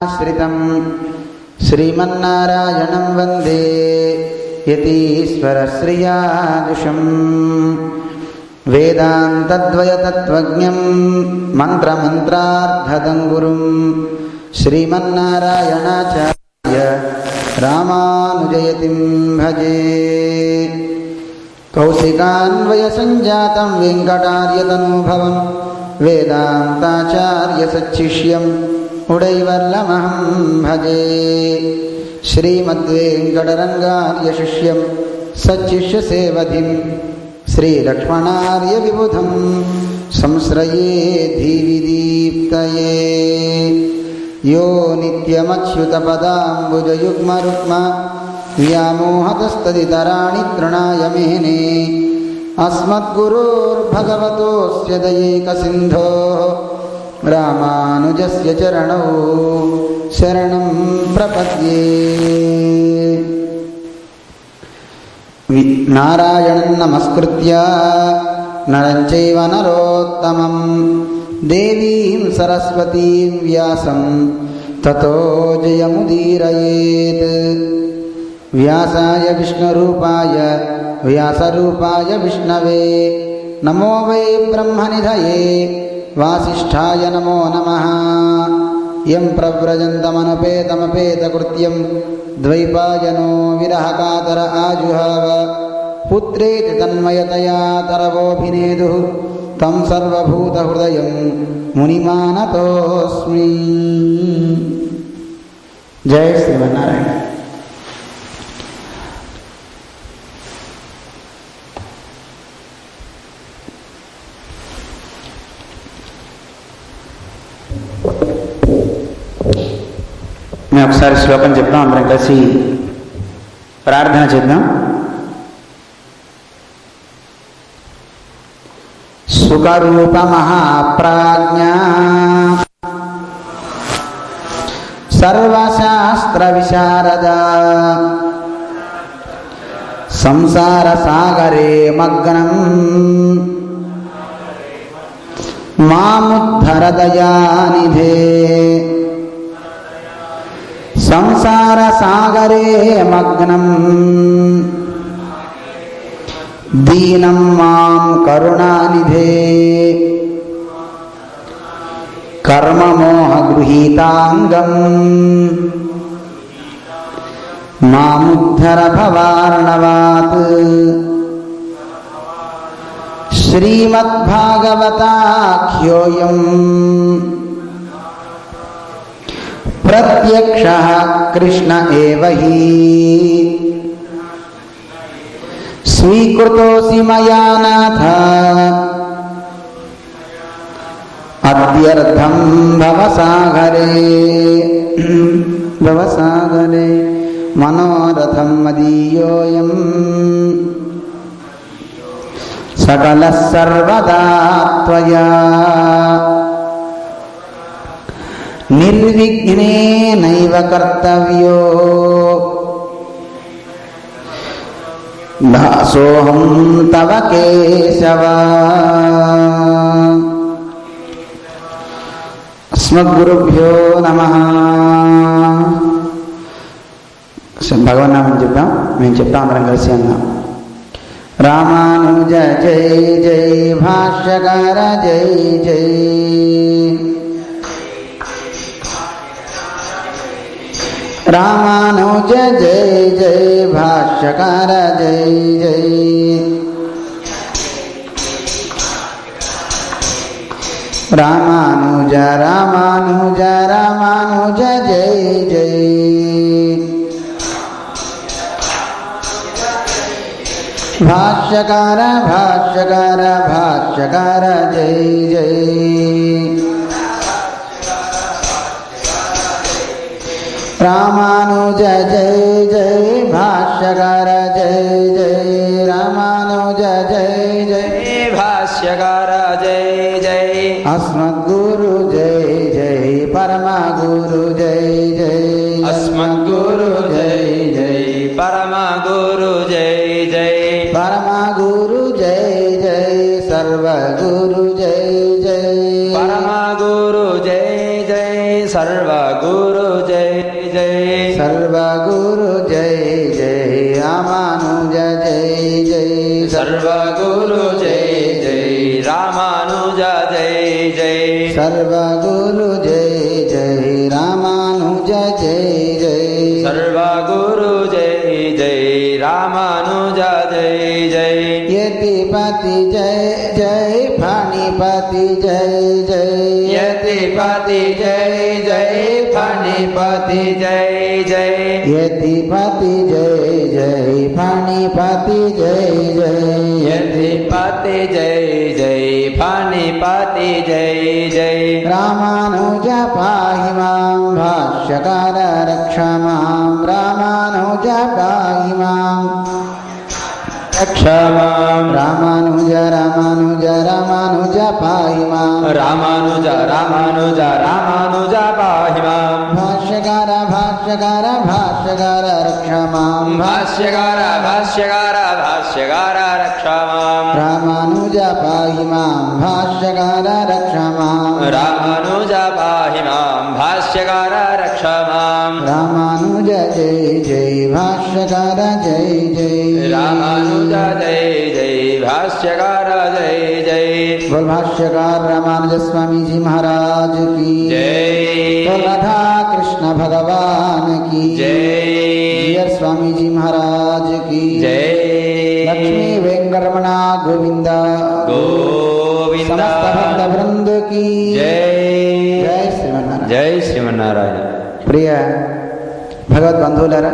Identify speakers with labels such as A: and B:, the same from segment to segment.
A: श्रितं श्रीमन्नारायणं वन्दे यतीश्वरश्रियादुषं वेदान्तद्वयतत्त्वज्ञं मन्त्रमन्त्रार्थदं गुरुं श्रीमन्नारायणाचार्य रामानुजयतिं भजे। कौशिकान्वयसञ्जातं वेङ्कटार्यतनुभवं वेदान्ताचार्यसच्छिष्यं उडैवर्लमहं भजे। श्रीमद्वेङ्कटरङ्गार्यशिष्यं सच्शिष्यसेवधिं श्रीलक्ष्मणार्यविबुधं संश्रये धीविदीप्तये। यो नित्यमच्युतपदाम्बुजयुग्मरुक्म व्यामोहतस्तदितराणि तृणाय मेने। अस्मद्गुरोर्भगवतोऽस्य दयैकसिन्धोः रामानुजस्य चरणौ शरणं प्रपद्ये। नारायणं नमस्कृत्य नरं चैव नरोत्तमं देवीं सरस्वतीं व्यासं ततो जयमुदीरयेत्। व्यासाय विष्णुरूपाय व्यासरूपाय विष्णवे नमो वै ब्रह्मनिधये वासिष्ठाय नमो नमः। यं प्रव्रजन्तमनुपेतमपेतकृत्यं द्वैपायनो विरहकातर आजुहाव पुत्रेति तन्मयतया तरवोऽभिनेदुः तं सर्वभूतहृदयं मुनिमानतोऽस्मि। जय श्रीमन्नारायण। मैं ఒకసారి శ్లోకం చెప్తాం, అందరం కలిసి ప్రార్థన చేద్దాం. సుఖరూప మహాప్రాజ్ఞ సర్వశాస్త్ర విశారద సంసార సాగరే మగ్నం మాముద్ధర దయానిధే. సంసార సాగరే మగ్నం దీనం మాం కరుణానిధే. కర్మమోహ గృహీతాంగం మాముద్ధర భవార్ణవాత్. శ్రీమద్భాగవతాఖ్యోయం प्रत्यक्षः कृष्ण एव हि स्वीकृतोऽसि मया नाथ अद्यर्थं भवसागरे मनोरथं मदीयोऽयं सकलः सर्वदा त्वया निर्विघ्नेनैव कर्तव्यो दासोऽहं तव केशव. अस्मद्गुरुभ्यो नमः. భగవన్ నామం చెప్తాం, మేము చెప్తాం, అందరం కలిసి అన్నాం. రామానుజ జై జై భాష్యకార జై జై. రామానుజ జై జై భాష్యకార జై జై. రామానుజ రామానుజ రామానుజ జై జై. భాష్యకార భాష్యకార భాష్యకార జై జై. రామానుజ జై జై భాష్యకార జై జై. రామానుజ జై జై భాష్యకార జై జై. అస్మద్గురు జై జై పరమగురు జై జై. అస్మద్గురు జై జై పరమగురు జై జై. పరమగురు జై జై సర్వగురు జై జై. పరమగురు జై జై సర్వగురు सर्वगुरु जय जय रामानुज जय जय
B: सर्वगुरु जय जय रामानुज जय जय
A: सर्वगुरु जय जय रामानुज जय जय
B: सर्वगुरु जय जय रामानुज जय जय
A: यतिपति जय जय फणिपति जय जय
B: यतिपति जय जय फणिपति जय जय
A: यतिपति जय जय फणिपति जय जय
B: यतिपति जय जय फणिपति जय जय
A: रामानुज पाहि मां भाष्यकार रक्ष मां रामानुज पाहि मां रक्ष मां रामानुज रामानुज रामानुज पाहि मां
B: रामानुज रामानुज रामानुज पाहि मां
A: भाष्यकार भाष्यकार भाष्यकार रक्ष मां
B: भाष्यकार भाष्यकार भाष्यकार रक्ष मां
A: रामानुज पाहि मां भाष्यकार रक्ष मां
B: रामानुज पाहि मां भाष्यकार रक्ष मां
A: रामानुज जय जय भाष्यकार जय जय
B: रामानुज जय जय भाष्यकार जय जय
A: बोल भाष्यकार रामानुज स्वामी जी महाराज की
B: जय
A: बोल राधा कृष्ण भगवान की
B: जय
A: स्वामी जी महाराज की
B: जय
A: लक्ष्मी वेंकटरमणा गोविंद
B: गोविंद
A: समस्त भक्त वृंद की
B: जय
A: जय श्रीमन्नारायण
B: जय श्रीमन्नारायण
A: प्रिय भगवत बंधुవులారా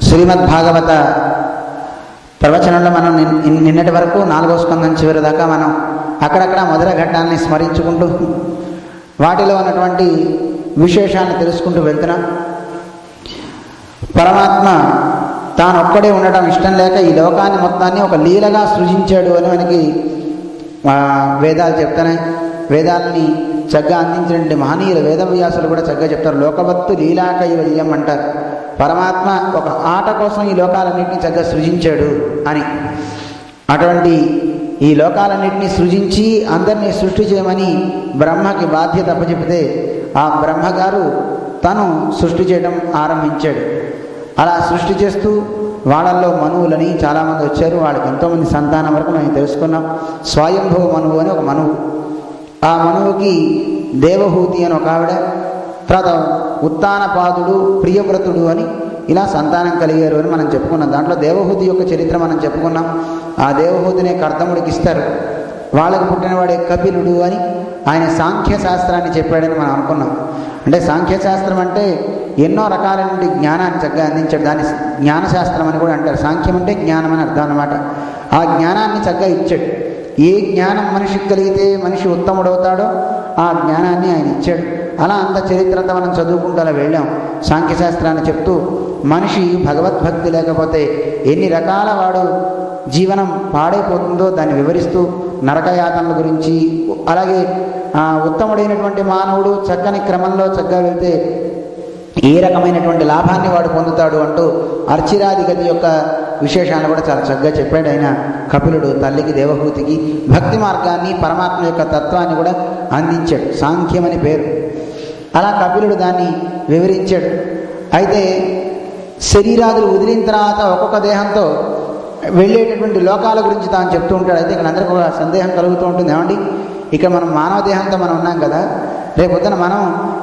A: శ్రీమద్ భాగవత ప్రవచనంలో మనం నిన్నటి వరకు 4వ స్కందం చివరి దాకా మనం అక్కడక్కడ మొదటి ఘట్టాన్ని స్మరించుకుంటూ వాటిలో ఉన్నటువంటి విశేషాలను తెలుసుకుంటూ వెళ్తున్నాం. పరమాత్మ తాను ఒక్కడే ఉండటం ఇష్టం లేక ఈ లోకాన్ని మొత్తాన్ని ఒక లీలగా సృజించాడు అని మనకి వేదాలు చెప్తున్నాయి. వేదాలని చక్కగా అందించినటువంటి మహనీయులు వేదవ్యాసులు కూడా చక్కగా చెప్తారు. లోకవత్తు లీలా కైవల్యం అంటారు. పరమాత్మ ఒక ఆట కోసం ఈ లోకాలన్నింటినీ చక్కగా సృజించాడు అని. అటువంటి ఈ లోకాలన్నింటినీ సృజించి అందరినీ సృష్టి చేయమని బ్రహ్మకి బాధ్యత అప్పచెపితే ఆ బ్రహ్మగారు తను సృష్టి చేయడం ఆరంభించాడు. అలా సృష్టి చేస్తూ వాళ్ళల్లో మనువులని చాలామంది వచ్చారు. వాళ్ళకి ఎంతోమంది సంతానం వరకు మనం తెలుసుకున్నాం. స్వయంభవ మనువు అని ఒక మనువు, ఆ మనువుకి దేవహూతి అని ఒక ఆవిడ, తర్వాత ఉత్తానపాదుడు, ప్రియవ్రతుడు అని ఇలా సంతానం కలిగారు అని మనం చెప్పుకున్నాం. దాంట్లో దేవహూతి యొక్క చరిత్ర మనం చెప్పుకున్నాం. ఆ దేవహూతినే కర్దముడికి ఇస్తారు. వాళ్ళకు పుట్టినవాడే కపిలుడు అని ఆయన సాంఖ్యశాస్త్రాన్ని చెప్పాడని మనం అనుకున్నాం. అంటే సాంఖ్యశాస్త్రం అంటే ఎన్నో రకాలైన జ్ఞానాన్ని చక్కగా అందించాడు. దాన్ని జ్ఞానశాస్త్రం అని కూడా అంటారు. సాంఖ్యం అంటే జ్ఞానం అని అర్థం అన్నమాట. ఆ జ్ఞానాన్ని చక్కగా ఇచ్చాడు. ఏ జ్ఞానం మనిషికి కలిగితే మనిషి ఉత్తముడవుతాడో ఆ జ్ఞానాన్ని ఆయన ఇచ్చాడు. అలా అంత చరిత్ర అంతా మనం చదువుకుంటూ అలా వెళ్ళాం. సాంఖ్యశాస్త్రాన్ని చెప్తూ మనిషి భగవద్భక్తి లేకపోతే ఎన్ని రకాల వాడు జీవనం పాడైపోతుందో దాన్ని వివరిస్తూ నరకయాతనల గురించి, అలాగే ఉత్తముడైనటువంటి మానవుడు చక్కని క్రమంలో చక్కగా వెళ్తే ఏ రకమైనటువంటి లాభాన్ని వాడు పొందుతాడు అంటూ అర్చిరాది గతి యొక్క విశేషాలను కూడా చాలా చక్కగా చెప్పాడు ఆయన. కపిలుడు తల్లికి దేవహూతికి భక్తి మార్గాన్ని, పరమాత్మ యొక్క తత్వాన్ని కూడా అందించాడు. సాంఖ్యం అని పేరు. అలా కపిలుడు దాన్ని వివరించాడు. అయితే శరీరాదులు వదిలిన తర్వాత ఒక్కొక్క దేహంతో వెళ్ళేటటువంటి లోకాల గురించి తాను చెప్తూ ఉంటాడు. అయితే ఇక్కడ అందరికీ ఒక సందేహం కలుగుతూ ఉంటుంది. ఏమండి, ఇక మనం మానవ దేహంతో మనం ఉన్నాం కదా, రేపొద్దున మనం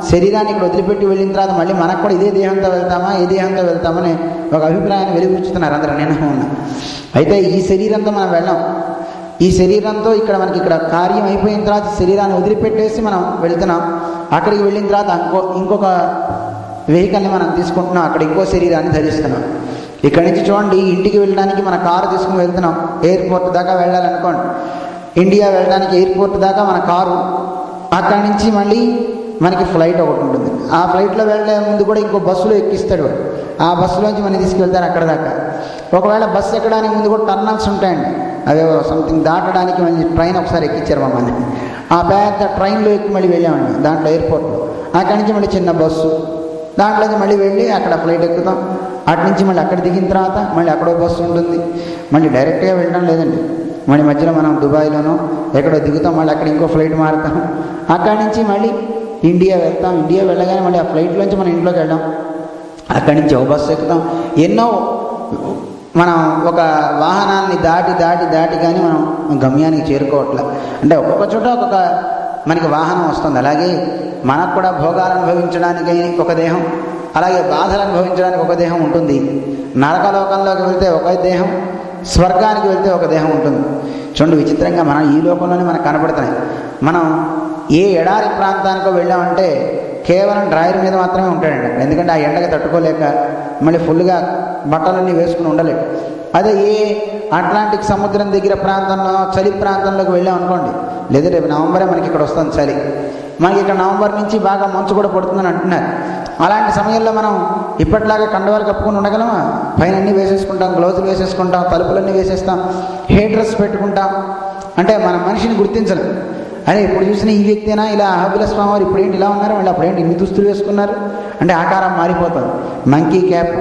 A: శరీరాన్ని ఇక్కడ వదిలిపెట్టి వెళ్ళిన తర్వాత మళ్ళీ మనకు కూడా ఇదే దేహంతో వెళ్తామా, ఏ దేహంతో వెళ్తామని ఒక అభిప్రాయాన్ని వెలిబుచ్చుతున్నారు అందరూ. నేను ఉన్నా. అయితే ఈ శరీరంతో మనం వెళ్ళాం. ఈ శరీరంతో మనకి ఇక్కడ కార్యం అయిపోయిన తర్వాత శరీరాన్ని వదిలిపెట్టేసి మనం వెళ్తున్నాం. అక్కడికి వెళ్ళిన తర్వాత ఇంకొక వెహికల్ని మనం తీసుకుంటున్నాం. అక్కడ ఇంకో శరీరాన్ని ధరిస్తున్నాం. ఇక్కడి నుంచి చూడండి, ఇంటికి వెళ్ళడానికి మన కారు తీసుకుని వెళ్తున్నాం. ఎయిర్పోర్ట్ దాకా వెళ్ళాలనుకోండి, ఇండియా వెళ్ళడానికి ఎయిర్పోర్ట్ దాకా మన కారు, అక్కడి నుంచి మళ్ళీ మనకి ఫ్లైట్ ఒకటి ఉంటుంది. ఆ ఫ్లైట్లో వెళ్ళే ముందు కూడా ఇంకో బస్సులో ఎక్కిస్తాడు. ఆ బస్సులోంచి మనం తీసుకెళ్తారు అక్కడ దాకా. ఒకవేళ బస్సు ఎక్కడానికి ముందు కూడా టర్నల్స్ ఉంటాయండి. అదే సంథింగ్ దాటడానికి మళ్ళీ ట్రైన్ ఒకసారి ఎక్కించారు మమ్మల్ని. ఆ పెద్ద ట్రైన్లో ఎక్కి మళ్ళీ వెళ్ళామండి దాంట్లో ఎయిర్పోర్ట్లో. అక్కడి నుంచి మళ్ళీ చిన్న బస్సు, దాంట్లోకి మళ్ళీ వెళ్ళి అక్కడ ఫ్లైట్ ఎక్కుతాం. అటు నుంచి మళ్ళీ అక్కడ దిగిన తర్వాత మళ్ళీ అక్కడో బస్సు ఉంటుంది. మళ్ళీ డైరెక్ట్గా వెళ్ళడం లేదండి. మళ్ళీ మధ్యలో మనం దుబాయ్లోనో ఎక్కడో దిగుతాం, మళ్ళీ అక్కడ ఇంకో ఫ్లైట్ మారుతాం, అక్కడి నుంచి మళ్ళీ ఇండియా వెళ్తాం, ఇండియా వెళ్ళగానే మళ్ళీ ఆ ఫ్లైట్లోంచి మనం ఇంట్లోకి వెళ్ళాం, అక్కడి నుంచి ఒక బస్సు ఎక్కుతాం. ఎన్నో మనం ఒక వాహనాన్ని దాటి కానీ మనం గమ్యానికి చేరుకోవట్లే. అంటే ఒక్కొక్క చోట ఒక్కొక్క మనకి వాహనం వస్తుంది. అలాగే మనకు కూడా భోగాలు అనుభవించడానికి ఒక దేహం, అలాగే బాధలు అనుభవించడానికి ఒక దేహం ఉంటుంది. నరకలోకంలోకి వెళ్తే ఒక దేహం, స్వర్గానికి వెళ్తే ఒక దేహం ఉంటుంది. చూడండి విచిత్రంగా మనం ఈ లోకంలోనే మనకు కనపడుతున్నాయి. మనం ఏ ఎడారి ప్రాంతానికో వెళ్ళామంటే కేవలం డ్రాయర్ మీద మాత్రమే ఉంటాడండి. ఎందుకంటే ఆ ఎండగా తట్టుకోలేక మళ్ళీ ఫుల్గా బట్టలన్నీ వేసుకుని ఉండలేడు. అదే ఏ అట్లాంటిక్ సముద్రం దగ్గర ప్రాంతంలో చలి ప్రాంతంలోకి వెళ్ళాం అనుకోండి, లేదా రేపు నవంబరే మనకి ఇక్కడ వస్తుంది చలి, మనకి ఇక్కడ నవంబర్ నుంచి బాగా మంచు కూడా పడుతుందని అంటున్నారు. అలాంటి సమయంలో మనం ఇప్పటిలాగా కండవాలు కప్పుకొని ఉండగలమా? పైన అన్నీ వేసేసుకుంటాం, గ్లౌజులు వేసేసుకుంటాం, తలుపులన్నీ వేసేస్తాం, హీటర్స్ పెట్టుకుంటాం. అంటే మన మనిషిని గుర్తించలేం. అదే ఇప్పుడు చూసిన ఈ వ్యక్తినా ఇలా అహబిల స్వామి వారు ఇప్పుడేంటి ఇలా ఉన్నారు, వాళ్ళు అప్పుడేంటి ఇన్ని దుస్తులు వేసుకున్నారు అంటే ఆకారం మారిపోతుంది. మంకీ క్యాప్,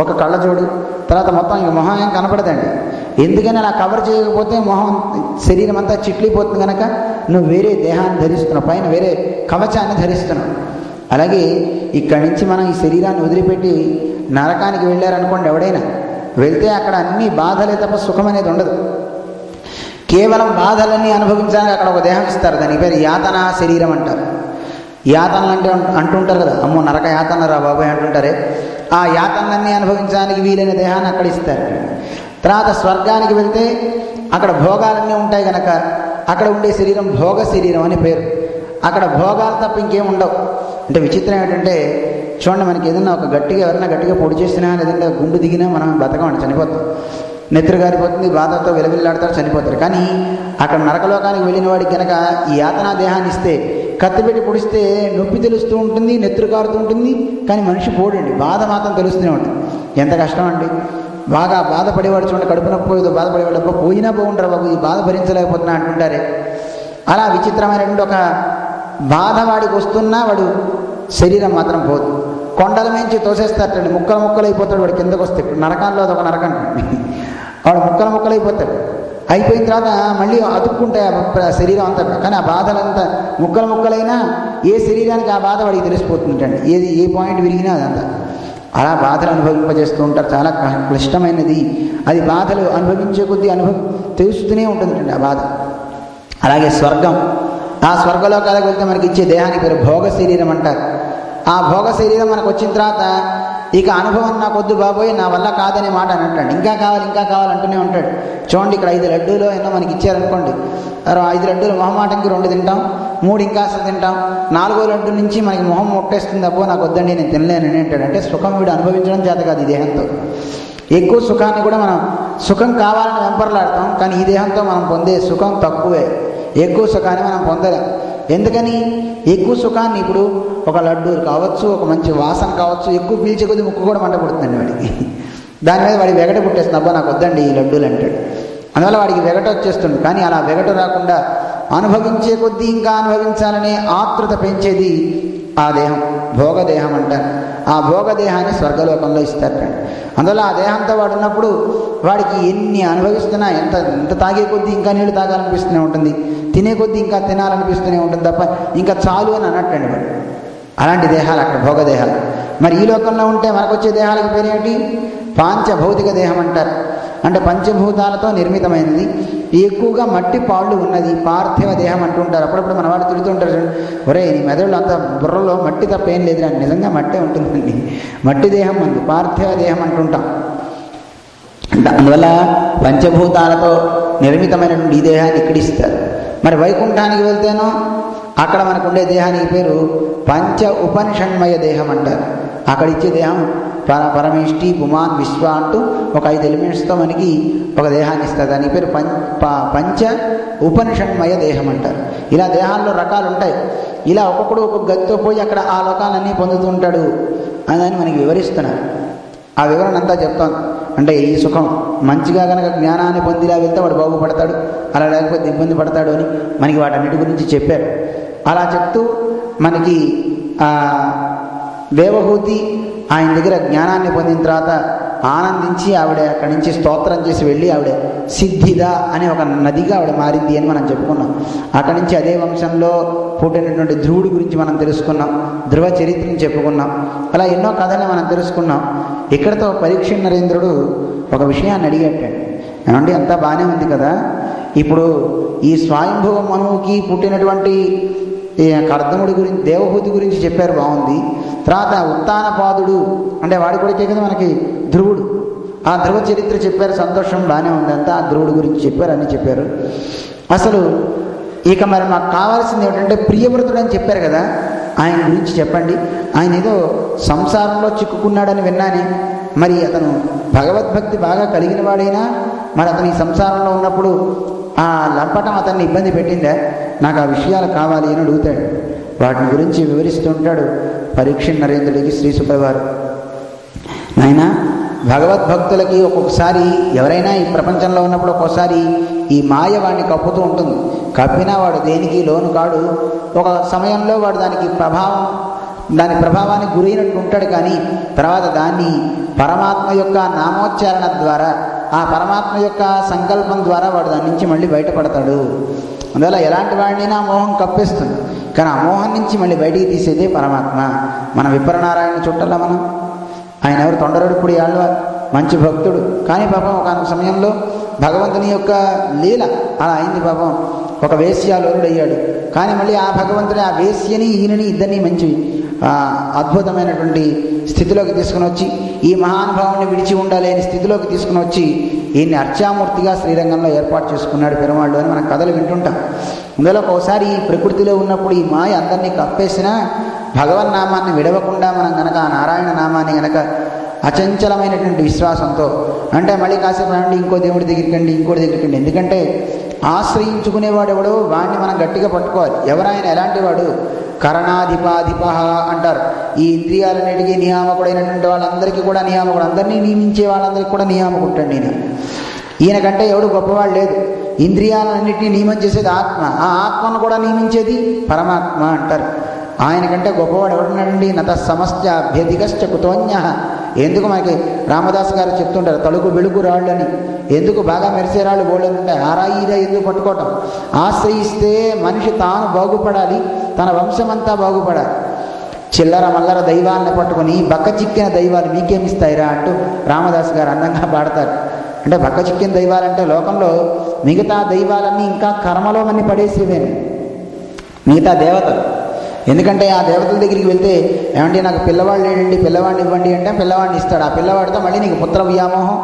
A: ఒక కళ్ళజోడు, తర్వాత మొత్తం ఇంక మొహం ఏం కనపడదండి. ఎందుకని అలా కవర్ చేయకపోతే మొహం శరీరం అంతా చిట్లిపోతుంది కనుక నువ్వు వేరే దేహాన్ని ధరిస్తున్నావు, పైన వేరే కవచాన్ని ధరిస్తున్నావు. అలాగే ఇక్కడి నుంచి మనం ఈ శరీరాన్ని వదిలిపెట్టి నరకానికి వెళ్ళారనుకోండి, ఎవడైనా వెళ్తే అక్కడ అన్ని బాధలే తప్ప సుఖం అనేది ఉండదు. కేవలం బాధలన్నీ అనుభవించడానికి అక్కడ ఒక దేహం ఇస్తారు. దాని పేరు యాతనా శరీరం అంటారు. యాతనలు అంటే అంటుంటారు కదా, అమ్మో నరక యాతన రా బాబాయ్ అంటుంటారే, ఆ యాతనలన్నీ అనుభవించడానికి వీలైన దేహాన్ని అక్కడ ఇస్తారు. తర్వాత స్వర్గానికి వెళ్తే అక్కడ భోగాలన్నీ ఉంటాయి కనుక అక్కడ ఉండే శరీరం భోగ శరీరం అని పేరు. అక్కడ భోగాలు తప్ప ఇంకేం ఉండవు. అంటే విచిత్రం ఏంటంటే చూడండి, మనకి ఏదైనా ఒక ఎవరైనా గట్టిగా పొడి చేసినా లేదంటే గుండు దిగినా మనం బతకమండి, చనిపోతాం, నెత్తురు గారిపోతుంది, బాధతో విలవిల్లాడతారు, చనిపోతారు. కానీ అక్కడ నరకలోకానికి వెళ్ళిన వాడికి కనుక ఈ యాతనా దేహాన్ని ఇస్తే కత్తిపెట్టి పొడిస్తే నొప్పి తెలుస్తూ ఉంటుంది, నెత్తురు కారుతూ ఉంటుంది, కానీ మనిషి పోడండి, బాధ మాత్రం తెలుస్తూనే ఉంటుంది. ఎంత కష్టం అండి. బాగా బాధపడేవాడు చూడండి, కడుపు నొప్పి ఏదో బాధపడేవాడు, పోయినా బాగుంటారు బాబు, ఈ బాధ భరించలేకపోతున్నా అంటుంటారే. అలా విచిత్రమైనటువంటి ఒక బాధ వాడికి వస్తున్నా వాడు శరీరం మాత్రం పోదు. కొండల మించి తోసేస్తారటండి, ముక్కలు అయిపోతాడు వాడు కిందకు వస్తే. నరకాల్లో అదొక నరకం, వాడు ముక్కలు అయిపోతాడు. అయిపోయిన తర్వాత మళ్ళీ అతుక్కుంటాయి శరీరం అంతా. కానీ ఆ బాధలంతా ముక్కలైనా ఏ శరీరానికి ఆ బాధ వాడికి తెలిసిపోతుందండి, ఏది ఏ పాయింట్ విరిగినా అదంతా. అలా బాధలు అనుభవింపజేస్తూ ఉంటారు. చాలా క్లిష్టమైనది అది. బాధలు అనుభవించే కొద్దీ తెలుస్తూనే ఉంటుందండి ఆ బాధ. అలాగే స్వర్గం, ఆ స్వర్గలోకాలకు వెళ్తే మనకి ఇచ్చే దేహానికి పేరు భోగ శరీరం అంటారు. ఆ భోగ శరీరం మనకు వచ్చిన తర్వాత ఇక అనుభవం నాకు వద్దు బాబోయ్, నా వల్ల కాదనే మాట అని అంటాడు. ఇంకా కావాలి అంటూనే ఉంటాడు. చూడండి ఇక్కడ 5 లడ్డూలు ఎన్నో మనకి ఇచ్చారనుకోండి, 5 లడ్డూలు మొహమాటంకి 2 తింటాం, 3 ఇంకా తింటాం, 4వ లడ్డు నుంచి మనకి మొహం ముట్టేస్తుంది, అబ్బో నాకు వద్దండి నేను తినలేనని అంటాడు. అంటే సుఖం వీడు అనుభవించడం చేత కాదు ఈ దేహంతో. ఎక్కువ సుఖాన్ని కూడా మనం సుఖం కావాలని వెంపర్లాడతాం, కానీ ఈ దేహంతో మనం పొందే సుఖం తక్కువే, ఎక్కువ సుఖాన్ని మనం పొందలేం. ఎందుకని? ఎక్కువ సుఖాన్ని ఇప్పుడు ఒక లడ్డూ కావచ్చు, ఒక మంచి వాసన కావచ్చు, ఎక్కువ పీల్చే కొద్ది ముక్కు కూడా మంట పుడుతుందండి వాడికి. దాని మీద వాడికి వెగట పుట్టేస్తుంది, అబ్బా నాకు వద్దండి ఈ లడ్డూలు అంటాడు. అందువల్ల వాడికి వెగట వచ్చేస్తుంది. కానీ అలా వెగట రాకుండా అనుభవించే కొద్దీ ఇంకా అనుభవించాలనే ఆతృత పెంచేది ఆ దేహం, భోగదేహం అంటారు. ఆ భోగదేహాన్ని స్వర్గలోకంలో ఇస్తారటండి. అందువల్ల ఆ దేహంతో వాడు ఉన్నప్పుడు వాడికి ఎన్ని అనుభవిస్తున్నా, ఎంత తాగే కొద్దీ ఇంకా నీళ్లు తాగాలనిపిస్తూనే ఉంటుంది, తినే కొద్దీ ఇంకా తినాలనిపిస్తూనే ఉంటుంది తప్ప ఇంకా చాలు అని అన్నట్టండి వాడు. అలాంటి దేహాలు అక్కడ భోగదేహాలు. మరి ఈ లోకంలో ఉంటే మనకు వచ్చే దేహాలకు పేరేమిటి? పాంచభౌతిక దేహం అంటారు. అంటే పంచభూతాలతో నిర్మితమైనది, ఎక్కువగా మట్టి పాళ్ళు ఉన్నది, పార్థివ దేహం అంటుంటారు. అప్పుడప్పుడు మన వాడు తిరుగుతుంటారు, ఒరే నీ మెదడులో అంత బుర్రలో మట్టి తప్ప ఏం లేదు అని. నిజంగా మట్టే ఉంటుందండి, మట్టి దేహం ఉంది, పార్థివ దేహం అంటుంటాం. అందువల్ల పంచభూతాలతో నిర్మితమైనటువంటి ఈ దేహాన్ని ఇక్కడ ఇస్తారు. మరి వైకుంఠానికి వెళ్తేనో అక్కడ మనకు ఉండే దేహానికి పేరు పంచ ఉపనిషణ్మయ దేహం అంటారు. అక్కడ ఇచ్చే దేహం పరమేష్టి, పుమాన్, విశ్వ అంటూ ఒక 5 ఎలిమెంట్స్తో మనకి ఒక దేహాన్ని ఇస్తారు. దాని పేరు పంచ ఉపనిషణ్మయ దేహం అంటారు. ఇలా దేహాల్లో రకాలు ఉంటాయి. ఇలా ఒక్కొక్కడు ఒక్కొక్క గతితో పోయి అక్కడ ఆ లోకాలన్నీ పొందుతూ ఉంటాడు అని మనకి వివరిస్తున్నారు. ఆ వివరణ అంతా చెప్తాను. అంటే ఈ సుఖం మంచిగా కనుక జ్ఞానాన్ని పొందిలా వెళ్తే వాడు బాగుపడతాడు, అలా లేకపోతే ఇబ్బంది పడతాడు అని మనకి వాటన్నిటి గురించి చెప్పారు. అలా చెప్తూ మనకి దేవహూతి ఆయన దగ్గర జ్ఞానాన్ని పొందిన తర్వాత ఆనందించి ఆవిడ అక్కడి నుంచి స్తోత్రం చేసి వెళ్ళి ఆవిడ సిద్ధిద అనే ఒక నదిగా ఆవిడ మారింది అని మనం చెప్పుకున్నాం. అక్కడి నుంచి అదే వంశంలో పుట్టినటువంటి ధ్రువుడి గురించి మనం తెలుసుకున్నాం, ధ్రువ చరిత్రని చెప్పుకున్నాం. అలా ఎన్నో కథల్ని మనం తెలుసుకున్నాం. ఇక్కడతో పరీక్ష నరేంద్రుడు ఒక విషయాన్ని అడిగేటాడు. ఏమంటే అంతా బాగానే ఉంది కదా, ఇప్పుడు ఈ స్వయంభవ మనువుకి పుట్టినటువంటి కర్దముడి గురించి దేవహూతి గురించి చెప్పారు, బాగుంది. తర్వాత ఉత్తానపాదుడు అంటే వాడి కొడుకే కదా మనకి ధ్రువుడు, ఆ ధ్రువ చరిత్ర చెప్పారు, సంతోషం బాగానే ఉంది. అంతా ఆ ధ్రువుడి గురించి చెప్పారు, అన్నీ చెప్పారు. అసలు ఇక మరి మాకు కావాల్సింది ఏమిటంటే ప్రియవ్రతుడు అని చెప్పారు కదా, ఆయన గురించి చెప్పండి. ఆయన ఏదో సంసారంలో చిక్కుకున్నాడని విన్నానే, మరి అతను భగవద్భక్తి బాగా కలిగిన వాడైనా మరి అతను ఈ సంసారంలో ఉన్నప్పుడు ఆ లంపటం అతన్ని ఇబ్బంది పెట్టిందా, నాకు ఆ విషయాలు కావాలి అని అడుగుతాడు. వాటిని గురించి వివరిస్తూ ఉంటాడు పరీక్ష నరేంద్రుడికి శ్రీసుఖవారు. నాయన, భగవద్భక్తులకి ఒక్కొక్కసారి ఎవరైనా ఈ ప్రపంచంలో ఉన్నప్పుడు ఒక్కోసారి ఈ మాయ వాడిని కప్పుతూ ఉంటుంది. కప్పినా వాడు దేనికి లోను కాడు. ఒక సమయంలో వాడు దాని ప్రభావానికి గురైనట్టు ఉంటాడు. కానీ తర్వాత దాన్ని పరమాత్మ యొక్క నామోచ్చారణ ద్వారా, ఆ పరమాత్మ యొక్క సంకల్పం ద్వారా వాడు దాని నుంచి మళ్ళీ బయటపడతాడు. అందువల్ల ఎలాంటి వాడినైనా మోహం కప్పేస్తుంది, కానీ ఆ మోహం నుంచి మళ్ళీ బయటికి తీసేదే పరమాత్మ. మన విప్రనారాయణ చుట్టల్లో ఆయన ఎవరు, తొండరడుపుడి ఆళ్వార్, మంచి భక్తుడు. కానీ పాపం ఒక సమయంలో భగవంతుని యొక్క లీల అలా అయింది. పాపం ఒక వేశ్యాలోరుడయ్యాడు. కానీ మళ్ళీ ఆ భగవంతుని ఆ వేశ్యని ఈయనని ఇద్దరిని మంచి అద్భుతమైనటువంటి స్థితిలోకి తీసుకుని వచ్చి, ఈ మహానుభావుని విడిచి ఉండలేని స్థితిలోకి తీసుకుని వచ్చి ఈయన్ని అర్చామూర్తిగా శ్రీరంగంలో ఏర్పాటు చేసుకున్నాడు పెరుమాళ్ళు అని మనం కథలు వింటుంటాం. అందులో ఒకసారి ఈ ప్రకృతిలో ఉన్నప్పుడు ఈ మాయ అందరినీ కప్పేసినా భగవన్నామాన్ని విడవకుండా మనం గనక ఆ నారాయణ నామాన్ని గనక అచంచలమైనటువంటి విశ్వాసంతో అంటే మళ్ళీ కాసేపు రండి, ఇంకో దేవుడి దగ్గరికండి, ఇంకోటి దగ్గరికండి. ఎందుకంటే ఆశ్రయించుకునేవాడు ఎవడో వాడిని మనం గట్టిగా పట్టుకోవాలి. ఎవరాయన ఎలాంటి వాడు, కరణాధిపాధిప అంటారు. ఈ ఇంద్రియాలన్నిటికీ నియామకుడైనటువంటి వాళ్ళందరికీ కూడా నియామకుడు, అందరినీ నియమించే వాళ్ళందరికీ కూడా నియామకుంటాడు. ఈయనకంటే ఎవడు గొప్పవాడు లేదు. ఇంద్రియాలన్నింటినీ నియమం చేసేది ఆత్మ, ఆ ఆత్మను కూడా నియమించేది పరమాత్మ అంటారు. ఆయనకంటే గొప్పవాడు ఎవడున్నాడండి? నత సమస్య అభ్యధికశ్చ కుతోన్య. ఎందుకు మనకి రామదాస్ గారు చెప్తుంటారు, తలుకు వెలుగు రాళ్ళు అని. ఎందుకు బాగా మెరిసే రాళ్ళు బోళ్ళు ఉంటాయి, ఆరాయిరా ఎందుకు పట్టుకోవటం? ఆశ్రయిస్తే మనిషి తాను బాగుపడాలి, తన వంశమంతా బాగుపడాలి. చిల్లర మల్లర దైవాలను పట్టుకొని బక్క చిక్కిన దైవాలు మీకేమిస్తాయిరా అంటూ రామదాస్ గారు అందంగా పాడతారు. అంటే బక్క చిక్కిన దైవాలంటే లోకంలో మిగతా దైవాలన్నీ ఇంకా కర్మలో మన్ని పడేసేవేను మిగతా దేవతలు. ఎందుకంటే ఆ దేవతల దగ్గరికి వెళ్తే, ఏమంటే నాకు పిల్లవాళ్ళు లేడండి, పిల్లవాడిని ఇవ్వండి అంటే పిల్లవాడిని ఇస్తాడు. ఆ పిల్లవాడితో మళ్ళీ నీకు పుత్ర వ్యామోహం,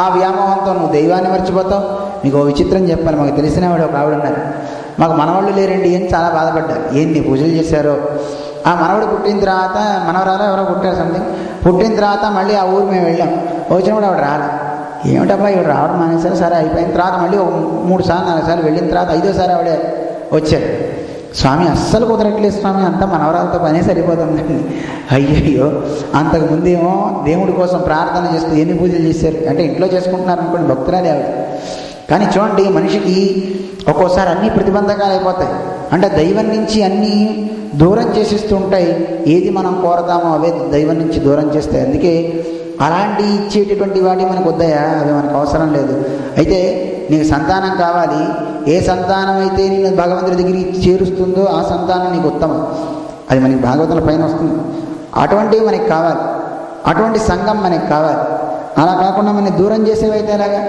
A: ఆ వ్యామోహంతో నువ్వు దైవాన్ని మర్చిపోతావు. నీకు ఓ విచిత్రం చెప్పాలి, మాకు తెలిసినవాడు ఒక ఆవిడన్నారు, మాకు మనవాళ్ళు లేరండి అని చాలా బాధపడ్డారు. ఏంటి పూజలు చేశారో. ఆ మనవడు పుట్టిన తర్వాత, మనవరాలో ఎవరో పుట్టారు సంథింగ్, పుట్టిన తర్వాత మళ్ళీ ఆ ఊరు మేము వెళ్ళాం. వచ్చినప్పుడు ఆవిడ రాలే. ఏమిటబ్బా ఇవి రావడం మానేసారు. సరే అయిపోయిన తర్వాత మళ్ళీ 3 సార్లు 4 సార్లు వెళ్ళిన తర్వాత 5వ సారి ఆవిడే వచ్చారు. స్వామి అస్సలు కుదరట్లేదు స్వామి, అంతా మనవరాలతో పనే సరిపోతుందండి. అయ్యయ్యో, అంతకుముందేమో దేవుడి కోసం ప్రార్థన చేస్తూ ఎన్ని పూజలు చేశారు అంటే ఇంట్లో చేసుకుంటున్నారు అనుకోండి, భక్తురాలే ఆవిడ. కానీ చూడండి, మనిషికి ఒక్కోసారి అన్నీ ప్రతిబంధకాలు అయిపోతాయి. అంటే దైవం నుంచి అన్నీ దూరం చేసిస్తూ ఉంటాయి. ఏది మనం కోరతామో అవే దైవం నుంచి దూరం చేస్తాయి. అందుకే అలాంటి ఇచ్చేటటువంటి వాటి మనకు వద్దయా, అవి మనకు అవసరం లేదు. అయితే నీకు సంతానం కావాలి, ఏ సంతానం అయితే నేను భగవంతుడి దగ్గరికి చేరుస్తుందో ఆ సంతానం నీకు ఉత్తమం. అది మనకి భాగవతుల పైన వస్తుంది. అటువంటివి మనకి కావాలి, అటువంటి సంఘం మనకి కావాలి. అలా కాకుండా మనని దూరం చేసేవైతే ఎలాగా?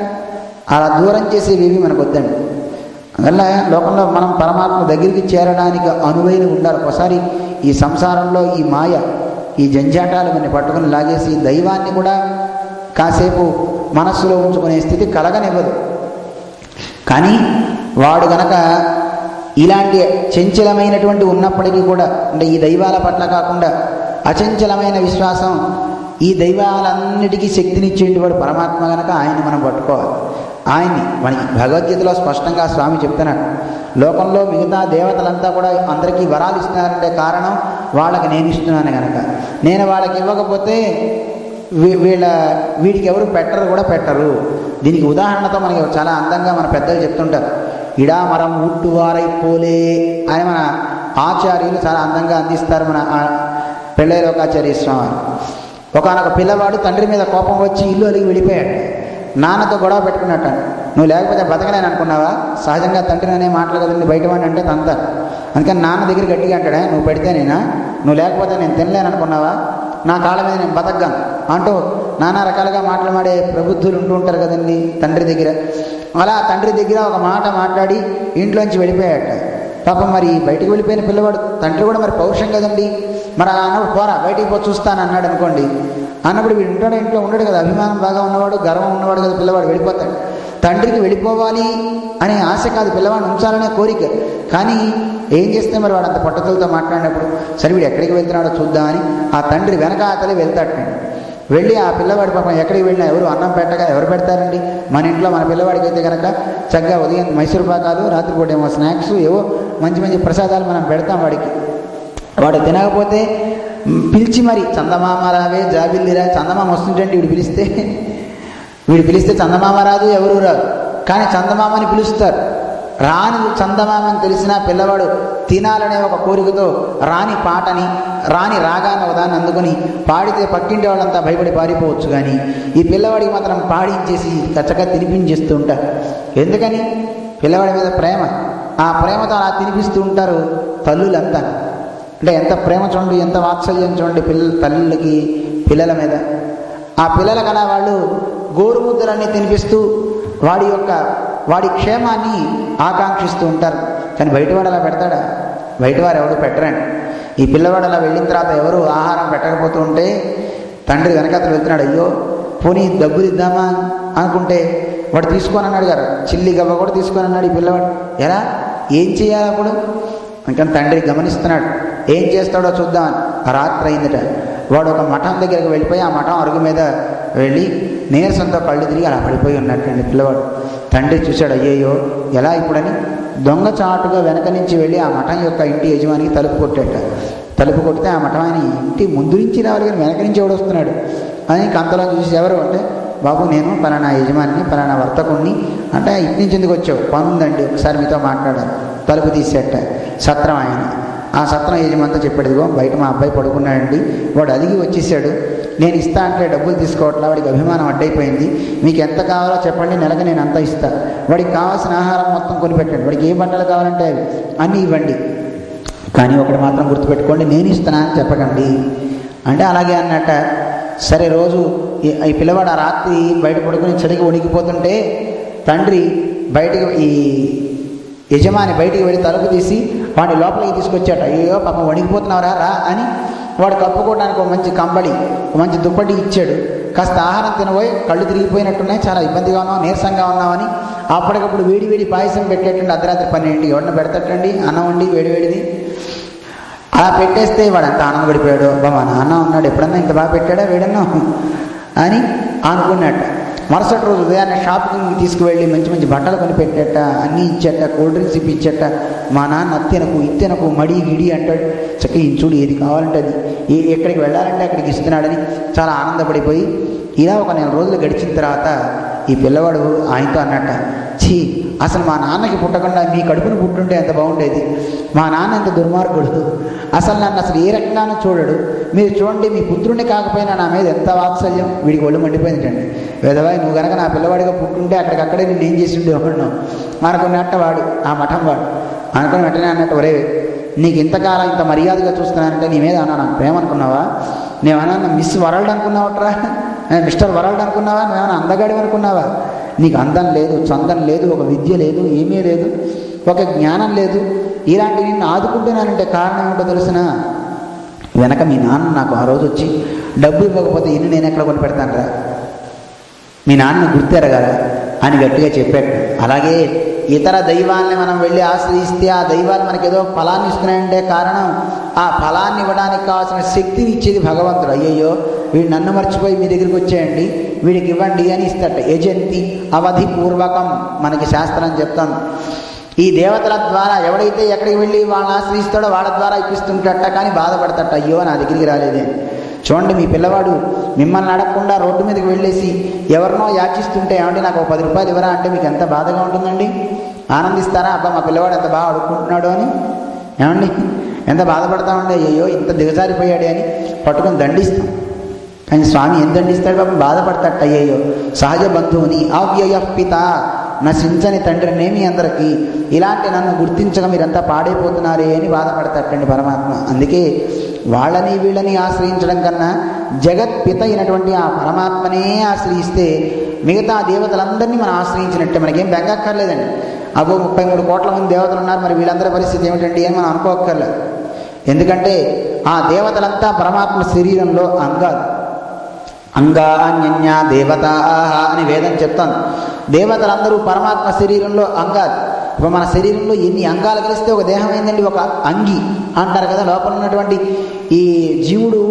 A: అలా దూరం చేసేవి మనకు వద్దండి. అందువల్ల లోకంలో మనం పరమాత్మ దగ్గరికి చేరడానికి అనువైన ఉండాలి. ఒకసారి ఈ సంసారంలో ఈ మాయ, ఈ జంజాటాలు మనని పట్టుకుని లాగేసి దైవాన్ని కూడా కాసేపు మనస్సులో ఉంచుకునే స్థితి కలగనివ్వదు. కానీ వాడు గనక ఇలాంటి చంచలమైనటువంటి ఉన్నప్పటికీ కూడా, అంటే ఈ దైవాల పట్ల కాకుండా అచంచలమైన విశ్వాసం, ఈ దైవాలన్నిటికీ శక్తినిచ్చేటి వాడు పరమాత్మ గనక ఆయన్ని మనం పట్టుకోవాలి. ఆయన్ని మనకి భగవద్గీతలో స్పష్టంగా స్వామి చెప్తున్నాడు. లోకంలో మిగతా దేవతలంతా కూడా అందరికీ వరాలు ఇస్తున్నారంటే కారణం వాళ్ళకి నేను ఇస్తున్నాను కనుక. నేను వాళ్ళకి ఇవ్వకపోతే వీడికి ఎవరు పెట్టరు. దీనికి ఉదాహరణతో మనకి చాలా అందంగా మన పెద్దలు చెప్తుంటారు. ఇడా మరం ఊట్టువారైపోలే అని మన ఆచార్యులు చాలా అందంగా అందిస్తారు. మన పెళ్ళైలోకాచార్య స్వామి ఒకానొక పిల్లవాడు తండ్రి మీద కోపం వచ్చి ఇల్లు అలిగి వెళ్ళిపోయాడు. నాన్నతో గొడవ పెట్టుకున్నట్ట. నువ్వు లేకపోతే బతకలేని అనుకున్నావా? సహజంగా తండ్రి అనే మాటలు కదండి, బయటవాడిని అంటే తంతారు. అందుకని నాన్న దగ్గర గట్టిగా అంటాడా, నువ్వు పెడితే నేనా, నువ్వు లేకపోతే నేను తినలేను అనుకున్నావా, నా కాళ్ళ మీద నేను బతకగాను అంటూ నానా రకాలుగా మాట్లాడే ప్రబుద్ధులు ఉంటూ ఉంటారు కదండి తండ్రి దగ్గర. అలా తండ్రి దగ్గర ఒక మాట మాట్లాడి ఇంట్లోంచి వెళ్ళిపోయాట. పాపం మరి బయటికి వెళ్ళిపోయిన పిల్లవాడు తండ్రి కూడా మరి పౌరుషం కదండి. మరి అన్నప్పుడు పోరా బయటికి పో చూస్తాను అన్నాడు అనుకోండి. అన్నప్పుడు వీడు ఉంటాడు, ఇంట్లో ఉండడు కదా, అభిమానం బాగా ఉన్నవాడు, గర్వం ఉన్నవాడు కదా, పిల్లవాడు వెళ్ళిపోతాడు. తండ్రికి వెళ్ళిపోవాలి అనే ఆశ కాదు, పిల్లవాడిని ఉంచాలనే కోరిక. కానీ ఏం చేస్తే మరి వాడు అంత పట్టుదలతో మాట్లాడినప్పుడు సరే వీడు ఎక్కడికి వెళ్తున్నాడో చూద్దామని ఆ తండ్రి వెనకాతలే వెళ్తాడు. వెళ్ళి ఆ పిల్లవాడి పాపం ఎక్కడికి వెళ్ళినా ఎవరు అన్నం పెట్టగా ఎవరు పెడతారండి? మన ఇంట్లో మన పిల్లవాడికి అయితే కనుక చక్కగా ఉదయం మైసూరు పాకాలు, రాత్రిపూట ఏమో స్నాక్స్, ఏవో మంచి మంచి ప్రసాదాలు మనం పెడతాం వాడికి. వాడు తినకపోతే పిలిచి మరి చందమామ రావే జాబిల్లిరా, చందమామ వస్తుంటండి వీడు పిలిస్తే చందమామ రాదు, ఎవరు రాదు. కానీ చందమామని పిలుస్తారు. రాని చందమామని తెలిసిన పిల్లవాడు తినాలనే ఒక కోరికతో రాని పాటని రాని రాగాన్ని ఒకదాన్ని అందుకొని పాడితే పక్కింటి వాళ్ళంతా భయపడి పారిపోవచ్చు. కానీ ఈ పిల్లవాడికి మాత్రం పాడించేసి చక్కగా తినిపించేస్తూ ఉంటారు. ఎందుకని? పిల్లవాడి మీద ప్రేమ. ఆ ప్రేమతో అలా తినిపిస్తూ ఉంటారు తల్లులంతా. అంటే ఎంత ప్రేమ చూడండి, ఎంత వాత్సల్యం చూడండి తల్లులకి పిల్లల మీద. ఆ పిల్లలకి అలా వాళ్ళు గోరుముద్దలన్నీ తినిపిస్తూ వాడి క్షేమాన్ని ఆకాంక్షిస్తూ ఉంటారు. కానీ బయటవాడు అలా పెడతాడా? బయటవారు ఎవరు పెట్టరండి. ఈ పిల్లవాడు అలా వెళ్ళిన తర్వాత ఎవరు ఆహారం పెట్టకపోతూ ఉంటే తండ్రి వెనకాతలు వెళ్తున్నాడు. అయ్యో పోనీ డబ్బులు ఇద్దామా అనుకుంటే వాడు తీసుకొని అన్నాడు గారు, చిల్లి గవ్వ కూడా తీసుకొని అన్నాడు ఈ పిల్లవాడు. ఎలా ఏం చేయాలి అప్పుడు? అందుకని తండ్రి గమనిస్తున్నాడు, ఏం చేస్తాడో చూద్దామని. రాత్రి అయిందట. వాడు ఒక మఠం దగ్గరికి వెళ్ళిపోయి ఆ మఠం అరుగు మీద వెళ్ళి నీరసంతో కళ్ళు తిరిగి అలా పడిపోయి ఉన్నట్టండి పిల్లవాడు. తండ్రి చూశాడు, అయ్యయ్యో ఎలా ఇప్పుడని దొంగచాటుగా వెనక నుంచి వెళ్ళి ఆ మఠం యొక్క ఇంటి యజమానికి తలుపు కొట్టాట. తలుపు కొడితే ఆ మఠం ఆయన ఇంటి ముందు నుంచి రావాలి కానీ వెనక నుంచి ఎవడు వస్తున్నాడు అని కంతలో చూసి, ఎవరు అంటే, బాబు నేను పలానా యజమానిని, పలానా వర్తకుణ్ణి. అంటే ఇటు నుంచి ఎందుకు వచ్చావు? పని ఉందండి, ఒకసారి మీతో మాట్లాడాలి. తలుపు తీసేట. సత్రం ఆయన. ఆ సత్రం యజమానితో చెప్పాడు, ఇదిగో బయట మా అబ్బాయి పడుకున్నాడండి, వాడు అలిగి వచ్చేసాడు, నేను ఇస్తా అంటే డబ్బులు తీసుకోవట్లా, వాడికి అభిమానం అడ్డైపోయింది, మీకు ఎంత కావాలో చెప్పండి, నెలకు నేను అంతా ఇస్తా, వాడికి కావాల్సిన ఆహారం మొత్తం కొనిపెట్టండి, వాడికి ఏ బట్టలు కావాలంటే అవి అన్నీ ఇవ్వండి, కానీ ఒకటి మాత్రం గుర్తుపెట్టుకోండి, నేను ఇస్తానా అని చెప్పకండి అంటే అలాగే అన్నట్ట. సరే రోజు ఈ పిల్లవాడు ఆ రాత్రి బయట పడుకుని చలికి వణికిపోతుంటే తండ్రి బయటికి ఈ యజమాని బయటికి వెళ్ళి తలుపు తీసి వాడిని లోపలికి తీసుకొచ్చాట. అయ్యో పాపం వణికిపోతున్నావురా రా అని వాడు కప్పుకోవడానికి ఒక మంచి కంబళి, ఒక మంచి దుప్పటి ఇచ్చాడు. కాస్త ఆహారం తినబోయి కళ్ళు తిరిగిపోయినట్టున్నాయి, చాలా ఇబ్బందిగా ఉన్నావు, నీరసంగా ఉన్నామని అప్పటికప్పుడు వేడి వేడి పాయసం పెట్టేటండి. అర్ధరాత్రి 12 ఎవరిన పెడతటండి అన్నం వండి వేడివేడిది. అలా పెట్టేస్తే వాడు అంత ఆనందపడిపోయాడు, మా నాన్న ఉన్నాడు, ఎప్పుడన్నా ఇంత బాగా పెట్టాడా వేడన్నాం అని అనుకున్నట్ట. మరుసటి రోజు ఉదయాన్నే షాపింగ్కి తీసుకువెళ్ళి మంచి మంచి బట్టలు కొనిపెట్టేట, అన్నీ ఇచ్చేట, కూల్ డ్రింక్స్ ఇప్పించేట. మా నాన్న అత్తెనకు ఇత్తెనకు మడి గిడి అంటాడు. చక్కగా ఈ చూడు ఏది కావాలంటే అది, ఎక్కడికి వెళ్ళాలంటే అక్కడికి ఇస్తున్నాడని చాలా ఆనందపడిపోయి ఇలా ఒక 4 రోజులు గడిచిన తర్వాత ఈ పిల్లవాడు ఆయనతో అన్నట్ట, ఛీ అసలు మా నాన్నకి పుట్టకుండా మీ కడుపును పుట్టుంటే ఎంత బాగుండేది, మా నాన్న ఎంత దుర్మార్గుడు, అసలు నన్ను అసలు ఏ రకంగానూ చూడడు, మీరు చూడండి మీ పుత్రుడిని కాకపోయినా నా మీద ఎంత వాత్సల్యం. వీడికి ఒళ్ళు మండిపోయిందండి. వేదవాయి నువ్వు కనుక నా పిల్లవాడిగా పుట్టుంటే అక్కడికక్కడే నేను ఏం చేసి ఉండేవాడు అనుకున్నట్ట వాడు, ఆ మఠం వాడు అనుకుని వెంటనే అన్నట్టు, ఒరే నీకు ఇంతకాలం ఇంత మర్యాదగా చూస్తున్నానంటే నీ మీద అన్నా నాకు ప్రేమ అనుకున్నావా, నేనేమన్నా మిస్ వరల్డ్ అనుకున్నావట్రా, మిస్టర్ వరల్డ్ అనుకున్నావా, నువ్వేమన్నా అందగాడి అనుకున్నావా, నీకు అందం లేదు, చందం లేదు, ఒక విద్య లేదు, ఏమీ లేదు, ఒక జ్ఞానం లేదు, ఇలాంటి నిన్ను ఆదుకుంటున్నానంటే కారణం ఏమిటో తెలిసిన, వెనక మీ నాన్న నాకు ఆ రోజు వచ్చి డబ్బు ఇవ్వకపోతే ఇన్ని నేను ఎక్కడ కొని పెడతాను రా, మీ నాన్న గుర్తెరగరా అని గట్టిగా చెప్పాడు. అలాగే ఇతర దైవాల్ని మనం వెళ్ళి ఆశ్రయిస్తే ఆ దైవాలు మనకి ఏదో ఫలాన్ని ఇస్తున్నాయంటే కారణం ఆ ఫలాన్ని ఇవ్వడానికి కావాల్సిన శక్తిని ఇచ్చేది భగవంతుడు. అయ్యయ్యో వీడు నన్ను మర్చిపోయి మీ దగ్గరికి వచ్చేయండి, వీడికి ఇవ్వండి అని ఇస్తాట. యజంతి అవధి పూర్వకం మనకి శాస్త్రం చెప్తాం. ఈ దేవతల ద్వారా ఎవడైతే ఎక్కడికి వెళ్ళి వాళ్ళని ఆశ్రయిస్తాడో వాళ్ళ ద్వారా ఇప్పిస్తుంటట, కానీ బాధపడతట, అయ్యో నా దగ్గరికి రాలేదే. చూడండి మీ పిల్లవాడు మిమ్మల్ని అడగకుండా రోడ్డు మీదకి వెళ్ళేసి ఎవరినో యాచిస్తుంటే ఏమంటే నాకు 10 రూపాయలు ఇవ్వరా అంటే మీకు ఎంత బాధగా ఉంటుందండి? ఆనందిస్తారా? అబ్బా మా పిల్లవాడు ఎంత బాగా అడుక్కుంటున్నాడు అని ఏమండి ఎంత బాధపడతామండి, అయ్యో ఇంత దిగజారిపోయాడే అని పట్టుకొని దండిస్తాం. కానీ స్వామి ఎంత దండిస్తాడు పాపం, బాధపడతాడు. అయ్యయ్యో సహజ బంధువుని అవ్యయ పిత, నశించని తండ్రినే మీ అందరికీ, ఇలాంటి నన్ను గుర్తించక మీరంతా పాడైపోతున్నారే అని బాధపడతాడండి పరమాత్మ. అందుకే వాళ్ళని వీళ్ళని ఆశ్రయించడం కన్నా జగత్పిత అయినటువంటి ఆ పరమాత్మనే ఆశ్రయిస్తే మిగతా దేవతలందరినీ మనం ఆశ్రయించినట్టే, మనకేం బెంగక్కర్లేదండి. అబ్బో 33 కోట్ల మంది దేవతలు ఉన్నారు, మరి వీళ్ళందరి పరిస్థితి ఏమిటండి అని మనం అనుకోక్కర్లేదు. ఎందుకంటే ఆ దేవతలంతా పరమాత్మ శరీరంలో అంగాలు. అంగాన్యన్య దేవతా అని వేదం చెప్తాను. దేవతలందరూ పరమాత్మ శరీరంలో అంగాలు. ఇప్పుడు మన శరీరంలో ఎన్ని అంగాలు కలిస్తే ఒక దేహం అయిందండి, ఒక అంగి అంటారు కదా. లోపల ఉన్నటువంటి ఈ జీవుడు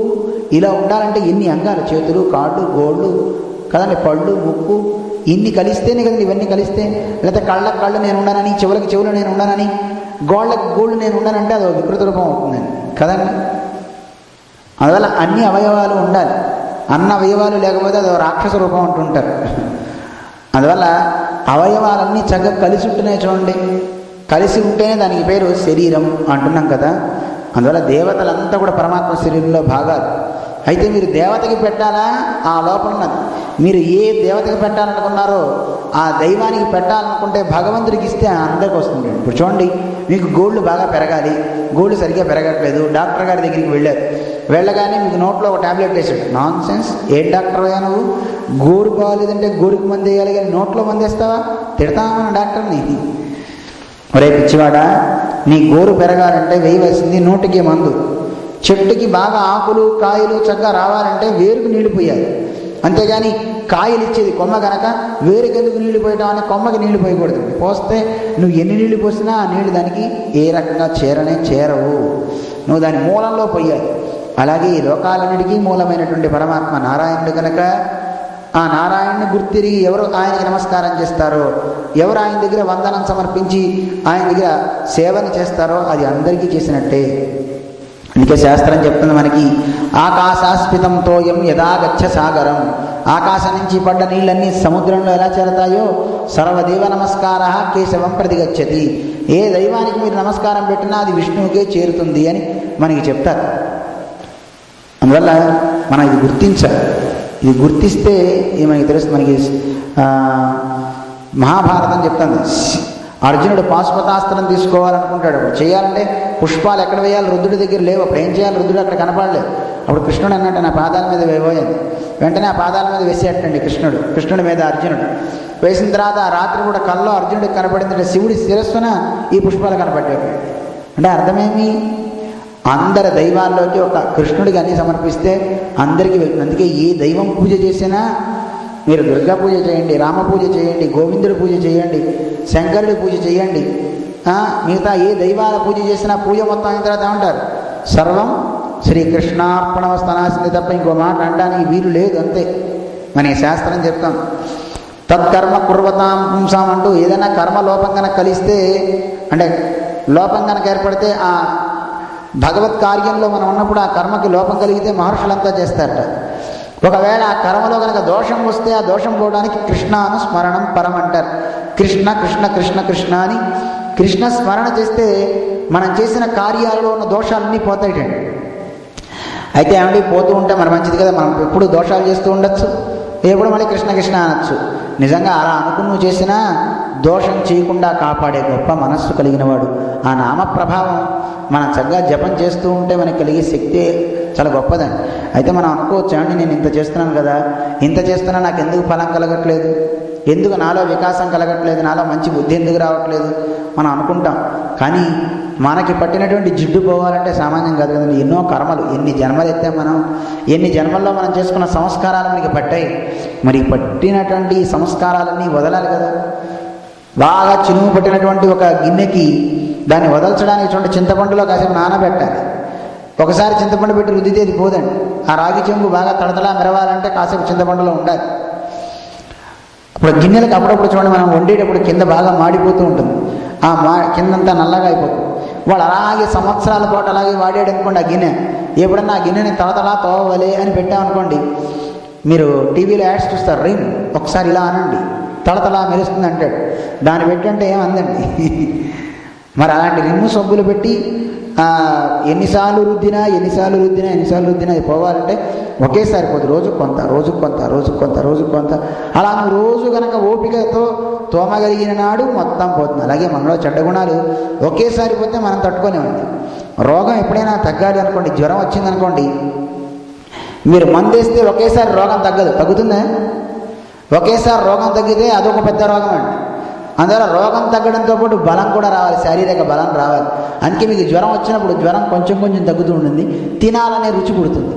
A: ఇలా ఉండాలంటే ఎన్ని అంగాలు, చేతులు, కాళ్ళు, గోళ్ళు కదండి, పళ్ళు, ముక్కు, ఇన్ని కలిస్తేనే కదండి ఇవన్నీ కలిస్తే. లేకపోతే కళ్ళకు కళ్ళు నేను ఉన్నానని, చెవులకు చెవులు నేను ఉన్నానని, గోళ్ళకు గోళ్ళు నేను ఉన్నానంటే అది వికృత రూపం అవుతుందండి కదండి. అందువల్ల అన్ని అవయవాలు ఉండాలి. అన్న అవయవాలు లేకపోతే అది రాక్షస రూపం అంటుంటారు. అందువల్ల అవయవాలన్నీ చక్కగా కలిసి ఉంటేనే చూడండి, కలిసి ఉంటేనే దానికి పేరు శరీరం అంటున్నాం కదా. అందువల్ల దేవతలంతా కూడా పరమాత్మ శరీరంలో భాగాలు. అయితే మీరు దేవతకి పెట్టాలా, ఆ లోపల ఉన్నది మీరు ఏ దేవతకి పెట్టాలనుకున్నారో ఆ దైవానికి పెట్టాలనుకుంటే భగవంతుడికి ఇస్తే అందరికి వస్తుంది. ఇప్పుడు చూడండి, మీకు గోళ్ళు బాగా పెరగాలి, గోళ్ళు సరిగ్గా పెరగట్లేదు, డాక్టర్ గారి దగ్గరికి వెళ్ళారు. వెళ్ళగానే మీకు నోట్లో ఒక ట్యాబ్లెట్ వేసాడు. నాన్ సెన్స్, ఏ డాక్టర్ అయ్యా నువ్వు, గోరు బాగాలేదంటే గోరుకి మంది వేయాలి కానీ నోట్లో మంది వేస్తావా, తిడతావా మన డాక్టర్ని. ఒరే పిచ్చివాడా, నీ గోరు పెరగాలంటే వేయవలసింది నోటికి మందు. చెట్టుకి బాగా ఆకులు కాయలు చక్కగా రావాలంటే వేరుకు నీళ్లు పోయాలి. అంతేగాని కాయలు ఇచ్చేది కొమ్మ కనుక వేరుకి ఎందుకు నీళ్లు పోయటం అని కొమ్మకి నీళ్లు పోయకూడదు. పోస్తే నువ్వు ఎన్ని నీళ్లు పోసినా ఆ నీళ్లు దానికి ఏ రకంగా చేరవు, నువ్వు దాని మూలంలో పోయాలి. అలాగే ఈ లోకాలన్నిటికీ మూలమైనటువంటి పరమాత్మ నారాయణుడు కనుక ఆ నారాయణుని గుర్తిరిగి ఎవరు ఆయనకి నమస్కారం చేస్తారో, ఎవరు ఆయన దగ్గర వందనం సమర్పించి ఆయన దగ్గర సేవను చేస్తారో అది అందరికీ చేసినట్టే. అందుకే శాస్త్రం చెప్తుంది మనకి, ఆకాశాస్పితం తోయం యదా గచ్చ సాగరం, ఆకాశం నుంచి పడ్డ నీళ్ళన్నీ సముద్రంలో ఎలా చేరతాయో సర్వదేవ నమస్కార కేశవం ప్రతిగచ్చతి, ఏ దైవానికి మీరు నమస్కారం పెట్టినా అది విష్ణువుకే చేరుతుంది అని మనకి చెప్తారు. అందువల్ల మనం ఇది గుర్తించాలి. ఇది గుర్తిస్తే మనకి తెలుస్తుంది. మనకి మహాభారతం చెప్తుంది, అర్జునుడు పాశుపతాస్త్రం తీసుకోవాలనుకుంటాడు. అప్పుడు చేయాలంటే పుష్పాలు ఎక్కడ వేయాలి, రుద్రుడి దగ్గర లేవు. అప్పుడు ఏం చేయాలి, రుద్రుడు అక్కడ కనపడలేదు. అప్పుడు కృష్ణుడు అన్నట్టు నా పాదాల మీద వేయబోయింది. వెంటనే ఆ పాదాల మీద వేసేటండి కృష్ణుడి మీద అర్జునుడు వేసిన తర్వాత ఆ రాత్రి కూడా కల్లో అర్జునుడికి కనపడిందంటే శివుడి శిరస్సున ఈ పుష్పాలు కనపడ్డాయి. అంటే అర్థమేమి, అందరి దైవాల్లోకి ఒక కృష్ణుడికి అన్ని సమర్పిస్తే అందరికీ వెళ్తుంది. అందుకే ఏ దైవం పూజ చేసినా మీరు దుర్గా పూజ చేయండి, రామ పూజ చేయండి, గోవిందుడి పూజ చేయండి, శంకరుడి పూజ చేయండి, మిగతా ఏ దైవాల పూజ చేసినా పూజ మొత్తం అయిన తర్వాత ఏమంటారు, సర్వం శ్రీకృష్ణార్పణమస్తనాసింది తప్ప ఇంకో మాట అనడానికి వీలు లేదు. అంతే మన శాస్త్రం చెప్తాం. తత్కర్మ కుర్వతాం పుంసాం అంటూ ఏదైనా కర్మ లోపం కనుక కలిస్తే, అంటే లోపం కనుక ఏర్పడితే ఆ భగవత్ కార్యంలో మనం ఉన్నప్పుడు ఆ కర్మకి లోపం కలిగితే మహర్షులంతా చేస్తారట. ఒకవేళ ఆ కర్మలో కనుక దోషం వస్తే ఆ దోషం పోవడానికి కృష్ణాను స్మరణం పరం అంటారు. కృష్ణ కృష్ణ కృష్ణ కృష్ణ అని కృష్ణ స్మరణ చేస్తే మనం చేసిన కార్యాలలో ఉన్న దోషాలన్నీ పోతాయిటండి. అయితే ఏమండి పోతూ ఉంటే మరి మంచిది కదా, మనం ఎప్పుడు దోషాలు చేస్తూ ఉండొచ్చు, ఎప్పుడు మళ్ళీ కృష్ణ కృష్ణ అనొచ్చు. నిజంగా అలా అనుకుని నువ్వు చేసినా దోషం చేయకుండా కాపాడే గొప్ప మనస్సు కలిగిన వాడు. ఆ నామ ప్రభావం మనం చక్కగా జపం చేస్తూ ఉంటే మనకి కలిగే శక్తి చాలా గొప్పదండి. అయితే మనం అనుకోవచ్చు, అండి నేను ఇంత చేస్తున్నాను కదా, ఇంత చేస్తున్నా నాకు ఎందుకు ఫలం కలగట్లేదు, ఎందుకు నాలో వికాసం కలగట్లేదు, నాలో మంచి బుద్ధి ఎందుకు రావట్లేదు మనం అనుకుంటాం. కానీ మనకి పట్టినటువంటి జిడ్డు పోవాలంటే సామాన్యం కాదు కదండి. ఎన్నో కర్మలు, ఎన్ని జన్మలు ఎత్తాం మనం, ఎన్ని జన్మల్లో మనం చేసుకున్న సంస్కారాలు మనకి పట్టాయి. మరి పట్టినటువంటి సంస్కారాలన్నీ వదలాలి కదా. బాగా చినుము పట్టినటువంటి ఒక గిన్నెకి దాన్ని వదల్చడానికి చూడండి చింతపండులో కాసేపు నానబెట్టాలి. ఒకసారి చింతపండు పెట్టి రుద్దితే అది పోదండి. ఆ రాగి చెంబు బాగా తడతలా మెరవాలంటే కాసేపు చింతపండులో ఉండాలి. ఇప్పుడు గిన్నెలకు అప్పుడప్పుడు చూడండి మనం వండేటప్పుడు కింద బాగా మాడిపోతూ ఉంటుంది, ఆ కిందంతా నల్లగా అయిపోతుంది. వాడు అలాగే సంవత్సరాల పాటు అలాగే వాడాడు అనుకోండి ఆ గిన్నె. ఎప్పుడన్నా ఆ గిన్నెని తడతలా తోవలే అని పెట్టామనుకోండి, మీరు టీవీలో యాడ్స్ చూస్తారు, రింగ్ ఒకసారి ఇలా అనండి తడతలా మెరుస్తుంది అంటాడు. దాన్ని పెట్టంటే ఏమందండి. మరి అలాంటి రిమ్ము సబ్బులు పెట్టి ఎన్నిసార్లు రుద్దినా అది పోవాలంటే ఒకేసారి పోదు. రోజుకు కొంత అలా నువ్వు రోజు కనుక ఓపికతో తోమగలిగిన నాడు మొత్తం పోతుంది. అలాగే మనలో చెడ్డ గుణాలు ఒకేసారి పోతే మనం తట్టుకోలేమండి. రోగం ఎప్పుడైనా తగ్గాలి అనుకోండి, జ్వరం వచ్చిందనుకోండి, మీరు మందేస్తే ఒకేసారి రోగం తగ్గుతుందా? ఒకేసారి రోగం తగ్గితే అదొక పెద్ద రోగం అండి. అందువల్ల రోగం తగ్గడంతో పాటు బలం కూడా రావాలి, శారీరక బలం రావాలి. అందుకే మీకు జ్వరం వచ్చినప్పుడు జ్వరం కొంచెం తగ్గుతూ ఉంటుంది, తినాలనే రుచి పుడుతుంది.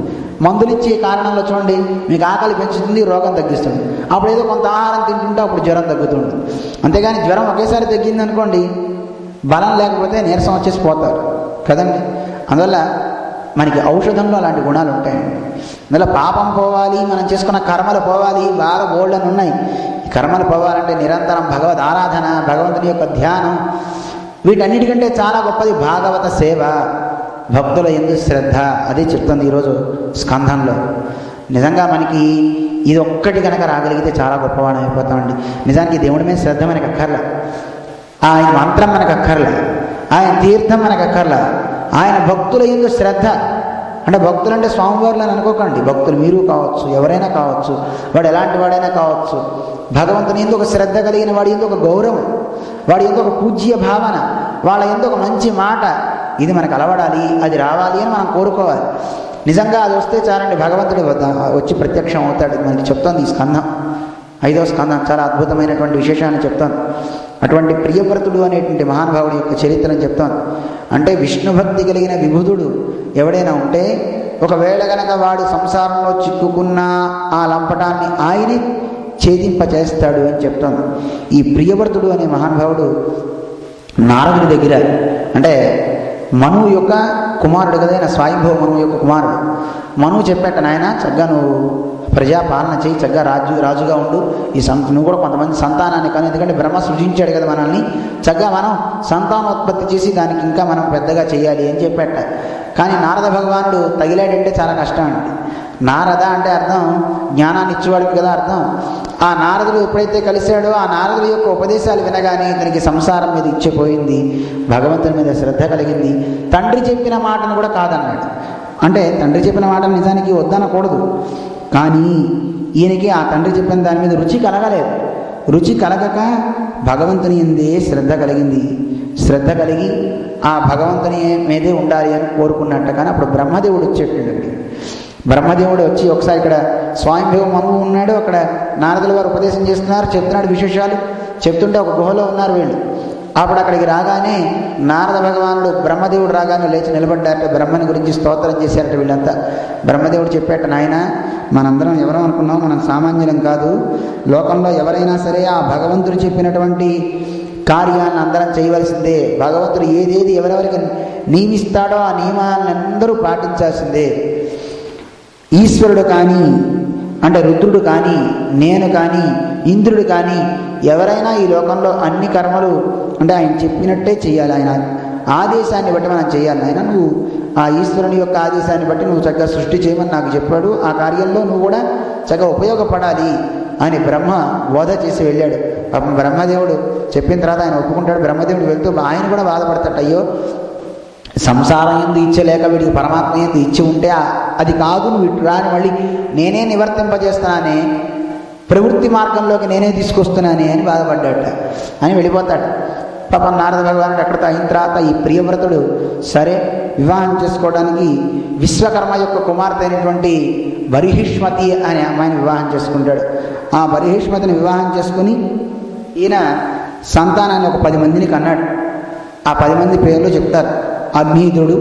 A: మందులు ఇచ్చే కారణంలో చూడండి, మీకు ఆకలి పెంచుతుంది, రోగం తగ్గిస్తుంది. అప్పుడు ఏదో కొంత ఆహారం తింటుంటే అప్పుడు జ్వరం తగ్గుతుంది. అంతేగాని జ్వరం ఒకేసారి తగ్గింది అనుకోండి, బలం లేకపోతే నీరసం వచ్చేసి పోతారు కదండి. అందువల్ల మనకి ఔషధంలో అలాంటి గుణాలు ఉంటాయండి. అందువల్ల పాపం పోవాలి, మనం చేసుకున్న కర్మలు పోవాలి, బాగా గోల్డెన్ ఉన్నాయి. ఈ కర్మలు పోవాలంటే నిరంతరం భగవద్ ఆరాధన, భగవంతుని యొక్క ధ్యానం, వీటన్నిటికంటే చాలా గొప్పది భాగవత సేవ, భక్తుల యందు శ్రద్ధ. అదే చెప్తుంది ఈరోజు స్కంధంలో. నిజంగా మనకి ఇది ఒక్కటి కనుక రాగలిగితే చాలా గొప్పవాడు అయిపోతామండి. నిజానికి దేవుడి మీద శ్రద్ధ మనకు అక్కర్లా, ఆయన మంత్రం మనకు అక్కర్లా, ఆయన తీర్థం మనకు అక్కర్లా, ఆయన భక్తుల యందు శ్రద్ధ. అంటే భక్తులు అంటే స్వామివారులు అని అనుకోకండి, భక్తులు మీరు కావచ్చు, ఎవరైనా కావచ్చు, వాడు ఎలాంటి వాడైనా కావచ్చు. భగవంతుని యందు ఒక శ్రద్ధ కలిగిన వాడి యందు ఒక గౌరవం, వాడి యందు ఒక పూజ్య భావన, వాళ్ళ యందు ఒక మంచి మాట, ఇది మనకు అలవడాలి, అది రావాలి అని మనం కోరుకోవాలి. నిజంగా అది వస్తే చాలండి, భగవంతుడు వచ్చి ప్రత్యక్షం అవుతాడు. మనకి చెప్తోంది ఈ స్కంధం, 5వ స్కంధం చాలా అద్భుతమైనటువంటి విశేషాన్ని చెప్తాను. అటువంటి ప్రియవ్రతుడు అనేటువంటి మహానుభావుడి యొక్క చరిత్రను చెప్తాను. అంటే విష్ణు భక్తి కలిగిన విభుధుడు ఎవడైనా ఉంటే, ఒకవేళ గనక వాడు సంసారంలో చిక్కుకున్న ఆ లంపటాన్ని ఆయనే ఛేదింపచేస్తాడు అని చెప్తాను. ఈ ప్రియవ్రతుడు అనే మహానుభావుడు నారదుడి దగ్గర, అంటే మనువు యొక్క కుమారుడు కదైన స్వయంభవ మనువు యొక్క కుమారుడు. మనువు చెప్పాట, నాయన చక్కగా నువ్వు ప్రజాపాలన చేయి, చక్కగా రాజుగా ఉండు, నువ్వు కూడా కొంతమంది సంతానాన్ని కానీ, ఎందుకంటే బ్రహ్మ సృజించాడు కదా మనల్ని, చక్కగా మనం సంతానోత్పత్తి చేసి దానికి ఇంకా మనం పెద్దగా చేయాలి అని చెప్పాట. కానీ నారద భగవానుడు తగిలాడంటే చాలా కష్టం అండి. నారద అంటే అర్థం జ్ఞానాన్ని ఇచ్చేవాడికి కదా అర్థం. ఆ నారదుడు ఎప్పుడైతే కలిశాడో, ఆ నారదుడి యొక్క ఉపదేశాలు వినగానే ఇతనికి సంసారం మీద ఇచ్చిపోయింది, భగవంతుని మీద శ్రద్ధ కలిగింది. తండ్రి చెప్పిన మాటను కూడా కాదన్నాడు. అంటే తండ్రి చెప్పిన మాటను నిజానికి వద్దనకూడదు, కానీ ఈయనకి ఆ తండ్రి చెప్పిన దాని మీద రుచి కలగలేదు. రుచి కలగక భగవంతుని ఎందే శ్రద్ధ కలిగింది. శ్రద్ధ కలిగి ఆ భగవంతుని మీదే ఉండాలి అని కోరుకున్నట్టు. కానీ అప్పుడు బ్రహ్మదేవుడు వచ్చేటండి. బ్రహ్మదేవుడు వచ్చి ఒకసారి ఇక్కడ స్వయంభవ మనువు ఉన్నాడు, అక్కడ నారదుల వారు ఉపదేశం చేస్తున్నారు, చెప్తున్నాడు విశేషాలు చెప్తుంటే ఒక గుహలో ఉన్నారు వీళ్ళు. అప్పుడు అక్కడికి రాగానే నారద భగవానుడు, బ్రహ్మదేవుడు రాగానే లేచి నిలబడ్డారట, బ్రహ్మని గురించి స్తోత్రం చేశారట వీళ్ళంతా. బ్రహ్మదేవుడు చెప్పాట, నాయన మనందరం ఎవరం అనుకున్నాం, మనం సామాన్యులం కాదు, లోకంలో ఎవరైనా సరే ఆ భగవంతుడు చెప్పినటువంటి కార్యాలను అందరం చేయవలసిందే. భగవంతుడు ఏదేది ఎవరెవరికి నియమిస్తాడో ఆ నియమాలను అందరూ పాటించాల్సిందే. ఈశ్వరుడు కానీ, అంటే రుద్రుడు కానీ, నేను కానీ, ఇంద్రుడు కానీ, ఎవరైనా ఈ లోకంలో అన్ని కర్మలు అంటే ఆయన చెప్పినట్టే చేయాలి. ఆయన ఆదేశాన్ని బట్టి మనం చేయాలి. ఆయన నువ్వు ఆ ఈశ్వరుని యొక్క ఆదేశాన్ని బట్టి నువ్వు చక్కగా సృష్టి చేయమని నాకు చెప్పాడు, ఆ కార్యంలో నువ్వు కూడా చక్కగా ఉపయోగపడాలి అని బ్రహ్మ బోధ చేసి వెళ్ళాడు. పాపం బ్రహ్మదేవుడు చెప్పిన తర్వాత ఆయన ఒప్పుకుంటాడు. బ్రహ్మదేవుడు వెళ్తూ ఆయన కూడా బాధపడతాడు, అయ్యో సంసారం ఎందు ఇచ్చలేక వీడికి పరమాత్మ ఎందు ఇచ్చి ఉంటే అది కాదు, నువ్వు ఇటు రాని మళ్ళీ నేనే నివర్తింపజేస్తున్నానే, ప్రవృత్తి మార్గంలోకి నేనే తీసుకొస్తున్నానే అని బాధపడ్డాట. అని వెళ్ళిపోతాడు. పాపం నారద భగవానుడు అక్కడితో అయిన తర్వాత ఈ ప్రియవ్రతుడు సరే వివాహం చేసుకోవడానికి విశ్వకర్మ యొక్క కుమార్తె అయినటువంటి బర్హిష్మతి అనే అమ్మాయిని వివాహం చేసుకుంటాడు. ఆ బర్హిష్మతిని వివాహం చేసుకుని ఈయన సంతానాన్ని ఒక 10 మందిని కన్నాడు. ఆ 10 మంది పేర్లు చెప్తారు. అగ్నీదుడు,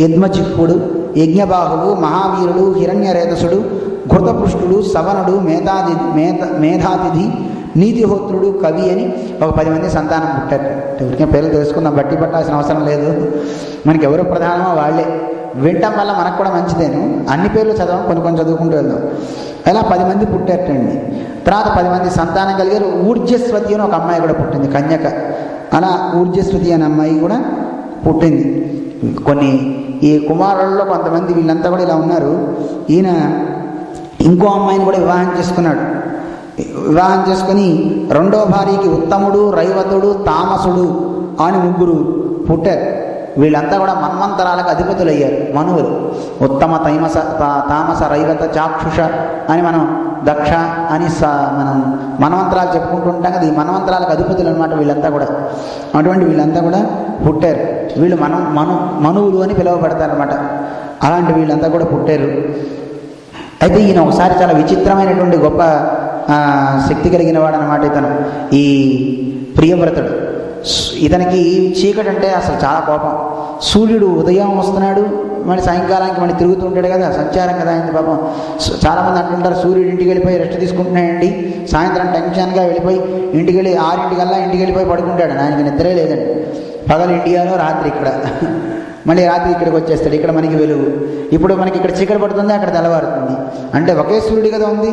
A: యద్మచిక్కుడు, యజ్ఞబాహువు, మహావీరుడు, హిరణ్యరేతసుడు, ఘృతపృష్ఠుడు, సవనుడు, మేధాతిథి, నీతిహోత్రుడు, కవి అని ఒక 10 మంది సంతానం పుట్టారు. ఎవరికైనా పేర్లు తెలుసుకుందాం, బట్టి పట్టాల్సిన అవసరం లేదు, మనకి ఎవరు ప్రధానమో వాళ్ళే. వినటం వల్ల మనకు కూడా మంచిదేను. అన్ని పేర్లు చదవం, కొన్ని చదువుకుంటూ వెళ్దాం. అలా 10 మంది పుట్టారటండి. తర్వాత 10 మంది సంతానం కలిగారు. ఊర్జస్వతి అని ఒక అమ్మాయి కూడా పుట్టింది, కన్యక. అలా ఊర్జస్వతి అనే అమ్మాయి కూడా పుట్టింది. కొన్ని ఈ కుమారుల్లో కొంతమంది వీళ్ళంతా కూడా ఇలా ఉన్నారు. ఈయన ఇంకో అమ్మాయిని కూడా వివాహం చేసుకున్నాడు. వివాహం చేసుకుని రెండో భార్యకి ఉత్తముడు, రైవతుడు, తామసుడు అని 3 పుట్టారు. వీళ్ళంతా కూడా మన్వంతరాలకు అధిపతులు అయ్యారు మనువులు. ఉత్తమ తామస రైవత చాక్షుష అని మనం దక్ష అని మనం మన్వంతరాలు చెప్పుకుంటూ ఉంటాం కదా. ఈ మన్వంతరాలకు అధిపతులు అనమాట వీళ్ళంతా కూడా. అటువంటి వీళ్ళంతా కూడా పుట్టారు. వీళ్ళు మనువులు అని పిలువబడతారనమాట. అలాంటి వీళ్ళంతా కూడా పుట్టారు. అయితే ఈయన ఒకసారి చాలా విచిత్రమైనటువంటి గొప్ప శక్తి కలిగిన వాడు అనమాట ఇతను, ఈ ప్రియవ్రతుడు. ఇతనికి చీకటి అంటే అసలు చాలా కోపం. సూర్యుడు ఉదయం వస్తున్నాడు, మళ్ళీ సాయంకాలానికి మళ్ళీ తిరుగుతుంటాడు కదా, సంచారం కదా అయింది పాపం. చాలామంది అంటుంటారు సూర్యుడు ఇంటికి వెళ్ళిపోయి రెస్ట్ తీసుకుంటున్నాయండి, సాయంత్రం టెన్షన్గా వెళ్ళిపోయి ఇంటికి వెళ్ళి 6 ఇంటికి వెళ్ళిపోయి పడుకుంటాడు. ఆయనకి నిద్రే లేదండి. పగలు ఇండియాలో, రాత్రి ఇక్కడ, మళ్ళీ రాత్రి ఇక్కడికి వచ్చేస్తాడు. ఇక్కడ మనకి వెలుగు. ఇప్పుడు మనకి ఇక్కడ చీకటి పడుతుంది, అక్కడ తెల్లవారుతుంది. అంటే ఒకే సూర్యుడు కదా ఉంది.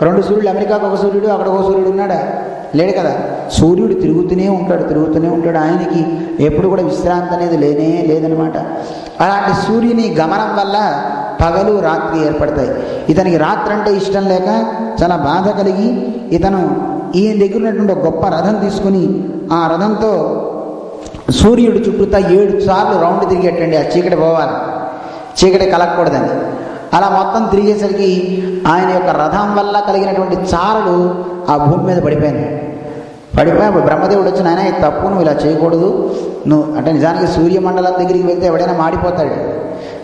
A: 2 సూర్యుడు, అమెరికాకు ఒక సూర్యుడు, అక్కడ ఒక సూర్యుడు ఉన్నాడా? లేడు కదా. సూర్యుడు తిరుగుతూనే ఉంటాడు. ఆయనకి ఎప్పుడు కూడా విశ్రాంతి అనేది లేదనమాట. అలాంటి సూర్యుని గమనం వల్ల పగలు రాత్రి ఏర్పడతాయి. ఇతనికి రాత్రి అంటే ఇష్టం లేక చాలా బాధ కలిగి ఇతను ఈయన దగ్గర ఉన్నటువంటి గొప్ప రథం తీసుకుని ఆ రథంతో సూర్యుడు చుట్టూతా 7 సార్లు రౌండ్ తిరిగేటండి. ఆ చీకటి పోవాలి, చీకటి కలగకూడదని. అలా మొత్తం తిరిగేసరికి ఆయన యొక్క రథం వల్ల కలిగినటువంటి చారలు ఆ భూమి మీద పడిపోయి బ్రహ్మదేవుడు వచ్చి, నాయన ఇది తప్పు, నువ్వు ఇలా చేయకూడదు. నువ్వు అంటే నిజానికి సూర్యమండలం దగ్గరికి వెళ్తే ఎవడైనా మాడిపోతాడు.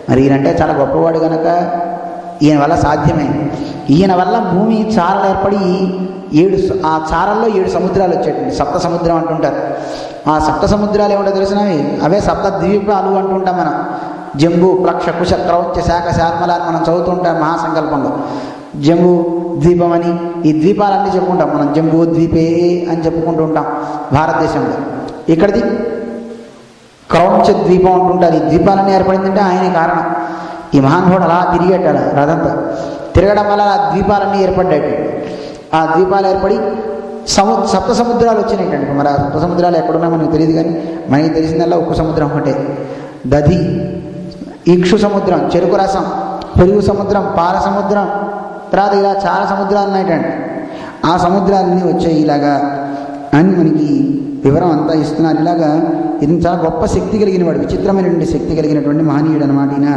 A: మరి ఈయనంటే చాలా గొప్పవాడు కనుక ఈయన వల్ల సాధ్యమే. ఈయన వల్ల భూమి చారలు ఏర్పడి ఆ చారల్లో 7 సముద్రాలు వచ్చేటండి. సప్త సముద్రం అంటుంటారు. ఆ సప్త సముద్రాలు ఏమిటో తెలిసినవి, అవే సప్త ద్వీపాలు అంటుంటాం మనం. జంబు, ప్లక్ష, కుశ, క్రౌంచ, శాఖ, శార్మల అని మనం చదువుతుంటాం మహాసంకల్పంలో. జంబు ద్వీపం అని ఈ ద్వీపాలన్నీ చెప్పుకుంటాం మనం. జంబూ ద్వీపే అని చెప్పుకుంటూ ఉంటాం భారతదేశంలో. ఇక్కడిది క్రౌంచ ద్వీపం అంటుంటారు. ఈ ద్వీపాలన్నీ ఏర్పడిందంటే ఆయనే కారణం. ఈ మహానుభావుడు అలా తిరిగేట రథంతో తిరగడం వల్ల ఆ ద్వీపాలన్నీ ఏర్పడ్డాయి. ఆ ద్వీపాలు ఏర్పడి సప్త సముద్రాలు వచ్చినాయండి. మరి ఆ సప్త సముద్రాలు ఎక్కడున్నా మనకు తెలియదు, కానీ మనకి తెలిసిందల్లా ఉప్పు సముద్రం ఒకటే. దధి, ఇక్షు సముద్రం, చెరుకు రసం, పెరుగు సముద్రం, పాల సముద్రం, తర్వాత ఇలా చాలా సముద్రాలు ఉన్నాయటండి. ఆ సముద్రాలన్నీ వచ్చాయి ఇలాగా అని మనకి వివరం అంతా ఇస్తున్నారు. ఇలాగా ఇది చాలా గొప్ప శక్తి కలిగిన వాడు, విచిత్రమైనటువంటి శక్తి కలిగినటువంటి మహనీయుడు అనమాట ఈయన.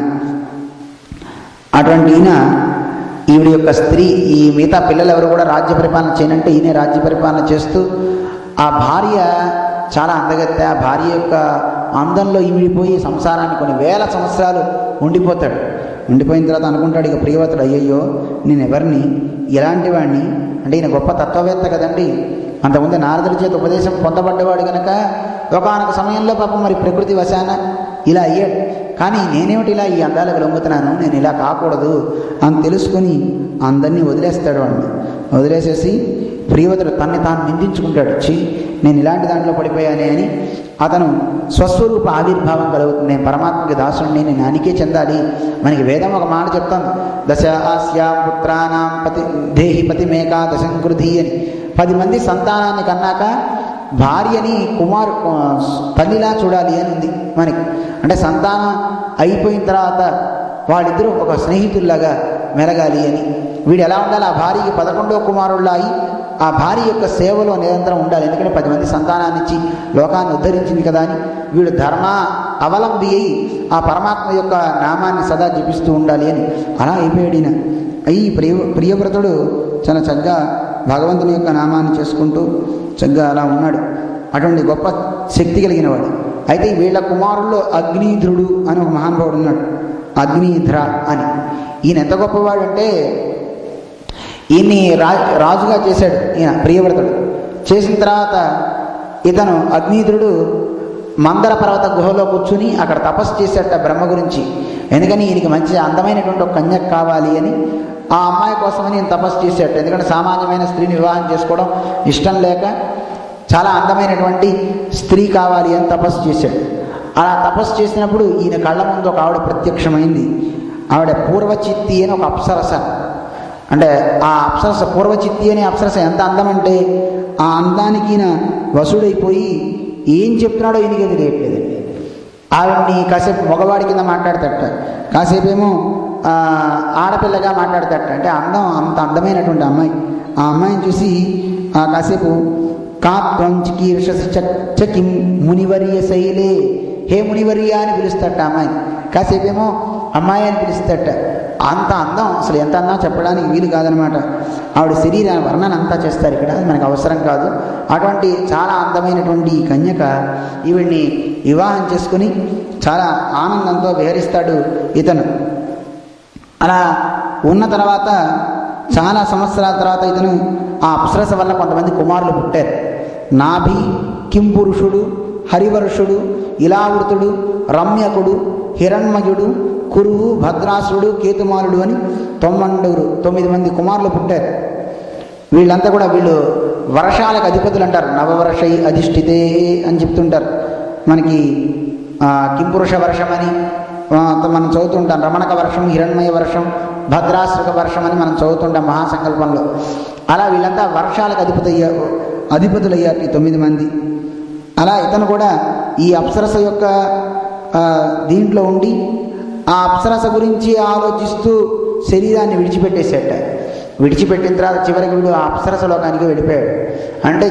A: అటువంటి ఈయన, ఈవిడ యొక్క స్త్రీ, ఈ మిగతా పిల్లలు ఎవరు కూడా రాజ్య పరిపాలన చేయనంటే ఈయనే రాజ్య పరిపాలన చేస్తూ, ఆ భార్య చాలా అందగత్తె. ఆ భార్య యొక్క అందంలో ఇమిడిపోయి సంసారాన్ని కొన్ని వేల సంవత్సరాలు ఉండిపోతాడు. ఉండిపోయిన తర్వాత అనుకుంటాడు ఇక ప్రియవతుడు, అయ్యయ్యో నేను ఎవరిని, ఎలాంటి వాడిని, అంటే ఈయన గొప్ప తత్వవేత్త కదండి. అంతకుముందు నారదుడి చేత ఉపదేశం పొందబడ్డవాడు కనుక ఒకానొక సమయంలో పాపం మరి ప్రకృతి వశాన ఇలా అయ్యాడు. కానీ నేనేమిటి ఇలా ఈ అందాలకు లొంగుతున్నాను, నేను ఇలా కాకూడదు అని తెలుసుకొని అందరినీ వదిలేస్తాడు. వాడిని వదిలేసేసి ప్రియవతుడు తన్ని తాను నిందించుకుంటాడు. నేను ఇలాంటి దాంట్లో పడిపోయానే అని అతను స్వస్వరూప ఆవిర్భావం కలుగుతుంది. నేను పరమాత్మకి దాసుడిని, నేను నానికే చెందాలి. మనకి వేదం ఒక మాట చెప్తాను, దశ ఆస్యా పుత్రానాం దేహి పతిమేకా దశంకృధి అని. 10 మంది సంతానాన్ని కన్నాక భార్యని తల్లిలా చూడాలి అని ఉంది మనకి. అంటే సంతానం అయిపోయిన తర్వాత వాళ్ళిద్దరూ ఒక స్నేహితుల్లాగా మెలగాలి అని. వీడు ఎలా ఉండాలి, ఆ భార్యకి 11వ కుమారుళ్ళ అయి ఆ భార్య యొక్క సేవలో నిరంతరం ఉండాలి. ఎందుకంటే 10 మంది సంతానాన్ని ఇచ్చి లోకాన్ని ఉద్ధరించింది కదా అని వీడు ధర్మ అవలంబి అయి ఆ పరమాత్మ యొక్క నామాన్ని సదా జపిస్తూ ఉండాలి అని అలా అయిపోయాడిన. ఈ ప్రియవ్రతుడు చాలా చక్కగా భగవంతుని యొక్క నామాన్ని చేసుకుంటూ చక్కగా అలా ఉన్నాడు. అటువంటి గొప్ప శక్తి కలిగిన వాడు. అయితే వీళ్ళ కుమారుల్లో అగ్నిధ్రుడు అని ఒక మహానుభావుడు ఉన్నాడు, అగ్నిధ్ర అని. ఈయన ఎంత గొప్పవాడు అంటే ఈయన్ని రాజుగా చేశాడు ఈయన ప్రియవ్రతుడు. చేసిన తర్వాత ఇతను అగ్నిధ్రుడు మందర పర్వత గుహలో కూర్చుని అక్కడ తపస్సు చేశాట బ్రహ్మ గురించి. ఎందుకని ఈయనకి మంచి అందమైనటువంటి ఒక కన్యక కావాలి అని ఆ అమ్మాయి కోసమని ఈయన తపస్సు చేశాడు. ఎందుకంటే సామాన్యమైన స్త్రీని వివాహం చేసుకోవడం ఇష్టం లేక చాలా అందమైనటువంటి స్త్రీ కావాలి అని తపస్సు చేశాడు. అలా తపస్సు చేసినప్పుడు ఈయన కళ్ళ ముందు ఒక ఆవిడ ప్రత్యక్షమైంది. ఆవిడ పూర్వచిత్తి అని ఒక అప్సరస. అంటే ఆ అప్సరస, పూర్వచిత్తి అనే అప్సరస ఎంత అందం అంటే ఆ అందానికి ఈయన వశుడైపోయి ఏం చెప్తున్నాడో ఈయనకే తెలియట్లేదండి. ఆవిడ్ని కాసేపు మగవాడి కింద మాట్లాడతట, కాసేపు ఏమో ఆడపిల్లగా మాట్లాడతట. అంటే అందం, అంత అందమైనటువంటి అమ్మాయి. ఆ అమ్మాయిని చూసి కాసేపు కాత్వం చికీర్షసి చకిం మునివర్య శైలే హే మునివర్య అని పిలుస్తట అమ్మాయిని, కాసేపేమో అమ్మాయి అని పిలుస్తట. అంత అందం, అసలు ఎంత అందం చెప్పడానికి వీలు కాదనమాట. ఆవిడ శరీర వర్ణన అంతా చేస్తారు ఇక్కడ, అది మనకు అవసరం కాదు. అటువంటి చాలా అందమైనటువంటి ఈ కన్యక ఈవిడ్ని వివాహం చేసుకుని చాలా ఆనందంతో విహరిస్తాడు ఇతను. అలా ఉన్న తర్వాత చాలా సంవత్సరాల తర్వాత ఇతను ఆ అప్సరస వల్ల కొంతమంది కుమారులు పుట్టారు. నాభి, కింపురుషుడు, హరివర్షుడు, ఇలావృతుడు, రమ్యకుడు, హిరణ్మయుడు, కురువు, భద్రాసురుడు, కేతుమాలుడు అని 9 మంది కుమారులు పుట్టారు. వీళ్ళంతా కూడా వీళ్ళు వర్షాలకు అధిపతులు అంటారు. నవవర్షై అధిష్ఠితే అని చెప్తుంటారు. మనకి కింపురుష వర్షం అని మనం చదువుతుంటాం. రమణక వర్షం, హిరణ్మయ వర్షం, భద్రాసురక వర్షం అని మనం చదువుతుంటాం మహాసంకల్పంలో. అలా వీళ్ళంతా వర్షాలకు అధిపతులయ్యారు ఈ 9 మంది. అలా ఇతను కూడా ఈ అప్సరస యొక్క దీంట్లో ఉండి ఆ అప్సరస గురించి ఆలోచిస్తూ శరీరాన్ని విడిచిపెట్టేసేట. విడిచిపెట్టిన తర్వాత చివరికి వీడు ఆ అప్సరస లోకానికి వెళ్ళిపోయాడు. అంటే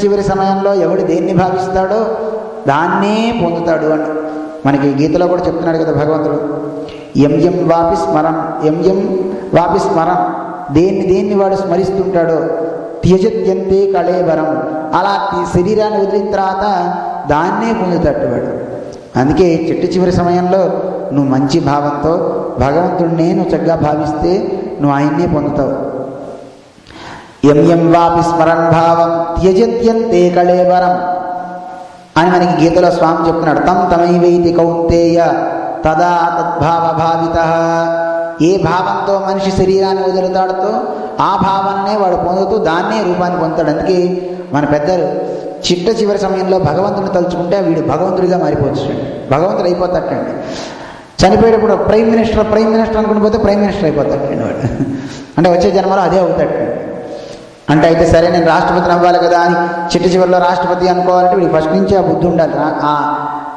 A: చివరి సమయంలో ఎవడు దేన్ని భావిస్తాడో దాన్నే పొందుతాడు అని మనకి గీతలో కూడా చెప్తున్నాడు కదా భగవంతుడు. ఎం వాపి స్మరం, దేన్ని వాడు స్మరిస్తుంటాడో త్యజత్యంతే కళేబరం, అలా శరీరాన్ని వదిలిన తర్వాత దాన్నే పొందుతాడు వాడు. అందుకే చివరి సమయంలో నువ్వు మంచి భావంతో భగవంతుడినే నువ్వు చక్కగా భావిస్తే నువ్వు ఆయన్నే పొందుతావు. ఎం వాపి స్మరన్ భావం త్యజత్యంతే కళేబరం అని మనకి గీతలో స్వామి చెప్తున్నాడు. తమైవైతి కౌంతేయ తదా తద్భావ భావిత. ఏ భావంతో మనిషి శరీరాన్ని వదులుతాడుతో ఆ భావాన్నే వాడు పొందుతూ దాన్నే రూపాన్ని పొందుతాడు. అందుకే మన పెద్దలు చివరి సమయంలో భగవంతుని తలుచుకుంటే వీడు భగవంతుడిగా మారిపోవచ్చు, భగవంతుడు అయిపోతాడండి. చనిపోయేటప్పుడు ప్రైమ్ మినిస్టర్ అనుకుని పోతే ప్రైమ్ మినిస్టర్ అయిపోతాడండి వాడు. అంటే వచ్చే జన్మలో అదే అవుతాడు. అంటే అయితే సరే నేను రాష్ట్రపతిని అవ్వాలి కదా అని చివరిలో రాష్ట్రపతి అనుకోవాలంటే వీడికి ఫస్ట్ నుంచి ఆ బుద్ధి ఉండాలి, ఆ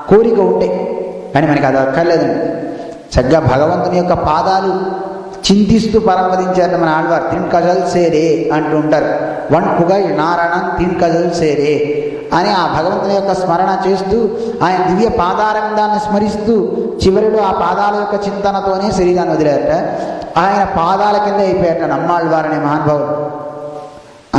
A: కోరిక ఉంటే. కానీ మనకి అది అక్కర్లేదండి. చక్కగా భగవంతుని యొక్క పాదాలు చింతిస్తూ పరమదించారు మన ఆళ్వారు. తిన్ కజల్ సేరే అంటూ ఉంటారు. వన్ పుగై నారాయణ తిన్ కజల్ సేరే అని ఆ భగవంతుని యొక్క స్మరణ చేస్తూ ఆయన దివ్య పాదారంగాన్ని స్మరిస్తూ చివరిలో ఆ పాదాల యొక్క చింతనతోనే శరీరాన్ని వదిలేరట. ఆయన పాదాల కింద అయిపోయారట నమ్మాళ్వారు అనే మహానుభావుడు.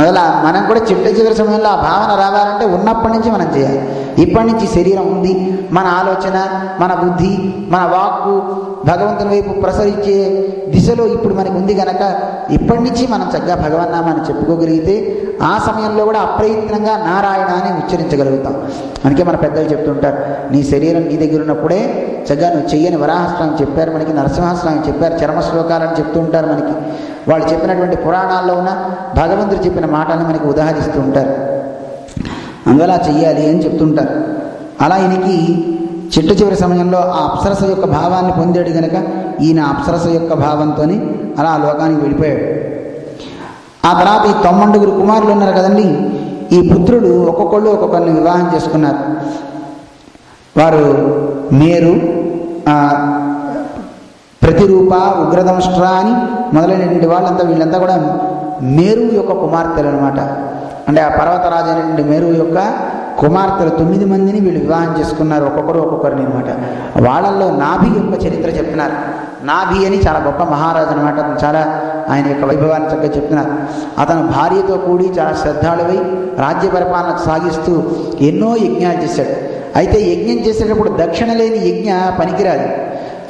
A: అలా మనం కూడా చివరి సమయంలో ఆ భావన రావాలంటే ఉన్నప్పటి నుంచి మనం చేయాలి. ఇప్పటి నుంచి శరీరం ఉంది, మన ఆలోచన, మన బుద్ధి, మన వాక్కు భగవంతుని వైపు ప్రసరించే దిశలో ఇప్పుడు మనకు ఉంది కనుక ఇప్పటి నుంచి మనం చక్కగా భగవన్నామాన్ని చెప్పుకోగలిగితే ఆ సమయంలో కూడా అప్రయత్నంగా నారాయణ అని ఉచ్చరించగలుగుతాం. అందుకే మన పెద్దలు చెప్తుంటారు, నీ శరీరం నీ దగ్గర ఉన్నప్పుడే చక్కగా నువ్వు చెయ్యని వరాహస్వామి చెప్పారు మనకి, నరసింహస్వామి చెప్పారు, చరమ శ్లోకాలని చెప్తూ ఉంటారు మనకి. వాళ్ళు చెప్పినటువంటి పురాణాల్లో ఉన్న భగవంతుడు చెప్పిన మాటల్ని మనకి ఉదాహరిస్తూ ఉంటారు. అందువల్ల చెయ్యాలి అని చెప్తుంటారు. అలా ఈయనకి చివరి సమయంలో ఆ అప్సరస యొక్క భావాన్ని పొందాడు గనక ఈయన అప్సరస యొక్క భావంతో అలా ఆ లోకానికి వెళ్ళిపోయాడు. ఆ తర్వాత ఈ 9 కుమారులు ఉన్నారు కదండి, ఈ పుత్రులు ఒక్కొక్కరిని వివాహం చేసుకున్నారు. వారు మేరు, ప్రతిరూప, ఉగ్రదంష్ట్ర అని మొదలైనటువంటి వాళ్ళంతా వీళ్ళంతా కూడా మేరు యొక్క కుమార్తెలు అనమాట. అంటే ఆ పర్వతరాజు అయినటువంటి మేరు యొక్క కుమార్తెలు 9 మందిని వీళ్ళు వివాహం చేసుకున్నారు, ఒక్కొక్కరిని అనమాట. వాళ్ళల్లో నాభి యొక్క చరిత్ర చెప్తున్నారు. నాభి అని చాలా గొప్ప మహారాజు అనమాట. అతను చాలా ఆయన యొక్క వైభవాన్ని చక్కగా చెప్తున్నారు. అతను భార్యతో కూడి చాలా శ్రద్ధాళువై రాజ్య పరిపాలన సాగిస్తూ ఎన్నో యజ్ఞాలు చేశాడు. అయితే యజ్ఞం చేసేటప్పుడు దక్షిణ లేని యజ్ఞ పనికిరాదు.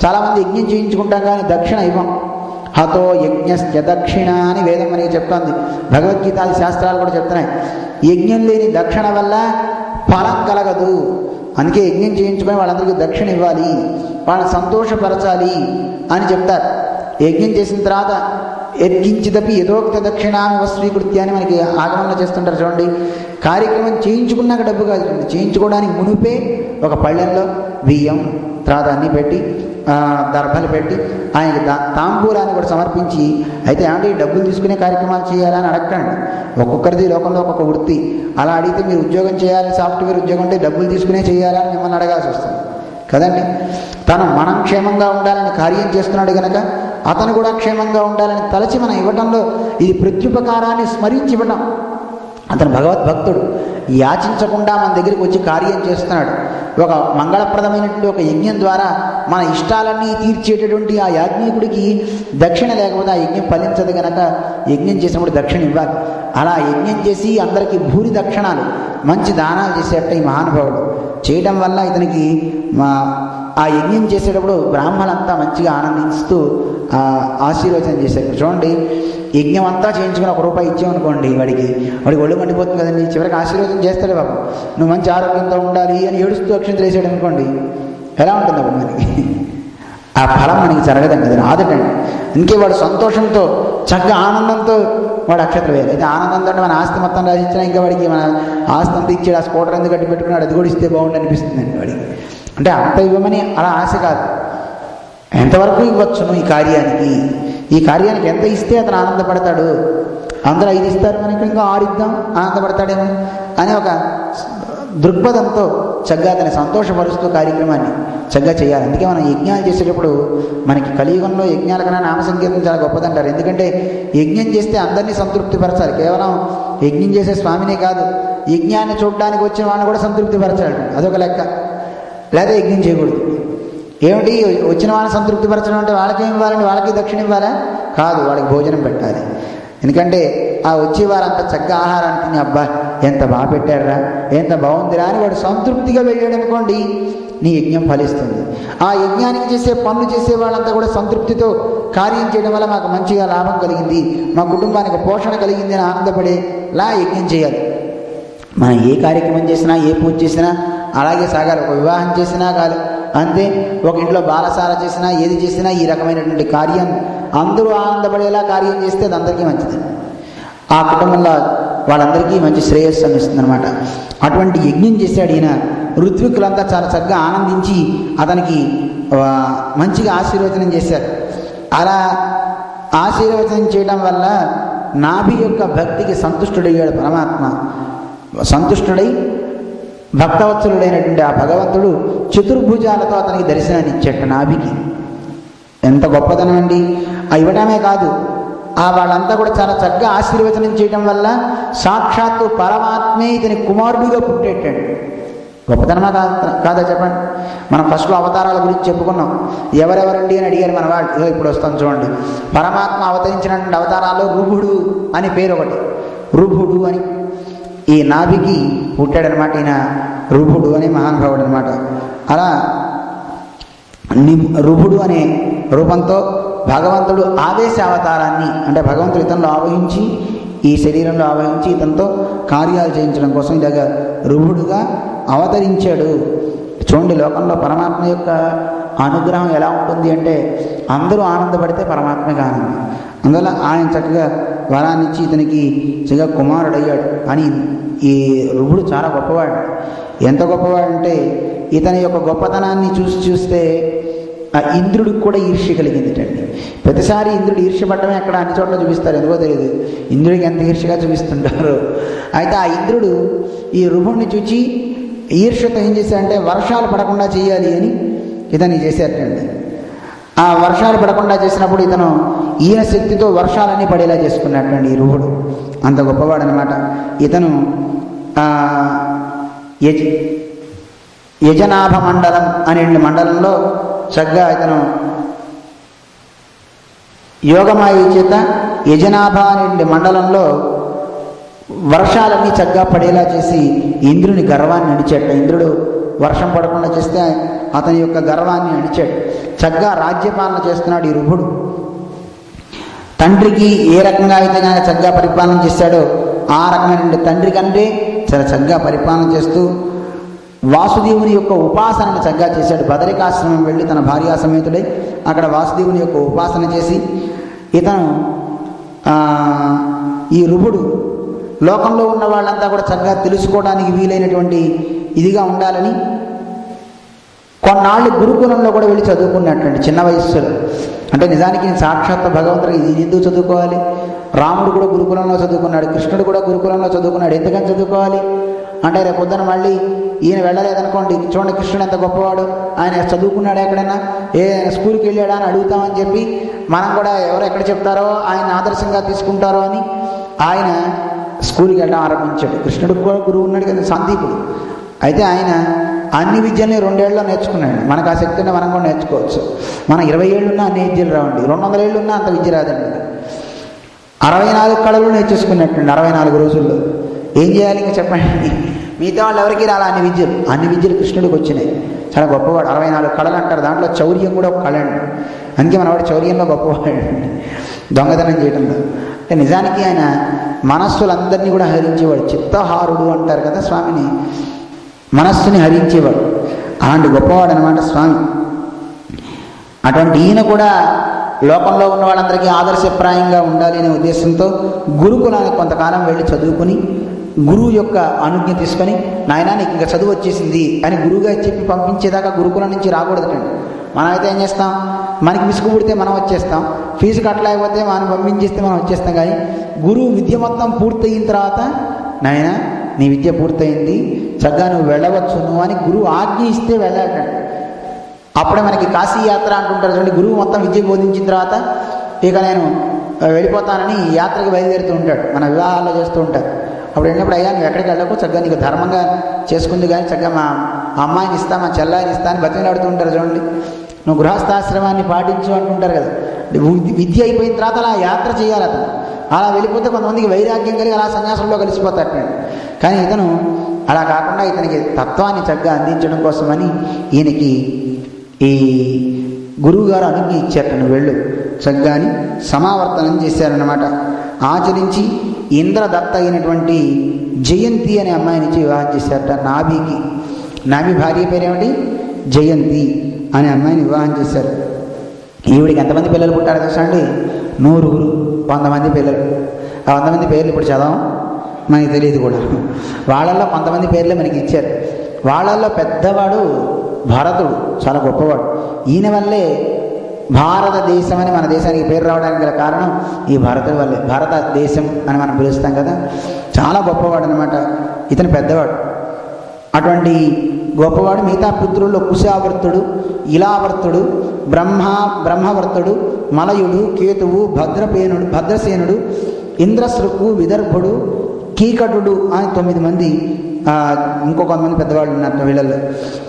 A: చాలామంది యజ్ఞం చేయించుకుంటాం కానీ దక్షిణ ఇవ్వం. హతో యజ్ఞస్య దక్షిణ అని వేదం మనకి చెప్తోంది. భగవద్గీతాది శాస్త్రాలు కూడా చెప్తున్నాయి, యజ్ఞం లేని దక్షిణ వల్ల ఫలం కలగదు. అందుకే యజ్ఞం చేయించుకొని వాళ్ళందరికీ దక్షిణ ఇవ్వాలి, వాళ్ళని సంతోషపరచాలి అని చెప్తారు. యజ్ఞం చేసిన తర్వాత యజ్ఞించిదపి యథోక్త దక్షిణాన్ని స్వీకృత్య అని మనకి ఆగమనంలో చేస్తుంటారు చూడండి. కార్యక్రమం చేయించుకున్నాక డబ్బు కాదు, చేయించుకోవడానికి మునిపే ఒక పళ్ళెంలో బియ్యం తర్వాత అన్నీ పెట్టి దర్భలు పెట్టి ఆయనకి తాంబూలాన్ని కూడా సమర్పించి, అయితే ఏమంటే డబ్బులు తీసుకునే కార్యక్రమాలు చేయాలని అడగండి. ఒక్కొక్కరిది లోకంలో ఒక్కొక్క వృత్తి. అలా అడిగితే మీరు ఉద్యోగం చేయాలి, సాఫ్ట్వేర్ ఉద్యోగం అంటే డబ్బులు తీసుకునే చేయాలని మిమ్మల్ని అడగాల్సి వస్తుంది కదండి. మనం క్షేమంగా ఉండాలని కార్యం చేస్తున్నాడు కనుక అతను కూడా క్షేమంగా ఉండాలని తలచి మనం ఇవ్వటంలో ఇది ప్రత్యుపకారాన్ని స్మరించి ఇవ్వటం. అతను భగవద్భక్తుడు, యాచించకుండా మన దగ్గరికి వచ్చి కార్యం చేస్తున్నాడు. ఒక మంగళప్రదమైనటువంటి ఒక యజ్ఞం ద్వారా మన ఇష్టాలన్నీ తీర్చేటటువంటి ఆ యాజ్ఞికుడికి దక్షిణ లేకపోతే ఆ యజ్ఞం ఫలించదు కనుక యజ్ఞం చేసినప్పుడు దక్షిణ ఇవ్వాలి. అలా యజ్ఞం చేసి అందరికీ భూరి దక్షిణాలు మంచి దానాలు చేసేట ఈ మహానుభావుడు చేయడం వల్ల ఇతనికి ఆ యజ్ఞం చేసేటప్పుడు బ్రాహ్మణులంతా మంచిగా ఆనందిస్తూ ఆశీర్వచనం చేశారు. చూడండి, యజ్ఞం అంతా చేయించుకుని ₹1 ఇచ్చామనుకోండి, వాడికి ఒళ్ళు మండిపోతుంది కదండి. చివరికి ఆశీర్వచనం చేస్తాడు బాబు, నువ్వు మంచి ఆరోగ్యంతో ఉండాలి అని ఏడుస్తూ అక్షంతలు వేసాడు అనుకోండి, ఎలా ఉంటుంది అప్పుడు మనకి? ఆ ఫలం మనకి జరగదండి, అది రాదటండి. ఇంకే వాడు సంతోషంతో చక్కగా ఆనందంతో వాడు అక్షంతలు వేయాలి. అయితే ఆనందంతో మన ఆస్తి మొత్తం రాసిచ్చినా ఇంకా వాడికి మన ఆస్తి అంతా ఇచ్చాడు, ఆ స్కూటర్ ఎందుకు కట్టి పెట్టుకున్నాడు, అది కూడా ఇస్తే బాగుండి అనిపిస్తుందండి వాడికి. అంటే అంత ఇవ్వమని అలా ఆశ కాదు, ఎంతవరకు ఇవ్వచ్చును ఈ కార్యానికి ఎంత ఇస్తే అతను ఆనందపడతాడు. అందరూ 5 ఇస్తారు, మనకి ఇంకా 6 ఇద్దాం, ఆనందపడతాడేమో అనే ఒక దృక్పథంతో చక్కగా అతని సంతోషపరుస్తూ కార్యక్రమాన్ని చక్కగా చేయాలి. అందుకే మనం యజ్ఞాలు చేసేటప్పుడు మనకి కలియుగంలో యజ్ఞాల కన్నా నామ సంకీర్తన చాలా గొప్పదంటారు. ఎందుకంటే యజ్ఞం చేస్తే అందరినీ సంతృప్తిపరచాలి. కేవలం యజ్ఞం చేసే స్వామినే కాదు, యజ్ఞాన్ని చూడడానికి వచ్చిన వాళ్ళని కూడా సంతృప్తిపరచాలి, అదొక లెక్క. లేదా యజ్ఞం చేయకూడదు. ఏమిటి వచ్చిన వాళ్ళని సంతృప్తిపరచడం అంటే వాళ్ళకేం ఇవ్వాలండి, వాళ్ళకి దక్షిణ ఇవ్వాలా? కాదు, వాళ్ళకి భోజనం పెట్టాలి. ఎందుకంటే ఆ వచ్చే వారంతా చక్కగా ఆహారాన్ని తిని అబ్బా ఎంత బాగా పెట్టారా, ఎంత బాగుందిరా అని వాడు సంతృప్తిగా వెళ్ళాడు అనుకోండి, నీ యజ్ఞం ఫలిస్తుంది. ఆ యజ్ఞానికి చేసే పనులు చేసే వాళ్ళంతా కూడా సంతృప్తితో కార్యం చేయడం వల్ల మాకు మంచిగా లాభం కలిగింది, మా కుటుంబానికి పోషణ కలిగింది అని ఆనందపడేలా యజ్ఞం చేయాలి. మనం ఏ కార్యక్రమం చేసినా, ఏ పూజ చేసినా అలాగే సాగాలి. ఒక వివాహం చేసినా కాదు అంతే, ఒక ఇంట్లో బాలసార చేసినా, ఏది చేసినా ఈ రకమైనటువంటి కార్యం అందరూ ఆనందపడేలా కార్యం చేస్తే అది అందరికీ మంచిది. ఆ కుటుంబంలో వాళ్ళందరికీ మంచి శ్రేయస్సు ఇస్తుంది అనమాట. అటువంటి యజ్ఞం చేశాడు ఈయన. ఋత్వికులంతా చాలా చక్కగా ఆనందించి అతనికి మంచిగా ఆశీర్వచనం చేశారు. అలా ఆశీర్వచనం చేయడం వల్ల నాభి యొక్క భక్తికి సంతుష్టుడయ్యాడు పరమాత్మ. సంతుష్టుడై భక్తవత్సలుడైనటువంటి ఆ భగవంతుడు చతుర్భుజాలతో అతనికి దర్శనాన్ని ఇచ్చాడు నాభికి. ఎంత గొప్పతనం అండి! ఇవ్వటమే కాదు, వాళ్ళంతా కూడా చాలా చక్కగా ఆశీర్వచనం చేయడం వల్ల సాక్షాత్తు పరమాత్మే ఇతని కుమారుడిగా పుట్టేటండి. గొప్పతనమా కాదా చెప్పండి? మనం ఫస్ట్లో అవతారాల గురించి చెప్పుకున్నాం. ఎవరెవరండి అని అడిగారు మన వాళ్ళు. ఇప్పుడు వస్తాం చూడండి. పరమాత్మ అవతరించినటువంటి అవతారాల్లో రుభుడు అని పేరు ఒకటి. రుభుడు అని ఈ నాభికి పుట్టాడనమాట. ఈయన రుభుడు అనే మహానుభావుడు అనమాట. అలా రుభుడు అనే రూపంతో భగవంతుడు ఆవేశ అవతారాన్ని, అంటే భగవంతుడు ఇతనిలో ఆవహించి, ఈ శరీరంలో ఆవహించి ఇతనితో కార్యాలు చేయించడం కోసం ఇలాగ రుభుడుగా అవతరించాడు. చూడండి, లోకంలో పరమాత్మ యొక్క అనుగ్రహం ఎలా ఉంటుంది అంటే అందరూ ఆనందపడితే పరమాత్మకి ఆనందం. అందువల్ల ఆయన చక్కగా వరాన్నిచ్చి ఇతనికి చక్కగా కుమారుడయ్యాడు. అని ఈ రుభుడు చాలా గొప్పవాడు. ఎంత గొప్పవాడంటే ఇతని యొక్క గొప్పతనాన్ని చూస్తే ఆ ఇంద్రుడికి కూడా ఈర్ష్య కలిగిందిటండి. ప్రతిసారి ఇంద్రుడు ఈర్ష్యపడమే అక్కడ అన్ని చోట్ల చూపిస్తారు, ఎందుకో తెలియదు ఇంద్రుడికి ఎంత ఈర్ష్యగా చూపిస్తుంటారు. అయితే ఆ ఇంద్రుడు ఈ రుభుడిని చూచి ఈర్ష్యతో ఏం చేశాడంటే వర్షాలు పడకుండా చేయాలి అని ఇతన్ని చేశారటండి. ఆ వర్షాలు పడకుండా చేసినప్పుడు ఇతను ఈయన శక్తితో వర్షాలన్నీ పడేలా చేసుకున్నట్టండి ఈ రుభుడు. అంత గొప్పవాడు అనమాట. ఇతను యజనాభ మండలం అనే మండలంలో చక్కగా ఇతను యోగమాయ చేత యజనాభ అనే మండలంలో వర్షాలన్నీ చక్కగా పడేలా చేసి ఇంద్రుని గర్వాన్ని అణిచాడు. ఇంద్రుడు వర్షం పడకుండా చేస్తే అతని యొక్క గర్వాన్ని అణిచాడు. చక్కగా రాజ్యపాలన చేస్తున్నాడు ఈ రుభుడు. తండ్రికి ఏ రకంగా అయితే కానీ చక్కగా పరిపాలన చేశాడో ఆ రకమైన తండ్రి కంటే చాలా చక్కగా పరిపాలన చేస్తూ వాసుదేవుని యొక్క ఉపాసనను చక్కగా చేశాడు. బదరికాశ్రమం వెళ్ళి తన భార్యా సమేతుడై అక్కడ వాసుదేవుని యొక్క ఉపాసన చేసి ఇతను ఈ రుభుడు లోకంలో ఉన్న వాళ్ళంతా కూడా చక్కగా తెలుసుకోవడానికి వీలైనటువంటి ఇదిగా ఉండాలని కొన్నాళ్ళు గురుకులంలో కూడా వెళ్ళి చదువుకున్నట్టండి చిన్న వయస్సులో. అంటే నిజానికి సాక్షాత్ భగవంతుడు ఇది ఎందుకు చదువుకోవాలి? రాముడు కూడా గురుకులంలో చదువుకున్నాడు, కృష్ణుడు కూడా గురుకులంలో చదువుకున్నాడు. ఎందుకని చదువుకోవాలి అంటే రేపు పొద్దున మళ్ళీ ఈయన వెళ్ళలేదనుకోండి, చూడండి కృష్ణుడు ఎంత గొప్పవాడు, ఆయన చదువుకున్నాడు ఎక్కడైనా, ఏ స్కూల్కి వెళ్ళాడా అని అడుగుతామని చెప్పి మనం కూడా ఎవరు ఎక్కడ చెప్తారో ఆయన ఆదర్శంగా తీసుకుంటారో అని ఆయన స్కూల్కి వెళ్ళడం ఆరంభించాడు. కృష్ణుడికి కూడా గురువు ఉన్నాడు కదా, సందీపుడు. అయితే ఆయన అన్ని విద్యల్ని 2 ఏళ్ళలో నేర్చుకున్నాడు. మనకు ఆ శక్తి ఉంటే మనం కూడా నేర్చుకోవచ్చు. మనం 20 ఏళ్ళున్నా అన్ని విద్యలు రావండి, 200 ఏళ్ళున్నా అంత విద్య రాదండి. 64 కళలు నేర్చేసుకున్నట్టండి 64 రోజుల్లో. ఏం చేయాలి ఇంకా చెప్పండి? మిగతా వాళ్ళు ఎవరికి రాలి అన్ని విద్యలు కృష్ణుడికి వచ్చినాయి. చాలా గొప్పవాడు. 64 కళలు అంటారు, దాంట్లో చౌర్యం కూడా ఒక కళ అండి. అందుకే మనవాడు చౌర్యంలో గొప్పవాడు, దొంగతనం చేయడంలో. అంటే నిజానికి ఆయన మనస్సులందరినీ కూడా హరించేవాడు. చిత్తహారుడు అంటారు కదా స్వామిని, మనస్సుని హరించేవాడు. అలాంటి గొప్పవాడు అనమాట స్వామి. అటువంటి ఈయన కూడా లోకంలో ఉన్న వాళ్ళందరికీ ఆదర్శప్రాయంగా ఉండాలి అనే ఉద్దేశంతో గురుకులానికి కొంతకాలం వెళ్ళి చదువుకుని గురువు యొక్క అనుజ్ఞ తీసుకొని, నాయన నీకు ఇంకా చదువు వచ్చేసింది అని గురువుగా చెప్పి పంపించేదాకా గురుకులం నుంచి రాకూడదటండి. మనమైతే ఏం చేస్తాం, మనకి విసుగు పుడితే మనం వచ్చేస్తాం, ఫీజు కట్టలేకపోతే మనం పంపించేస్తే మనం వచ్చేస్తాం. కానీ గురువు విద్య మొత్తం పూర్తయిన తర్వాత, నాయన నీ విద్య పూర్తయింది, చక్కగా నువ్వు వెళ్ళవచ్చు నువ్వు అని గురువు ఆజ్ఞ ఇస్తే వెళ్ళాలండి. అప్పుడే మనకి కాశీ యాత్ర అంటుంటారు చూడండి. గురువు మొత్తం విద్య బోధించిన తర్వాత ఇక నేను వెళ్ళిపోతానని యాత్రకి బయలుదేరుతూ ఉంటాడు. మన వివాహాల్లో చేస్తూ ఉంటారు. అప్పుడు వెళ్ళినప్పుడు, అయ్యా నువ్వు ఎక్కడికి వెళ్ళకు, చక్కగా నీకు ధర్మంగా చేసుకుంది కానీ చక్కగా మా అమ్మాయిని ఇస్తా, మా చెల్లాయిని ఇస్తా అని బతిమలాడుతూ ఉంటారు చూడండి. నువ్వు గృహస్థాశ్రమాన్ని పాటించు అంటుంటారు కదా. విద్య అయిపోయిన తర్వాత అలా యాత్ర చేయాలి అతను. అలా వెళ్ళిపోతే కొంతమందికి వైరాగ్యం కలిగి అలా సన్యాసంలో కలిసిపోతాడు. కానీ ఇతను అలా కాకుండా ఇతనికి తత్వాన్ని చక్కగా అందించడం కోసమని ఈయనకి ఈ గురువుగారు అనుజ్ఞ ఇచ్చారట, నువ్వు వెళ్ళు చక్కగా అని సమావర్తనం చేశారన్నమాట. ఆచరించి ఇంద్రదత్త అయినటువంటి జయంతి అనే అమ్మాయినిచ్చి వివాహం చేశారట నాభికి. నాభి భార్య పేరేమిటి? జయంతి అనే అమ్మాయిని వివాహం చేశారు. ఈవిడికి ఎంతమంది పిల్లలు పుట్టారు తెలుసా అండి? 100 మంది పిల్లలు. ఆ 100 మంది పేర్లు ఇప్పుడు చదవం, మనకి తెలియదు కూడా. వాళ్ళల్లో కొంతమంది పేర్లే మనకి ఇచ్చారు. వాళ్ళల్లో పెద్దవాడు భరతుడు, చాలా గొప్పవాడు. ఈయన వల్లే భారతదేశం అని మన దేశానికి పేరు రావడానికి గల కారణం ఈ భరతుడి వల్లే. భారతదేశం అని మనం పిలుస్తాం కదా. చాలా గొప్పవాడు అనమాట. ఇతను పెద్దవాడు. అటువంటి గొప్పవాడు మిగతా పుత్రుల్లో కుశావర్తుడు, ఇలావర్తుడు, బ్రహ్మవర్తుడు, మలయుడు, కేతువు, భద్రసేనుడు, ఇంద్రశృకు, విదర్భుడు, కీకటుడు అని 9 మంది. ఇంకో కొంతమంది పెద్దవాళ్ళు ఉన్నారు వీళ్ళల్లో.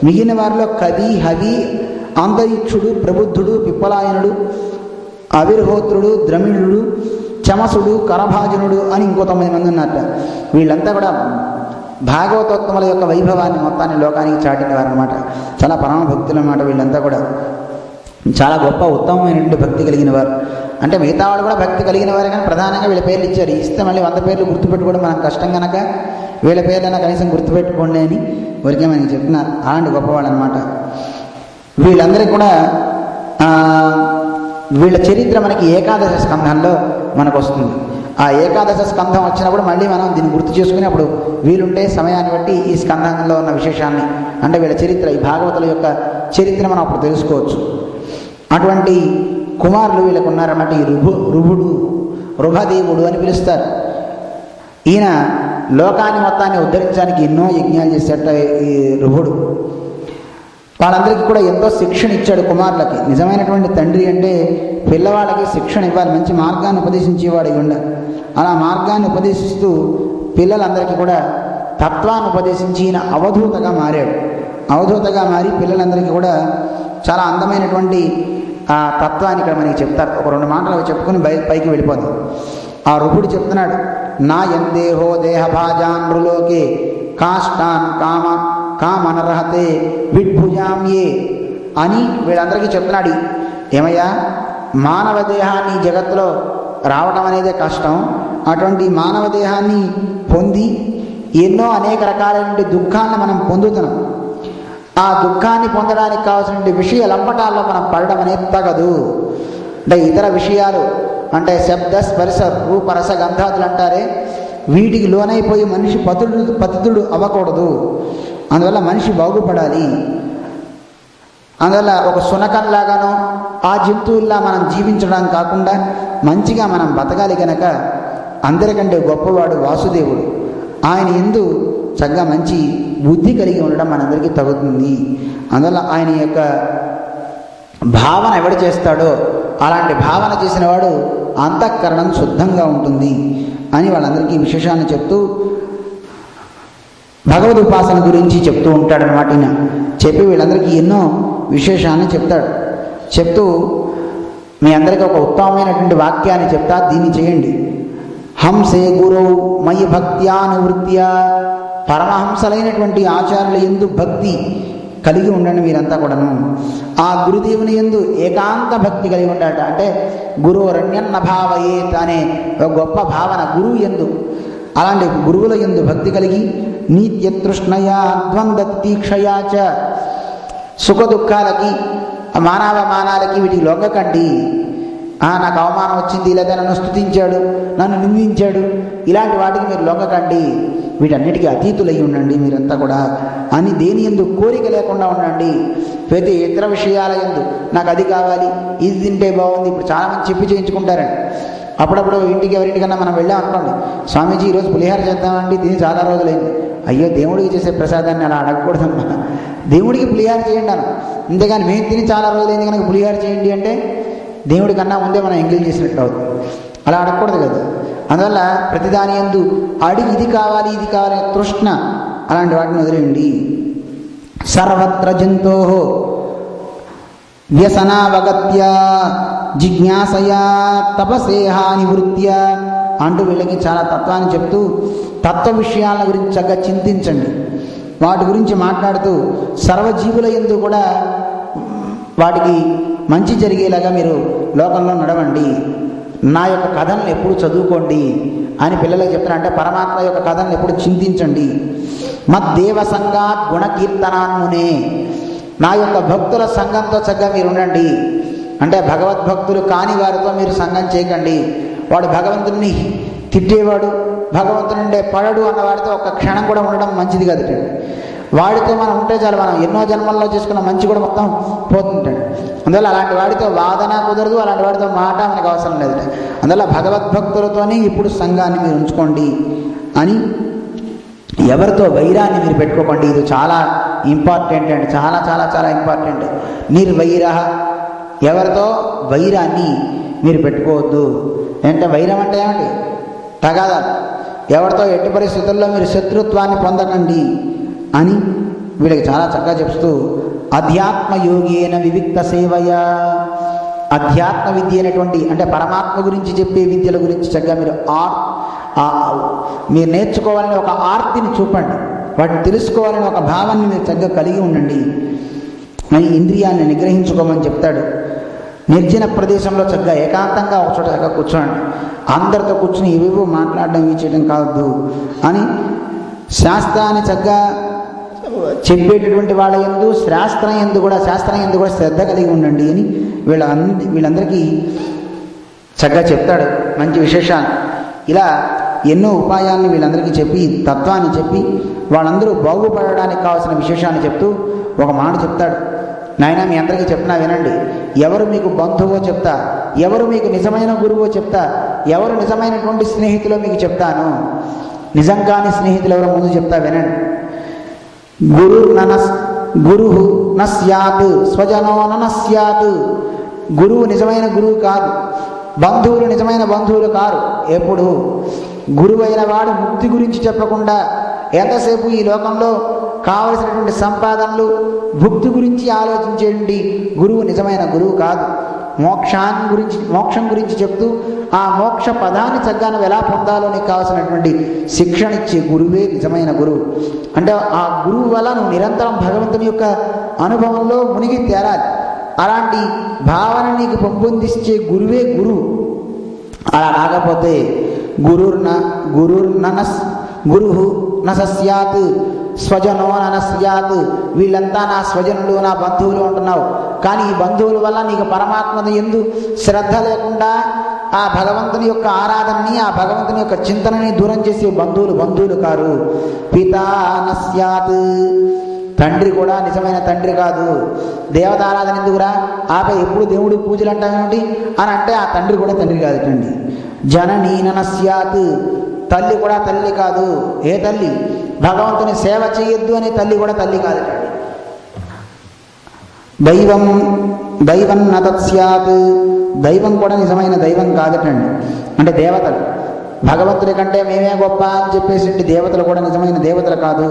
A: మిగిలిన వారిలో కవి, హవి, అంతరిక్షుడు, ప్రబుద్ధుడు, పిప్పలాయనుడు, అవిర్హోత్రుడు, ద్రమిణుడు, చమసుడు, కరభాజనుడు అని ఇంకో 9 మంది ఉన్నట్ట. వీళ్ళంతా కూడా భాగవతోత్తముల యొక్క వైభవాన్ని మొత్తాన్ని లోకానికి చాటిన వారు అనమాట. చాలా పరమ భక్తులు అన్నమాట. వీళ్ళంతా కూడా చాలా గొప్ప ఉత్తమమైనటువంటి భక్తి కలిగిన వారు. అంటే మిగతా వాళ్ళు కూడా భక్తి కలిగిన వారే, కానీ ప్రధానంగా వీళ్ళ పేర్లు ఇచ్చారు. ఇస్తే మళ్ళీ 100 పేర్లు గుర్తుపెట్టుకోవడం మనం కష్టం కనుక వీళ్ళ పేర్లైనా కనీసం గుర్తుపెట్టుకోండి అని ఊరికే మనకి చెప్తున్నారు. అలాంటి గొప్పవాళ్ళు అనమాట. వీళ్ళందరికీ కూడా వీళ్ళ చరిత్ర మనకి ఏకాదశ స్కంధంలో మనకు వస్తుంది. ఆ ఏకాదశ స్కంధం వచ్చినప్పుడు మళ్ళీ మనం దీన్ని గుర్తు చేసుకుని అప్పుడు వీలుంటే సమయాన్ని బట్టి ఈ స్కంధంలో ఉన్న విశేషాన్ని, అంటే వీళ్ళ చరిత్ర, ఈ భాగవతుల యొక్క చరిత్ర మనం అప్పుడు తెలుసుకోవచ్చు. అటువంటి కుమారులు వీళ్ళకు ఉన్నారన్నమాట. ఈ రుభదేవుడు అని పిలుస్తారు. ఈయన లోకాన్ని మొత్తాన్ని ఉద్ధరించడానికి ఎన్నో యజ్ఞాలు చేసేట ఈ రుభుడు. వాళ్ళందరికీ కూడా ఎంతో శిక్షణ ఇచ్చాడు కుమారులకి. నిజమైనటువంటి తండ్రి అంటే పిల్లవాళ్ళకి శిక్షణ ఇవ్వాలి, మంచి మార్గాన్ని ఉపదేశించేవాడు అయి ఉండాలి. అలా మార్గాన్ని ఉపదేశిస్తూ పిల్లలందరికీ కూడా తత్వాన్ని ఉపదేశించి ఈయన అవధూతగా మారాడు. అవధూతగా మారి పిల్లలందరికీ కూడా చాలా అందమైనటువంటి ఆ తత్వాన్ని ఇక్కడ మనకి చెప్తారు. ఒక 2 మాటలు అవి చెప్పుకుని పైకి వెళ్ళిపోతాం. ఆ రుభుడు చెప్తున్నాడు, నా ఎందేహో దేహభాజాన్రులోకే కాష్టాన్ కామనర్హతే విడ్భుజామ్యే అని వీళ్ళందరికీ చెప్తున్నాడు. ఏమయ్యా, మానవ దేహాన్ని జగత్తులో రావడం అనేది కష్టం. అటువంటి మానవ దేహాన్ని పొంది ఎన్నో అనేక రకాలైన దుఃఖాలను మనం పొందుతున్నాం. ఆ దుఃఖాన్ని పొందడానికి కావాల్సిన విషయ లంపటాల్లో మనం పడడం అనేది తగదు. అంటే ఇతర విషయాలు అంటే శబ్ద, స్పర్శ, రూప, రస, గంధాదులు అంటారే, వీటికి లోనైపోయి మనిషి పతితుడు అవ్వకూడదు. అందువల్ల మనిషి బాగుపడాలి. అందువల్ల ఒక శునకంలాగానో ఆ జంతువుల్లా మనం జీవించడం కాకుండా మంచిగా మనం బతకాలి కనుక అందరికంటే గొప్పవాడు వాసుదేవుడు. ఆయన యందు చక్కగా మంచి బుద్ధి కలిగి ఉండడం మనందరికీ తగుతుంది. అందువల్ల ఆయన యొక్క భావన ఎవడు చేస్తాడో అలాంటి భావన చేసిన వాడు అంతఃకరణం శుద్ధంగా ఉంటుంది అని వాళ్ళందరికీ విశేషాన్ని చెప్తూ భగవద్ ఉపాసన గురించి చెప్తూ ఉంటాడనమాట. ఈయన చెప్పి వీళ్ళందరికీ ఎన్నో విశేషాన్ని చెప్తాడు. చెప్తూ మీ అందరికీ ఒక ఉత్తమమైనటువంటి వాక్యాన్ని చెప్తా, దీన్ని చేయండి. హంసే గురౌ మయి భక్త్యానువృత్య, పరమహంసలైనటువంటి ఆచార్యుల యందు భక్తి కలిగి ఉండండి మీరంతా కూడాను. ఆ గురుదేవుని యందు ఏకాంత భక్తి కలిగి ఉండాలట. అంటే గురోరణ్యన్న భావయేత్ అనే ఒక గొప్ప భావన గురువు యందు. అలాంటి గురువుల యందు భక్తి కలిగి నిత్యతృష్ణయా ద్వంద్వతీక్షయా చ, సుఖ దుఃఖాలకి మానవమానాలకి వీటికి లొంగకండి. నాకు అవమానం వచ్చింది, లేదా నన్ను స్తుతించాడు, నన్ను నిందించాడు, ఇలాంటి వాటికి మీరు లొంగకండి, వీటన్నిటికీ అతీతులై ఉండండి మీరంతా కూడా అని దేని యందు కోరిక లేకుండా ఉండండి. ప్రతి ఇతర విషయాల యందు నాకు అది కావాలి, ఇది తింటే బాగుంది. ఇప్పుడు చాలామంది చెప్పి చేయించుకుంటారండి. అప్పుడప్పుడు ఇంటికి ఎవరింటికన్నా మనం వెళ్ళాం అనుకోండి, స్వామీజీ ఈరోజు పులిహార చేద్దామండి, తిని చాలా రోజులైంది. అయ్యో దేవుడికి చేసే ప్రసాదాన్ని అలా అడగకూడదమ్మా, దేవుడికి పులిహార చేయండి అను. అంతేగాని మేము తిని చాలా రోజులైంది కనుక పులిహార చేయండి అంటే దేవుడి కన్నా ముందే మనం ఎంగిల్ చేసినట్టు అవుతుంది. అలా అడగకూడదు కదా. అందువల్ల ప్రతిదాని యందు అడిగి ఇది కావాలి ఇది కావాలి తృష్ణ, అలాంటి వాటిని వదిలేయండి. సర్వత్ర జంతో వ్యసనావగత్య జిజ్ఞాసయా తపసేహా నివృత్య అంటూ వీళ్ళకి చాలా తత్వాన్ని చెప్తూ తత్వ విషయాల గురించి చక్కగా చింతించండి. వాటి గురించి మాట్లాడుతూ సర్వజీవుల యందు కూడా వాటికి మంచి జరిగేలాగా మీరు లోకంలో నడవండి. నా యొక్క కథలను ఎప్పుడు చదువుకోండి అని పిల్లలకు చెప్తారు. అంటే పరమాత్మ యొక్క కథలను ఎప్పుడు చింతించండి. మద్దేవ సంగాత్ గుణకీర్తనాన్మునే, నా యొక్క భక్తుల సంఘంతో చక్కగా మీరు ఉండండి. అంటే భగవద్భక్తులు కాని వారితో మీరు సంఘం చేయకండి. వాడు భగవంతుడిని తిట్టేవాడు, భగవంతుడి పడడు అన్నవాడితో ఒక క్షణం కూడా ఉండడం మంచిది కాదు. వాడితో మనం ఉంటే చాలు, మనం ఎన్నో జన్మల్లో చేసుకున్న మంచి కూడా మొత్తం పోతుంటాడు. అందువల్ల అలాంటి వాడితో వాదన కుదరదు, అలాంటి వాడితో మాట మనకు అవసరం లేదు. అందువల్ల భగవద్భక్తులతోనే ఇప్పుడు సంఘాన్ని మీరు ఉంచుకోండి అని, ఎవరితో వైరాన్ని మీరు పెట్టుకోకండి. ఇది చాలా ఇంపార్టెంట్ అండి, చాలా చాలా చాలా ఇంపార్టెంట్. నిర్వైర, ఎవరితో వైరాన్ని మీరు పెట్టుకోవద్దు. అంటే వైరం అంటే ఏమండి? తగాదాలు. ఎవరితో ఎట్టి పరిస్థితుల్లో మీరు శత్రుత్వాన్ని పొందకండి అని వీళ్ళకి చాలా చక్కగా చెప్తూ అధ్యాత్మ యోగేన వివిక్త సేవయ, అధ్యాత్మ విద్య అనేటువంటి అంటే పరమాత్మ గురించి చెప్పే విద్యల గురించి చక్కగా మీరు మీరు నేర్చుకోవాలని ఒక ఆర్తిని చూపండి. వాటిని తెలుసుకోవాలని ఒక భావాన్ని మీరు చక్కగా కలిగి ఉండండి. ఈ ఇంద్రియాన్ని నిగ్రహించుకోమని చెప్తాడు. నిర్జన ప్రదేశంలో చక్కగా ఏకాంతంగా ఒక చోట చక్కగా కూర్చోండి. అందరితో కూర్చుని ఏవేవో మాట్లాడడం ఇవి చేయడం కావద్దు అని శాస్త్రాన్ని చక్కగా చెప్పేటటువంటి వాళ్ళ యందు శాస్త్రం యందు కూడా శ్రద్ధ కలిగి ఉండండి అని వీళ్ళందరికీ చక్కగా చెప్తాడు మంచి విశేషాలు. ఇలా ఎన్నో ఉపాయాలను వీళ్ళందరికీ చెప్పి తత్వాన్ని చెప్పి వాళ్ళందరూ బాగుపడడానికి కావాల్సిన విశేషాన్ని చెప్తూ ఒక మాట చెప్తాడు. నాయన మీ అందరికీ చెప్తున్నా వినండి. ఎవరు మీకు బంధువో చెప్తా, ఎవరు మీకు నిజమైన గురువో చెప్తా, ఎవరు నిజమైనటువంటి స్నేహితులో మీకు చెప్తాను. నిజంగాని స్నేహితులు ఎవరో ముందు చెప్తా వినండి. గురు నస్యాత్ స్వజనో నస్యాత్, గురువు నిజమైన గురువు కాదు, బంధువులు నిజమైన బంధువులు కారు. ఎప్పుడు గురువైన వాడు ముక్తి గురించి చెప్పకుండా ఎంతసేపు ఈ లోకంలో కావలసినటువంటి సంపాదనలు భుక్తి గురించి ఆలోచించేటువంటి గురువు నిజమైన గురువు కాదు. మోక్షం గురించి చెప్తూ ఆ మోక్ష పదాన్ని చక్కగా ఎలా పొందాలో నీకు కావాల్సినటువంటి శిక్షణ ఇచ్చే గురువే నిజమైన గురువు. అంటే ఆ గురువు వల్ల నువ్వు నిరంతరం భగవంతుని యొక్క అనుభవంలో మునిగి తేరాలి. అలాంటి భావన నీకు పెంపొందించే గురువే గురువు. అలా రాకపోతే గురు నసస్యాత్ స్వజనో నస్యాత్, వీళ్ళంతా నా స్వజనులు నా బంధువులు అంటున్నావు. కానీ ఈ బంధువుల వల్ల నీకు పరమాత్మని యందు శ్రద్ధ లేకుండా ఆ భగవంతుని యొక్క ఆరాధనని ఆ భగవంతుని యొక్క చింతనని దూరం చేసే బంధువులు కారు. పితా నస్యాత్, తండ్రి కూడా నిజమైన తండ్రి కాదు. దేవతారాధన ఎందుకురా ఆపై ఎప్పుడు దేవుడు పూజలు అంటామేమిటి అని అంటే ఆ తండ్రి కూడా తండ్రి కాదుటండి. జననీ నస్యాత్, తల్లి కూడా తల్లి కాదు. ఏ తల్లి? భగవంతుని సేవ చేయొద్దు అనే తల్లి కూడా తల్లి కాదుటండి. దైవం నతత్స్యాత్, దైవం కూడా నిజమైన దైవం కాదటండి. అంటే దేవతలు భగవంతుడి కంటే మేమే గొప్ప అని చెప్పేసి దేవతలు కూడా నిజమైన దేవతలు కాదు.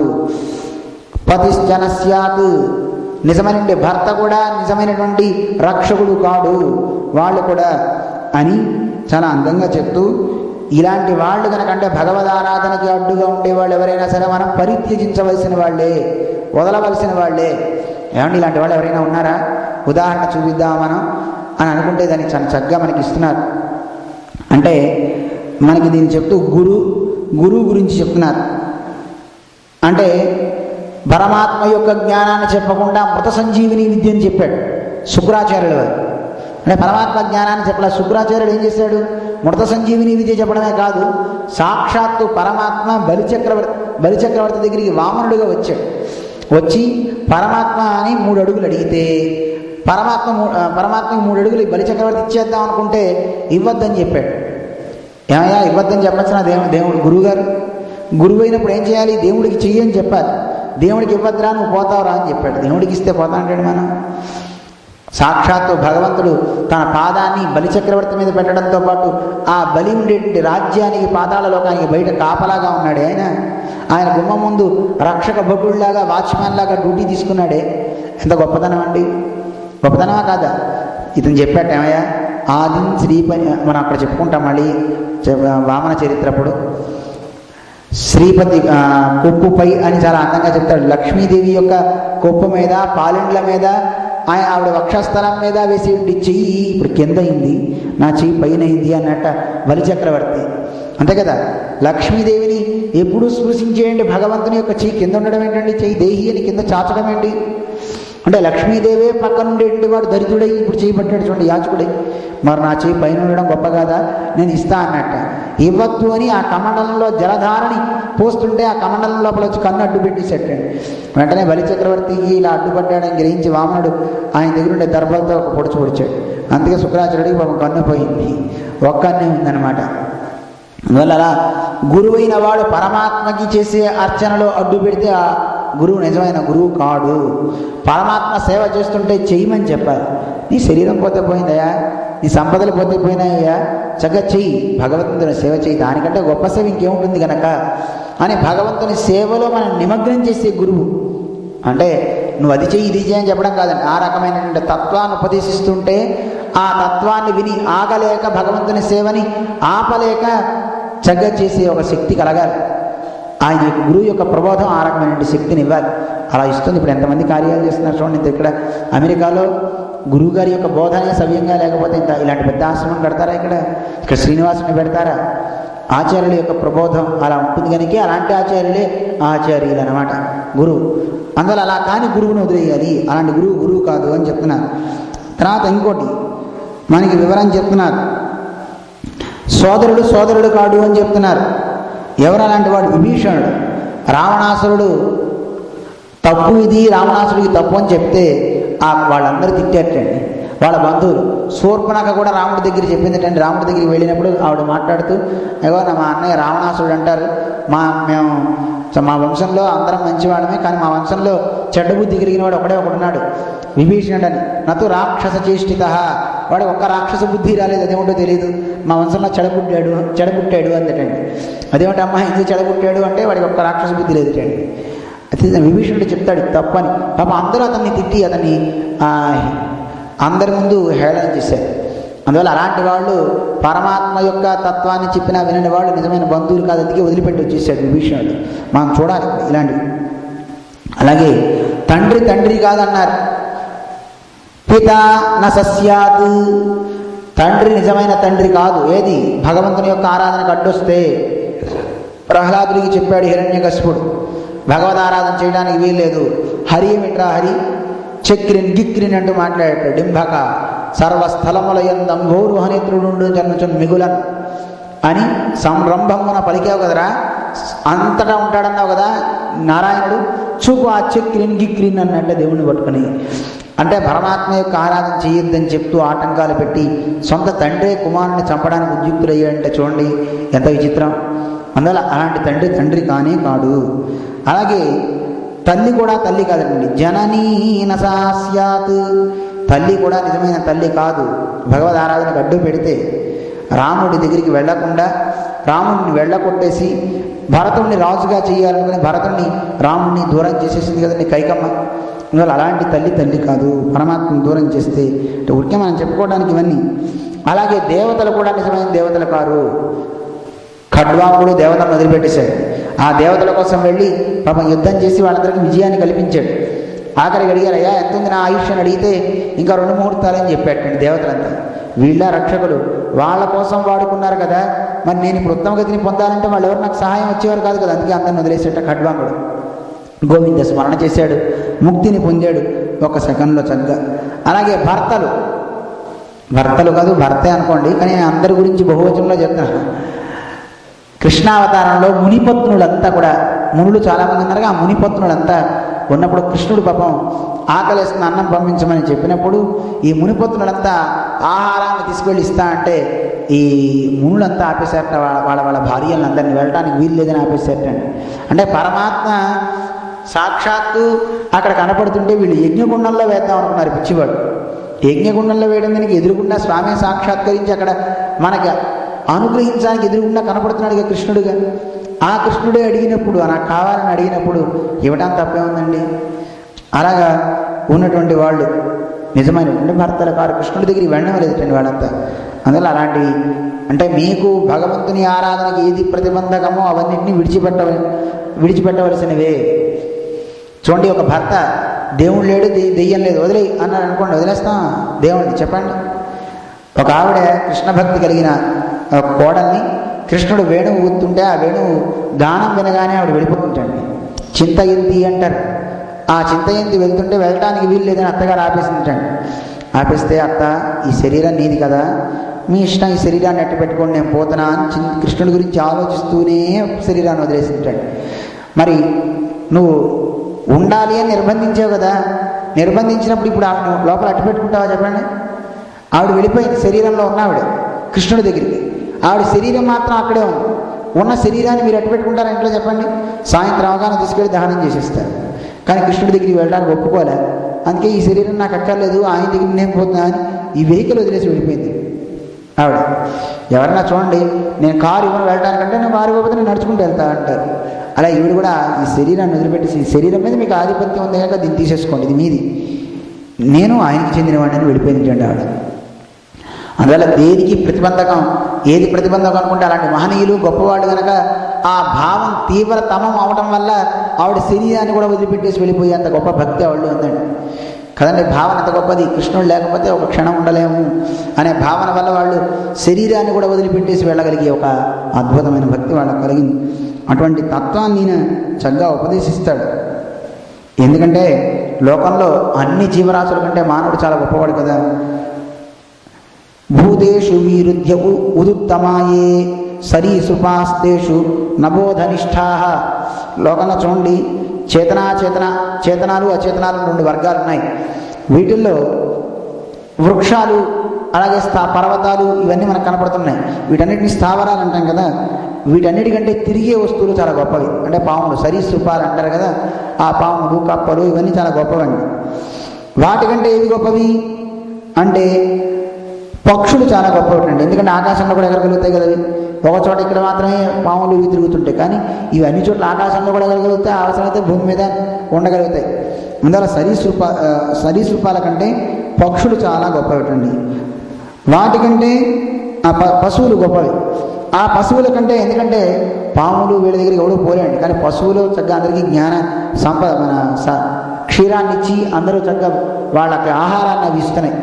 A: పతిశ్చన స్యాత్, నిజమైనటువంటి భర్త కూడా నిజమైనటువంటి రక్షకుడు కాడు వాళ్ళు కూడా అని చాలా అందంగా చెప్తూ, ఇలాంటి వాళ్ళు కనుకంటే భగవద్ ఆరాధనకి అడ్డుగా ఉండేవాళ్ళు ఎవరైనా సరే మనం పరిత్యజించవలసిన వాళ్ళే, వదలవలసిన వాళ్ళే. ఏమండి ఇలాంటి వాళ్ళు ఎవరైనా ఉన్నారా? ఉదాహరణ చూపిద్దాం మనం అని అనుకుంటే దానికి చాలా చక్కగా మనకి ఇస్తున్నారు. అంటే మనకి దీన్ని చెప్తూ గురువు గురించి చెప్తున్నారు. అంటే పరమాత్మ యొక్క జ్ఞానాన్ని చెప్పకుండా మృత సంజీవిని విద్యని చెప్పాడు శుక్రాచార్యుల వారు. అంటే పరమాత్మ జ్ఞానాన్ని చెప్పలే. శుక్రాచార్యుడు ఏం చేశాడు? మృత సంజీవిని విద్య చెప్పడమే కాదు, సాక్షాత్తు పరమాత్మ బలిచక్రవర్తి దగ్గరికి వామనుడిగా వచ్చాడు. వచ్చి పరమాత్మ అని 3 అడుగులు అడిగితే పరమాత్మకి 3 అడుగులు బలిచక్రవర్తి ఇచ్చేద్దాం అనుకుంటే ఇవ్వద్దని చెప్పాడు. ఏమయ్యా ఇవ్వద్దని చెప్పచ్చిన దేవుడు గురువుగారు, గురువు అయినప్పుడు ఏం చేయాలి? దేవుడికి చెయ్యని చెప్పాలి. దేవుడికి ఇవ్వద్దురా నువ్వు పోతావురా అని చెప్పాడు. దేవుడికి ఇస్తే పోతా అంటాడు మనం. సాక్షాత్తు భగవంతుడు తన పాదాన్ని బలిచక్రవర్తి మీద పెట్టడంతో పాటు ఆ బలి ఉండేటువంటి రాజ్యానికి పాతాళ లోకానికి బయట కాపలాగా ఉన్నాడే ఆయన గుమ్మ ముందు రక్షక భటుల్లాగా వాచ్మ్యాన్ లాగా డ్యూటీ తీసుకున్నాడే. ఎంత గొప్పతనం అండి! గొప్పతనమా కాదా? ఇతను చెప్పాట ఏమయ్యా ఆదిం శ్రీపతి, మనం అక్కడ చెప్పుకుంటాం మళ్ళీ వామన చరిత్రప్పుడు. శ్రీపతి కొప్పుపై అని చాలా అందంగా చెప్తాడు. లక్ష్మీదేవి యొక్క కొప్పు మీద, పాలెండ్ల మీద, ఆవిడ వక్షస్థలం మీద వేసి చెయ్యి ఇప్పుడు కింద అయింది, నా చెయ్యి పైన అయింది అన్నట్ట బలిచక్రవర్తి. అంతే కదా, లక్ష్మీదేవిని ఎప్పుడు స్పృశించేయండి భగవంతుని యొక్క చెయ్యి కింద ఉండడం ఏంటండి? చెయ్యి దేహి అని కింద చాచడం ఏంటి? అంటే లక్ష్మీదేవే పక్కన ఉండేటువంటి వాడు దరిద్రుడై ఇప్పుడు చేయి పట్టాడు చూడండి, యాచకుడై. మరి నా చేయి పైన ఉండడం గొప్ప కాదా? నేను ఇస్తా అన్నట్ట. ఇవ్వద్దు అని ఆ కమండలంలో జలధారని పోస్తుంటే ఆ కమండలం లోపల వచ్చి కన్ను అడ్డు పెట్టేసేటండి. వెంటనే బలిచక్రవర్తికి ఇలా అడ్డుపడ్డాడని గ్రహించి వామనుడు ఆయన దగ్గర ఉండే దర్భలతో ఒక పొడుచు పొడిచాడు. అందుకే శుక్రాచార్యుడికి పాపం కన్ను పోయింది, ఒక్కన్నే ఉందన్నమాట. అందువల్ల అలా గురువైన వాడు పరమాత్మకి చేసే అర్చనలో అడ్డు పెడితే ఆ గురువు నిజమైన గురువు కాడు. పరమాత్మ సేవ చేస్తుంటే చెయ్యమని చెప్పాలి. నీ శరీరం పోతే పోయిందయ్యా, నీ సంపదలు పోతే పోయినాయ్యా, చక్కగా చెయ్యి, భగవంతుని సేవ చెయ్యి, దానికంటే గొప్ప సేవ ఇంకేముంటుంది కనుక అని భగవంతుని సేవలో మనం నిమగ్నం చేసే గురువు. అంటే నువ్వు అది చెయ్యి ఇది చెయ్యి అని చెప్పడం కాదండి. ఆ రకమైనటువంటి తత్వాన్ని ఉపదేశిస్తుంటే ఆ తత్వాన్ని విని ఆగలేక భగవంతుని సేవని ఆపలేక చక్కగా చేసే ఒక శక్తి కలగాలి. ఆయన యొక్క గురువు యొక్క ప్రబోధం ఆ రకమైన శక్తిని ఇవ్వాలి. అలా ఇస్తుంది. ఇప్పుడు ఎంతమంది కార్యాలు చేస్తున్నారు చూడండి. ఇక్కడ అమెరికాలో గురువు గారి యొక్క బోధనే సవ్యంగా లేకపోతే ఇంత ఇలాంటి పెద్ద ఆశ్రమం కడతారా? ఇక్కడ శ్రీనివాసుని పెడతారా? ఆచార్యుల యొక్క ప్రబోధం అలా ఉంటుంది కనుక అలాంటి ఆచార్యులే ఆచార్యులు అన్నమాట గురువు. అందువల్ల అలా కాని గురువుని వదిలేయాలి. అలాంటి గురువు కాదు అని చెప్తున్నారు. తర్వాత ఇంకోటి మనకి వివరం చెప్తున్నారు. సోదరుడు కాడు అని చెప్తున్నారు. ఎవరు అలాంటి వాడు? విభీషణుడు. రావణాసురుడు తప్పు ఇది, రావణాసుడికి తప్పు అని చెప్తే వాళ్ళందరూ తిట్టేటండి. వాళ్ళ బంధువులు శూర్పణఖ కూడా రాముడి దగ్గర చెప్పిందిటండి. రాముడి దగ్గరికి వెళ్ళినప్పుడు ఆవిడ మాట్లాడుతూ, ఏవో మా అన్నయ్య రావణాసురుడు అంటారు, మా వంశంలో అందరం మంచివాడమే, కానీ మా వంశంలో చెడ్డ బుద్ధి కలిగిన వాడు ఒకడున్నాడు విభీషణుడు అని. నతు రాక్షస చేష్టిత, వాడు ఒక్క రాక్షస బుద్ధి రాలేదు, అదేమిటో తెలియదు, మా వంశంలో చెడబుట్టాడు అందటండి. అదేమిటి అమ్మ ఎందుకు చెడబుట్టాడు అంటే వాడికి ఒక్క రాక్షస బుద్ధి లేదుటండి. అయితే విభీషణుడు చెప్తాడు తప్పని. పాప అందరూ అతన్ని తిట్టి అతన్ని అందరి ముందు హేళన చేశారు. అందువల్ల అలాంటి వాళ్ళు పరమాత్మ యొక్క తత్వాన్ని చెప్పినా వినని వాళ్ళు నిజమైన బంధువులు కాదు. అందుకే వదిలిపెట్టి వచ్చేసాడు విభీషణుడు. మనం చూడాలి ఇలాంటివి. అలాగే తండ్రి కాదన్నారు. పిత న సస్యాత్, తండ్రి నిజమైన తండ్రి కాదు. ఏది? భగవంతుని యొక్క ఆరాధనకు అడ్డొస్తే ప్రహ్లాదుడికి చెప్పాడు హిరణ్యకశిపుడు, భగవద్ ఆరాధన చేయడానికి వీల్లేదు. హరి ఏమిట్రా హరి, చక్రిన్ గిక్రిన్ అంటూ మాట్లాడాడు. డింభక సర్వస్థలముల యందంభోరుహనేత్రుడు జన్మచున్ మిగులన్ అని సంరంభమున పలికావు కదరా, అంతటా ఉంటాడన్నావు కదా నారాయణుడు, చూపు ఆ చక్రిన్ గిక్రిన్ అన్నట్టే దేవుణ్ణి పట్టుకుని. అంటే పరమాత్మ యొక్క ఆరాధన చేయొద్దని చెప్తూ ఆటంకాలు పెట్టి సొంత తండ్రే కుమారుని చంపడానికి ఉద్యుక్తులయ్యాడంటే చూడండి ఎంత విచిత్రం. అందువల్ల అలాంటి తండ్రి కానే కాడు. అలాగే తల్లి కూడా తల్లి కాదండి. జననీ నసాస్యాత్, తల్లి కూడా నిజమైన తల్లి కాదు. భగవద్ ఆరాధనకు అడ్డు పెడితే రాముడి దగ్గరికి వెళ్లకుండా రాముడిని వెళ్ళకొట్టేసి భరతుడిని రాజుగా చేయాలనుకుని భరతుడిని రాముడిని దూరం చేసేసింది కదండి కైకమ్మ. ఇవాళ అలాంటి తల్లి కాదు, పరమాత్మని దూరం చేస్తే అంటే ఊరికే మనం చెప్పుకోవడానికి ఇవన్నీ. అలాగే దేవతలు కూడా నిజమైన దేవతలు కారు. ఖడ్వాంగుడు దేవతలను వదిలిపెట్టేశాడు. ఆ దేవతల కోసం వెళ్ళి పాపం యుద్ధం చేసి వాళ్ళందరికీ విజయాన్ని కల్పించాడు. ఆఖరికి అడిగారు, అయ్యా ఎంత ఉంది నా ఆయుష్ అని అడిగితే ఇంకా 2 ముహూర్తాలని చెప్పాటండి దేవతలంతా. వీళ్ళ రక్షకులు వాళ్ళ కోసం వాడుకున్నారు కదా, మరి నేను ఇప్పుడు ఉత్తమ గతిని పొందాలంటే వాళ్ళు ఎవరు నాకు సహాయం వచ్చేవారు కాదు కదా, అందుకే అందరిని వదిలేసేట ఖడ్వాంగుడు. గోవింద స్మరణ చేశాడు, ముక్తిని పొందాడు 1 సెకండ్లో చక్కగా. అలాగే భర్తలు కాదు భర్తే అనుకోండి, కానీ అందరి గురించి బహువచనంలో చెప్తున్నాను. కృష్ణావతారంలో మునిపత్నులంతా కూడా, మునులు చాలామంది ఉన్నారుగా, ఆ మునిపత్నులంతా ఉన్నప్పుడు కృష్ణుడు పాపం ఆకలిస్తున్న అన్నం పంపించమని చెప్పినప్పుడు ఈ మునిపత్నులంతా ఆహారాన్ని తీసుకెళ్ళి ఇస్తా అంటే ఈ మునులంతా ఆపేశారట. వాళ్ళ భార్యలను అందరినీ వెళ్ళడానికి వీలు లేదని ఆపేశారటండి. అంటే పరమాత్మ సాక్షాత్తు అక్కడ కనపడుతుంటే వీళ్ళు యజ్ఞగుండంలో వేద్దాం అనుకున్నారు పిచ్చివాడు. యజ్ఞగుండంలో వేయడం దానికి ఎదురుగుండా స్వామి సాక్షాత్కరించి అక్కడ మనకి అనుగ్రహించడానికి ఎదురుగుండా కనపడుతున్నాడుగా కృష్ణుడుగా. ఆ కృష్ణుడే అడిగినప్పుడు, నాకు కావాలని అడిగినప్పుడు ఇవ్వడానికి తప్పే ఉందండి. అలాగా ఉన్నటువంటి వాళ్ళు నిజమైనటువంటి భర్తల కారు కృష్ణుడి దగ్గరికి వెళ్ళడం లేదండి వాళ్ళంతా. అందువల్ల అలాంటివి అంటే మీకు భగవంతుని ఆరాధనకి ఏది ప్రతిబంధకమో అవన్నింటినీ విడిచిపెట్టవలసినవే. చూడండి, ఒక భర్త దేవుడు లేడు దెయ్యం లేదు వదిలే అన్నాడు అనుకోండి, వదిలేస్తాం దేవుడిని చెప్పండి. ఒక ఆవిడ కృష్ణ భక్తి కలిగిన కోడల్ని కృష్ణుడు వేణువు ఊతుంటే ఆ వేణువు గానం వినగానే ఆవిడ వెళ్ళిపోతుంటండి. చింతయంతి అంటారు. ఆ చింతయంతి వెళ్తుంటే వెళ్ళటానికి వీలు లేదని అత్తగారు ఆపేసిందండి. ఆపేస్తే, అత్త ఈ శరీరం నీది కదా, మీ ఇష్టం, ఈ శరీరాన్ని అట్టి పెట్టుకోండి, నేను పోతున్నా అని కృష్ణుడి గురించి ఆలోచిస్తూనే శరీరాన్ని వదిలేసిందండి. మరి నువ్వు ఉండాలి అని నిర్బంధించావు కదా, నిర్బంధించినప్పుడు ఇప్పుడు ఆవిడ లోపల అట్టి పెట్టుకుంటావా చెప్పండి. ఆవిడ వెళ్ళిపోయింది, శరీరంలో ఉన్న ఆవిడ కృష్ణుడి దగ్గరికి. ఆవిడ శరీరం మాత్రం అక్కడే ఉంది. ఉన్న శరీరాన్ని మీరు అట్టి పెట్టుకుంటారా ఇంట్లో చెప్పండి? సాయంత్రం అవగానే తీసుకెళ్ళి దహనం చేసేస్తారు. కానీ కృష్ణుడి దగ్గరికి వెళ్ళడానికి ఒప్పుకోలే. అందుకే ఈ శరీరం నాకు అక్కర్లేదు, ఆయన దగ్గర నేను పోతున్నా అని ఈ వెహికల్ వదిలేసి వెళ్ళిపోయింది ఆవిడ. ఎవరన్నా చూడండి, నేను కారు ఇవ్వను వెళ్ళడానికంటే, నేను కారు ఇవ్వకపోతే నేను నడుచుకుంటూ వెళ్తా అంటారు. అలా ఈవిడ కూడా ఈ శరీరాన్ని వదిలిపెట్టేసి, ఈ శరీరం మీద మీకు ఆధిపత్యం ఉంది కనుక దీన్ని తీసేసుకోండి, ఇది మీది, నేను ఆయనకి చెందినవాడిని అని వెళ్ళిపోయింది ఆవిడ. అందువల్ల దేనికి ప్రతిబంధకం, ఏది ప్రతిబంధకం అనుకుంటే అలాంటి మహనీయులు గొప్పవాళ్ళు కనుక ఆ భావం తీవ్రతమం అవడం వల్ల ఆవిడ శరీరాన్ని కూడా వదిలిపెట్టేసి వెళ్ళిపోయి అంత గొప్ప భక్తి ఆవిడ ఉందండి కదండి. భావన అంత గొప్పది, కృష్ణుడు లేకపోతే ఒక క్షణం ఉండలేము అనే భావన వల్ల వాళ్ళు శరీరాన్ని కూడా వదిలిపెట్టేసి వెళ్ళగలిగే ఒక అద్భుతమైన భక్తి వాళ్ళకి కలిగింది. అటువంటి తత్వాన్ని ఈయన చక్కగా ఉపదేశిస్తాడు. ఎందుకంటే లోకంలో అన్ని జీవరాశుల కంటే మానవుడు చాలా గొప్పవాడు కదా. భూతేషు విరుధ్య ఉదుత్తమాయే సరీసృపాస్తేషు నబోధనిష్ఠా. లోకంలో చూడండి, చేతనాలు అచేతనాలు 2 వర్గాలు ఉన్నాయి. వీటిల్లో వృక్షాలు అలాగే పర్వతాలు ఇవన్నీ మనకు కనపడుతున్నాయి. వీటన్నిటిని స్థావరాలు అంటాం కదా. వీటన్నిటికంటే తిరిగే వస్తువులు చాలా గొప్పవి. అంటే పాములు, సరీసృపాలు అంటారు కదా, ఆ పాములు కప్పలు ఇవన్నీ చాలా గొప్పవండి. వాటికంటే ఏవి గొప్పవి అంటే పక్షులు చాలా గొప్పవి అండి. ఎందుకంటే ఆకాశంలో కూడా ఎగరగలుగుతాయి కదా. ఒక చోట ఇక్కడ మాత్రమే పాములు ఇవి తిరుగుతుంటాయి, కానీ ఇవి అన్ని చోట్ల ఆకాశంలో కూడా ఎగరగలుగుతాయి, అవసరమైతే భూమి మీద ఉండగలుగుతాయి. అందువల్ల సరీసృపాల కంటే పక్షులు చాలా గొప్పవిటండి. వాటికంటే ఆ పశువులు గొప్పవి. ఆ పశువుల కంటే, ఎందుకంటే పాములు వీళ్ళ దగ్గరికి ఎవడో పోలేండి, కానీ పశువులు చక్కగా అందరికీ జ్ఞాన సంపద క్షీరాన్ని ఇచ్చి అందరూ చక్కగా వాళ్ళకి ఆహారాన్ని అవి ఇస్తున్నాయి.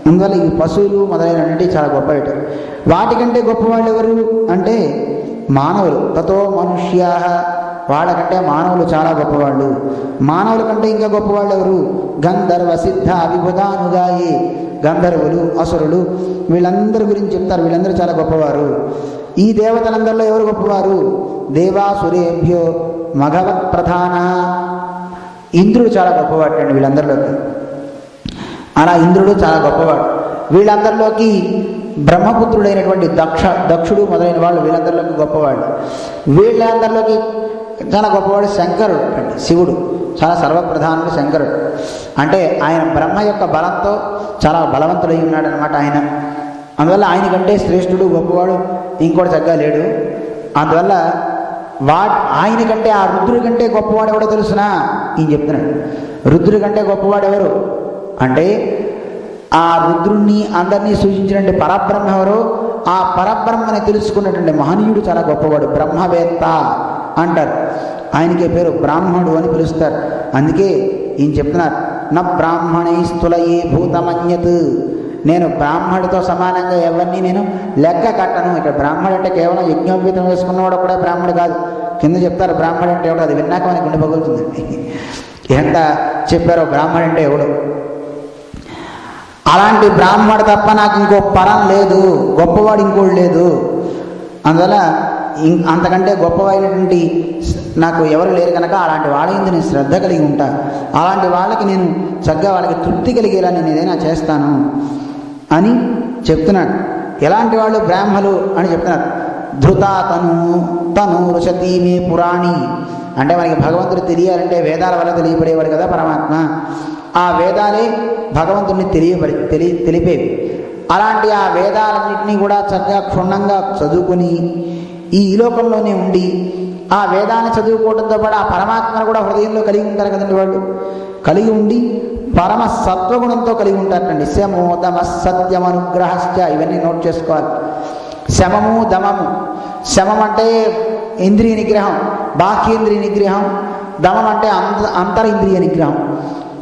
A: అందువల్ల ఈ పశువులు మొదలైనటువంటి చాలా గొప్పవి. వాటికంటే గొప్పవాళ్ళు ఎవరు అంటే మానవులు. తతో మనుష్యా, వాళ్ళకంటే మానవులు చాలా గొప్పవాళ్ళు. మానవుల కంటే ఇంకా గొప్పవాళ్ళు ఎవరు? గంధర్వ సిద్ధ విభుధానుగాయి. గంధర్వులు, అసురులు, వీళ్ళందరి గురించి చెప్తారు. వీళ్ళందరూ చాలా గొప్పవారు. ఈ దేవతలందరిలో ఎవరు గొప్పవారు? దేవాసురేభ్యో మఘవత్ ప్రధాన. ఇంద్రుడు చాలా గొప్పవాడు అండి వీళ్ళందరిలోకి. అలా ఇంద్రుడు చాలా గొప్పవాడు. వీళ్ళందరిలోకి బ్రహ్మపుత్రుడైనటువంటి దక్షుడు మొదలైన వాళ్ళు వీళ్ళందరిలోకి గొప్పవాడు. వీళ్ళందరిలోకి చాలా గొప్పవాడు శంకరుడు అండి. శివుడు చాలా సర్వప్రధానుడు శంకరుడు. అంటే ఆయన బ్రహ్మ యొక్క బలంతో చాలా బలవంతుడై ఉన్నాడు అనమాట. ఆయన అందువల్ల ఆయన కంటే శ్రేష్ఠుడు గొప్పవాడు ఇంకోటి చక్కగా లేడు. అందువల్ల ఆయన కంటే ఆ రుద్రుడి కంటే గొప్పవాడు ఎవడో తెలుసునా ఈయన చెప్తున్నాడు. రుద్రుడి కంటే గొప్పవాడు ఎవరు అంటే ఆ రుద్రుణ్ణి అందరినీ సూచించినటువంటి పరబ్రహ్మ ఎవరు, ఆ పరబ్రహ్మని తెలుసుకున్నటువంటి మహనీయుడు చాలా గొప్పవాడు, బ్రహ్మవేత్త అంటారు. ఆయనకే పేరు బ్రాహ్మణుడు అని పిలుస్తారు. అందుకే ఈయన చెప్తున్నారు, నా బ్రాహ్మణై స్థులయే భూతమన్యత్, నేను బ్రాహ్మణుడితో సమానంగా ఎవరిని నేను లెక్క కట్టను. ఇక్కడ బ్రాహ్మడు అంటే కేవలం యజ్ఞోపేతం వేసుకున్నవాడు కూడా బ్రాహ్మడు కాదు. కింద చెప్తారు బ్రాహ్మడు అంటే ఎవడు, అది విన్నాక మనకి గుండె పగులుతుందండి. ఎంత చెప్పారో బ్రాహ్మడు అంటే ఎవడు. అలాంటి బ్రాహ్మడు తప్ప నాకు ఇంకో పరం లేదు, గొప్పవాడు ఇంకోటి లేదు. అందువల్ల అంతకంటే గొప్పవైనటువంటి నాకు ఎవరు లేరు కనుక అలాంటి వాళ్ళ మీద నేను శ్రద్ధ కలిగి ఉంటా. అలాంటి వాళ్ళకి నేను చక్కగా వాళ్ళకి తృప్తి కలిగేలా నేను ఏదైనా చేస్తాను అని చెప్తున్నాడు. ఎలాంటి వాళ్ళు బ్రాహ్మలు అని చెప్తున్నారు. ధృతా తను రుషతి మే పురాణి అంటే మనకి భగవంతుడు తెలియాలంటే వేదాల వల్ల తెలియబడేవాడు కదా పరమాత్మ. ఆ వేదాలే భగవంతుడిని తెలిపేవి. అలాంటి ఆ వేదాలన్నింటినీ కూడా చక్కగా క్షుణ్ణంగా చదువుకొని ఈ లోకంలోనే ఉండి ఆ వేదాన్ని చదువుకోవడంతో పాటు ఆ పరమాత్మను కూడా హృదయంలో కలిగి ఉంటారు కదండి. వాళ్ళు కలిగి ఉండి పరమ సత్వగుణంతో కలిగి ఉంటారండి. శమో దమ సత్యమనుగ్రహశ్చ, ఇవన్నీ నోట్ చేసుకోవాలి. శమము దమము. శమం అంటే ఇంద్రియ నిగ్రహం, బాహ్యేంద్రియ నిగ్రహం. దమం అంటే అంతరింద్రియ నిగ్రహం.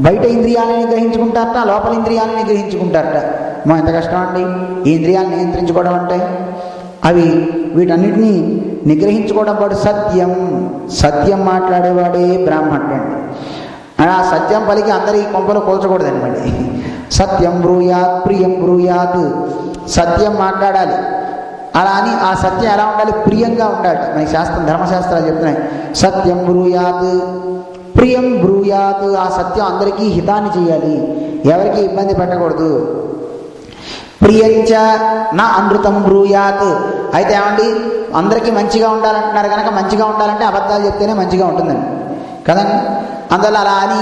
A: బయట ఇంద్రియాలను నిగ్రహించుకుంటారట, లోపల ఇంద్రియాలను నిగ్రహించుకుంటారట. ఎంత కష్టం అండి ఈ ఇంద్రియాలను నియంత్రించుకోవడం అంటే. వీటన్నిటినీ నిగ్రహించుకోవడం పాటు సత్యం మాట్లాడేవాడే బ్రాహ్మణుడు అండి. ఆ సత్యం పలికి అందరి కొంపలో కూల్చకూడదండి. మళ్ళీ సత్యం బ్రూయాత్ ప్రియం బ్రూయాత్, సత్యం మాట్లాడాలి. అలా అని ఆ సత్యం ఎలా ఉండాలి, ప్రియంగా ఉండాలి. మనకి ధర్మశాస్త్రాలు చెప్తున్నాయి. సత్యం బ్రూయాత్ ప్రియం బ్రూయాత్, ఆ సత్యం అందరికీ హితాన్ని చేయాలి, ఎవరికి ఇబ్బంది పెట్టకూడదు. ప్రియంచ నా అనృతం బ్రూయాత్, అయితే ఏమండి అందరికీ మంచిగా ఉండాలంటున్నారు కనుక మంచిగా ఉండాలంటే అబద్ధాలు చెప్తేనే మంచిగా ఉంటుందండి కదండి. అందువల్ల అలా అని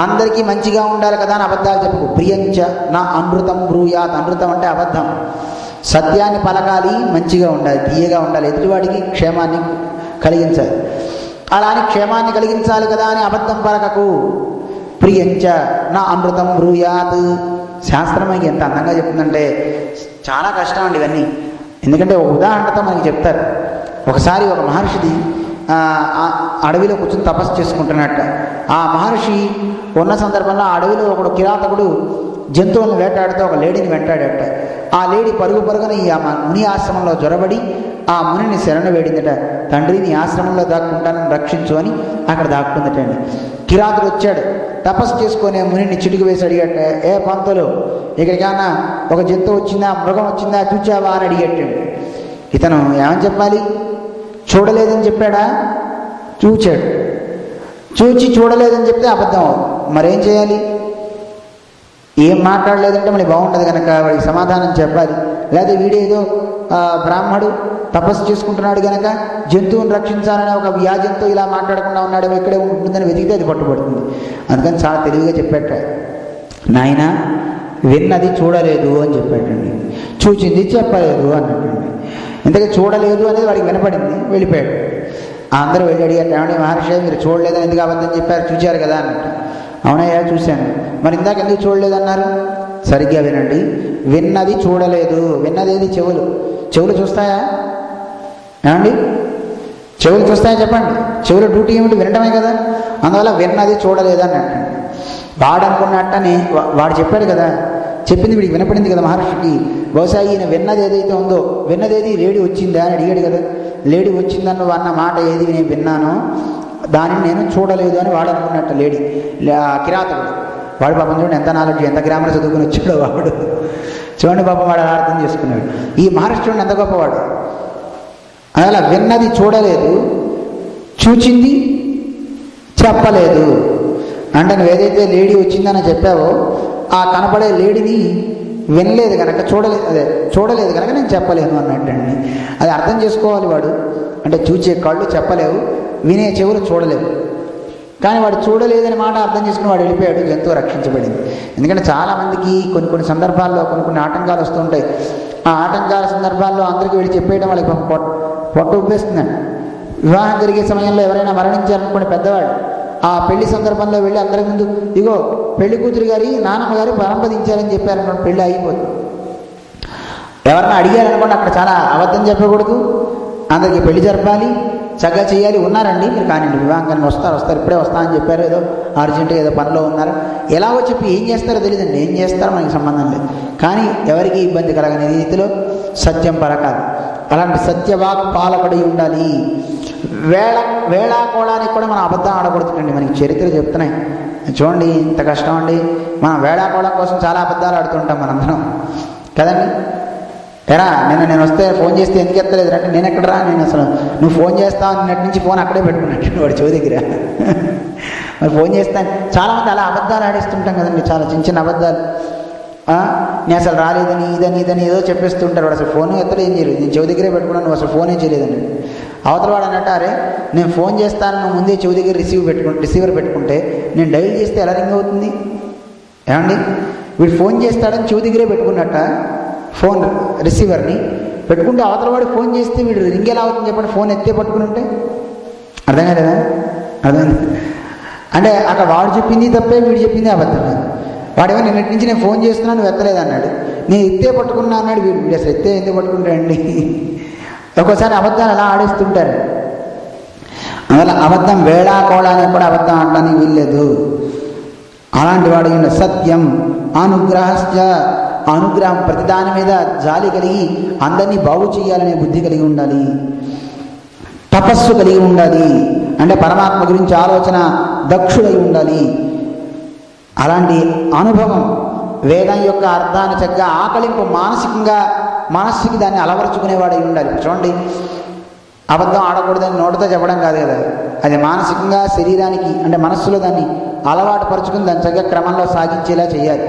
A: అందరికీ మంచిగా ఉండాలి కదా అని అబద్ధాలు చెప్పు. ప్రియంచ నా అనృతం బ్రూయాత్, అనృతం అంటే అబద్ధం. సత్యాన్ని పలకాలి, మంచిగా ఉండాలి, తీయగా ఉండాలి, ఎదుటివాడికి క్షేమాన్ని కలిగించాలి. అలా అని క్షేమాన్ని కలిగించాలి కదా అని అబద్ధం పలకకు. ప్రియంచ నా అనృతం బ్రూయాత్. శాస్త్రమైకి ఎంత అందంగా చెప్తుందంటే చాలా కష్టం అండి ఇవన్నీ. ఎందుకంటే ఒక ఉదాహరణతో మనకి చెప్తారు. ఒకసారి ఒక మహర్షిది అడవిలో కూర్చొని తపస్సు చేసుకుంటున్నట్ట. ఆ మహర్షి ఉన్న సందర్భంలో ఆ అడవిలో ఒకడు కిరాతకుడు జంతువులను వేటాడుతూ ఒక లేడీని వెంటాడట. ఆ లేడీ పరుగున ఈ ముని ఆశ్రమంలో జొరబడి ఆ మునిని శరణ వేడిందట. తండ్రి నీ ఆశ్రమంలో దాక్కుంటానని రక్షించు అని అక్కడ దాక్కుందటండి. కిరాతుడు వచ్చాడు, తపస్సు చేసుకునే మునిని చిటికి వేసి అడిగట, ఏ పంతులు ఇక్కడికైనా ఒక జంతువు వచ్చిందా, మృగం వచ్చిందా చూచావా అని అడిగట్టండి. ఇతను ఏమని చెప్పాలి? చూడలేదని చెప్పాడా? చూచాడు. చూచి చూడలేదని చెప్తే అబద్ధం. మరేం చేయాలి? ఏం మాట్లాడలేదంటే మళ్ళీ బాగుండదు కనుక వాడికి సమాధానం చెప్పాలి. లేదా వీడేదో బ్రాహ్మడు తపస్సు చేసుకుంటున్నాడు కనుక జంతువుని రక్షించాలనే ఒక వ్యాజంతో ఇలా మాట్లాడకుండా ఉన్నాడేమో, ఇక్కడే ఉంటుందని వెతికితే అది పట్టుబడుతుంది. అందుకని చాలా తెలివిగా చెప్పాట. నాయన విన్నది చూడలేదు అని చెప్పాటండి, చూచింది చెప్పలేదు అన్నట్టండి. ఇంతకీ చూడలేదు అనేది వాడికి వినపడింది, వెళ్ళిపోయాడు. అందరూ వెళ్ళి అడిగారు, ఏమని మహర్షి మీరు చూడలేదని ఎందుకు అబద్ధం చెప్పారు, చూచారు కదా అన్నట్టు. అవునయ్యా చూశాను. మరి ఇందాక ఎందుకు చూడలేదన్నారు? సరిగ్గా వినండి, విన్నది చూడలేదు. విన్నదేది? చెవులు చూస్తాయా ఏమండి? చెవులు చూస్తాయా చెప్పండి? చెవుల డ్యూటీ ఏమిటి? వినటమే కదా. అందువల్ల విన్నది చూడలేదు అన్నట్టు. వాడు అనుకున్నట్టని వాడు చెప్పాడు కదా, చెప్పింది వీడికి వినపడింది కదా మహర్షికి. బహుశా ఈయన విన్నది ఏదైతే ఉందో, విన్నదేది లేడీ వచ్చిందా అని అడిగాడు కదా. లేడీ వచ్చిందని నువ్వు అన్న మాట ఏది నేను విన్నానో దానిని నేను చూడలేదు అని వాడు అనుకున్నట్టు. లేడీ కిరాతకుడు వాడు పాపం చూడండి ఎంత నాలెడ్జ్, ఎంత గ్రామర్ చదువుకుని వచ్చాడో వాడు. చూడండి పాపం వాడు అలా అర్థం చేసుకున్నాడు. ఈ మహర్షి చూడండి ఎంత గొప్పవాడు. అలా విన్నది చూడలేదు, చూచింది చెప్పలేదు. అంటే నువ్వు ఏదైతే లేడీ వచ్చిందని చెప్పావో ఆ కనపడే లేడీని వినలేదు కనుక చూడలేదు కనుక నేను చెప్పలేను అన్నట్టండి. అది అర్థం చేసుకోవాలి వాడు. అంటే చూచే కళ్ళు చెప్పలేవు, వినే చెవులు చూడలేవు. కానీ వాడు చూడలేదని మాట అర్థం చేసుకుని వాడు వెళ్ళిపోయాడు, జంతువు రక్షించబడింది. ఎందుకంటే చాలామందికి కొన్ని సందర్భాల్లో కొన్ని ఆటంకాలు వస్తుంటాయి. ఆ ఆటంకాల సందర్భాల్లో అందరికీ వెళ్ళి చెప్పేయడం వాళ్ళకి పొట్ట ఉప్పేస్తుందండి. వివాహం జరిగే సమయంలో ఎవరైనా మరణించారనుకోండి పెద్దవాడు, ఆ పెళ్లి సందర్భంలో వెళ్ళి అందరి ముందు ఇగో పెళ్లి కూతురు గారి నాన్నమ్మ గారు పరంపదించారని చెప్పారనుకోండి, పెళ్లి అయిపోతుంది. ఎవరన్నా అడిగారనుకోండి, అక్కడ చాలా అబద్ధం చెప్పకూడదు, అందరికీ పెళ్లి జరపాలి, చక్కగా చేయాలి. ఉన్నారండి మీరు కానివ్వండి, వివాహానికి వస్తారు ఇప్పుడే వస్తా అని చెప్పారు, ఏదో అర్జెంటుగా ఏదో పనిలో ఉన్నారు, ఎలాగో చెప్పి ఏం చేస్తారో తెలియదండి. ఏం చేస్తారో మనకి సంబంధం లేదు, కానీ ఎవరికి ఇబ్బంది కలగని రీతిలో సత్యం పలకాలి. అలాంటి సత్యవాక్ పాలపడి ఉండాలి. వేళాకోళానికి కూడా మనం అబద్ధం ఆడకూడదండి. మనకి చరిత్ర చెప్తున్నాయి చూడండి, ఇంత కష్టం అండి. మనం వేళాకోళం కోసం చాలా అబద్ధాలు ఆడుతుంటాం మనందరం కదండి. ఎరా నేను వస్తే ఫోన్ చేస్తే ఎందుకు ఎత్తలేదు అంటే, నేను ఎక్కడరా, నేను అసలు నువ్వు ఫోన్ చేస్తావు అన్నట్టు నుంచి ఫోన్ అక్కడే పెట్టుకున్నట్టు వాడు చెవి దగ్గర మరి ఫోన్ చేస్తాను. చాలామంది అలా అబద్ధాలు ఆడిస్తుంటాం కదండి, చాలా చిన్న చిన్న అబద్ధాలు. నేను అసలు రాలేదని ఇదని ఏదో చెప్పేస్తుంటారు. వాడు అసలు ఫోన్ ఎత్తడం ఏం చేయలేదు, నేను చెవి దగ్గరే పెట్టుకున్నాను, నువ్వు అసలు ఫోనే చేయలేదండి. అవతల వాడు అన్నట్టు, అరే నేను ఫోన్ చేస్తాను, నువ్వు ముందే చెవి దగ్గర రిసీవర్ పెట్టుకుంటే నేను డైల్ చేస్తే ఎలా రింగ్ అవుతుంది ఏమండి? వీడు ఫోన్ చేస్తాడని చెవి దగ్గరే పెట్టుకున్నట్ట ఫోన్ రిసీవర్ని పెట్టుకుంటే అవతల వాడు ఫోన్ చేస్తే వీడు రింగ్ ఎలా అవుతుంది చెప్పండి? ఫోన్ ఎత్తే పట్టుకుని ఉంటే అర్థం కాలేదా? అర్థం అంటే అక్కడ వాడు చెప్పింది తప్పే, వీడు చెప్పింది అబద్ధమే. వాడేమో నిన్నటి నుంచి నేను ఫోన్ చేస్తున్నాను నువ్వు ఎత్తలేదు అన్నాడు, నేను ఎత్తే పట్టుకున్నా అన్నాడు. వీడు అసలు ఎత్తే ఎందుకు పట్టుకుంటాడండి? ఒక్కోసారి అబద్ధాలు అలా ఆడేస్తుంటారు. అందువల్ల అబద్ధం వేళాకోళానికి కూడా అబద్ధం ఆడడానికి వీల్లేదు. అలాంటి వాడు సత్యం అనుగ్రహస్య, అనుగ్రహం ప్రతిదాని మీద జాలి కలిగి అందరినీ బాగు చేయాలనే బుద్ధి కలిగి ఉండాలి. తపస్సు కలిగి ఉండాలి, అంటే పరమాత్మ గురించి ఆలోచన దక్షుడై ఉండాలి. అలాంటి అనుభవం వేదం యొక్క అర్థాన్ని చక్కగా ఆకలింపు మనస్సుకి దాన్ని అలవరుచుకునేవాడై ఉండాలి. చూడండి, అబద్ధం ఆడకూడదని నోటితో చెప్పడం కాదు కదా, అది మానసికంగా శరీరానికి అంటే మనస్సులో దాన్ని అలవాటు పరుచుకుని దాన్ని చక్కగా క్రమంలో సాగించేలా చేయాలి.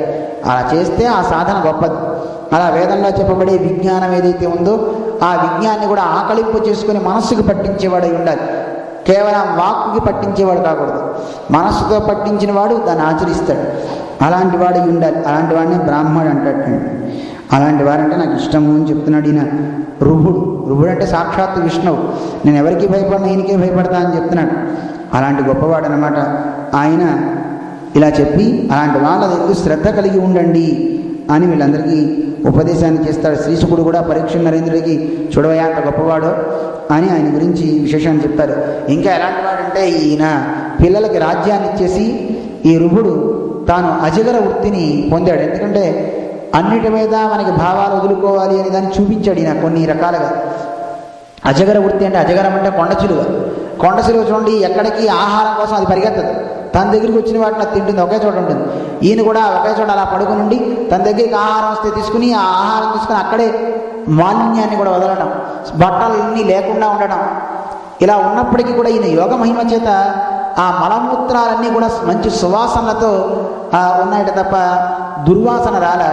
A: అలా చేస్తే ఆ సాధన గొప్పది. అలా వేదంలో చెప్పబడే విజ్ఞానం ఏదైతే ఉందో ఆ విజ్ఞానాన్ని కూడా ఆకలింపు చేసుకుని మనస్సుకు పట్టించేవాడై ఉండాలి. కేవలం వాక్కుకి పట్టించేవాడు కాకూడదు, మనస్సుతో పట్టించిన వాడు దాన్ని ఆచరిస్తాడు. అలాంటి వాడు ఉండాలి. అలాంటి వాడిని బ్రాహ్మడు అంటాడు. అలాంటి వారంటే నాకు ఇష్టము అని చెప్తున్నాడు ఈయన. రుభుడు అంటే సాక్షాత్తు విష్ణువు. నేను ఎవరికి భయపడినా ఈయనకే భయపడతా అని చెప్తున్నాడు. అలాంటి గొప్పవాడు అనమాట ఆయన. ఇలా చెప్పి అలాంటి వాళ్ళ ఎందుకు శ్రద్ధ కలిగి ఉండండి అని వీళ్ళందరికీ ఉపదేశాన్ని చేస్తాడు. శ్రీశుకుడు కూడా పరీక్ష నరేంద్రుడికి చూడవయ్యా అంత గొప్పవాడు అని ఆయన గురించి విశేషాన్ని చెప్తారు. ఇంకా ఎలాంటి వాడంటే ఈయన పిల్లలకి రాజ్యాన్ని ఇచ్చేసి ఈ రుభుడు తాను అజగర వృత్తిని పొందాడు. ఎందుకంటే అన్నిటి మీద మనకి భావాలు వదులుకోవాలి అని దాన్ని చూపించాడు ఈయన కొన్ని రకాలుగా. అజగర వృత్తి అంటే, అజగరం అంటే కొండ చిలువ చూడండి, ఎక్కడికి ఆహారం కోసం అది పరిగెత్తదు, తన దగ్గరికి వచ్చిన వాటిని అది తింటుంది, ఒకే చోట ఉంటుంది. ఈయన కూడా ఒకే చోట అలా పడుకుని ఉండి తన దగ్గరికి ఆహారం వస్తే తీసుకుని ఆ ఆహారం తీసుకుని అక్కడే మాలిన్యాన్ని కూడా వదలడం, బట్టలన్నీ లేకుండా ఉండడం. ఇలా ఉన్నప్పటికీ కూడా ఈయన యోగ మహిమ చేత ఆ మలమూత్రాలన్నీ కూడా మంచి సువాసనలతో ఉన్నాయట తప్ప దుర్వాసన రాల.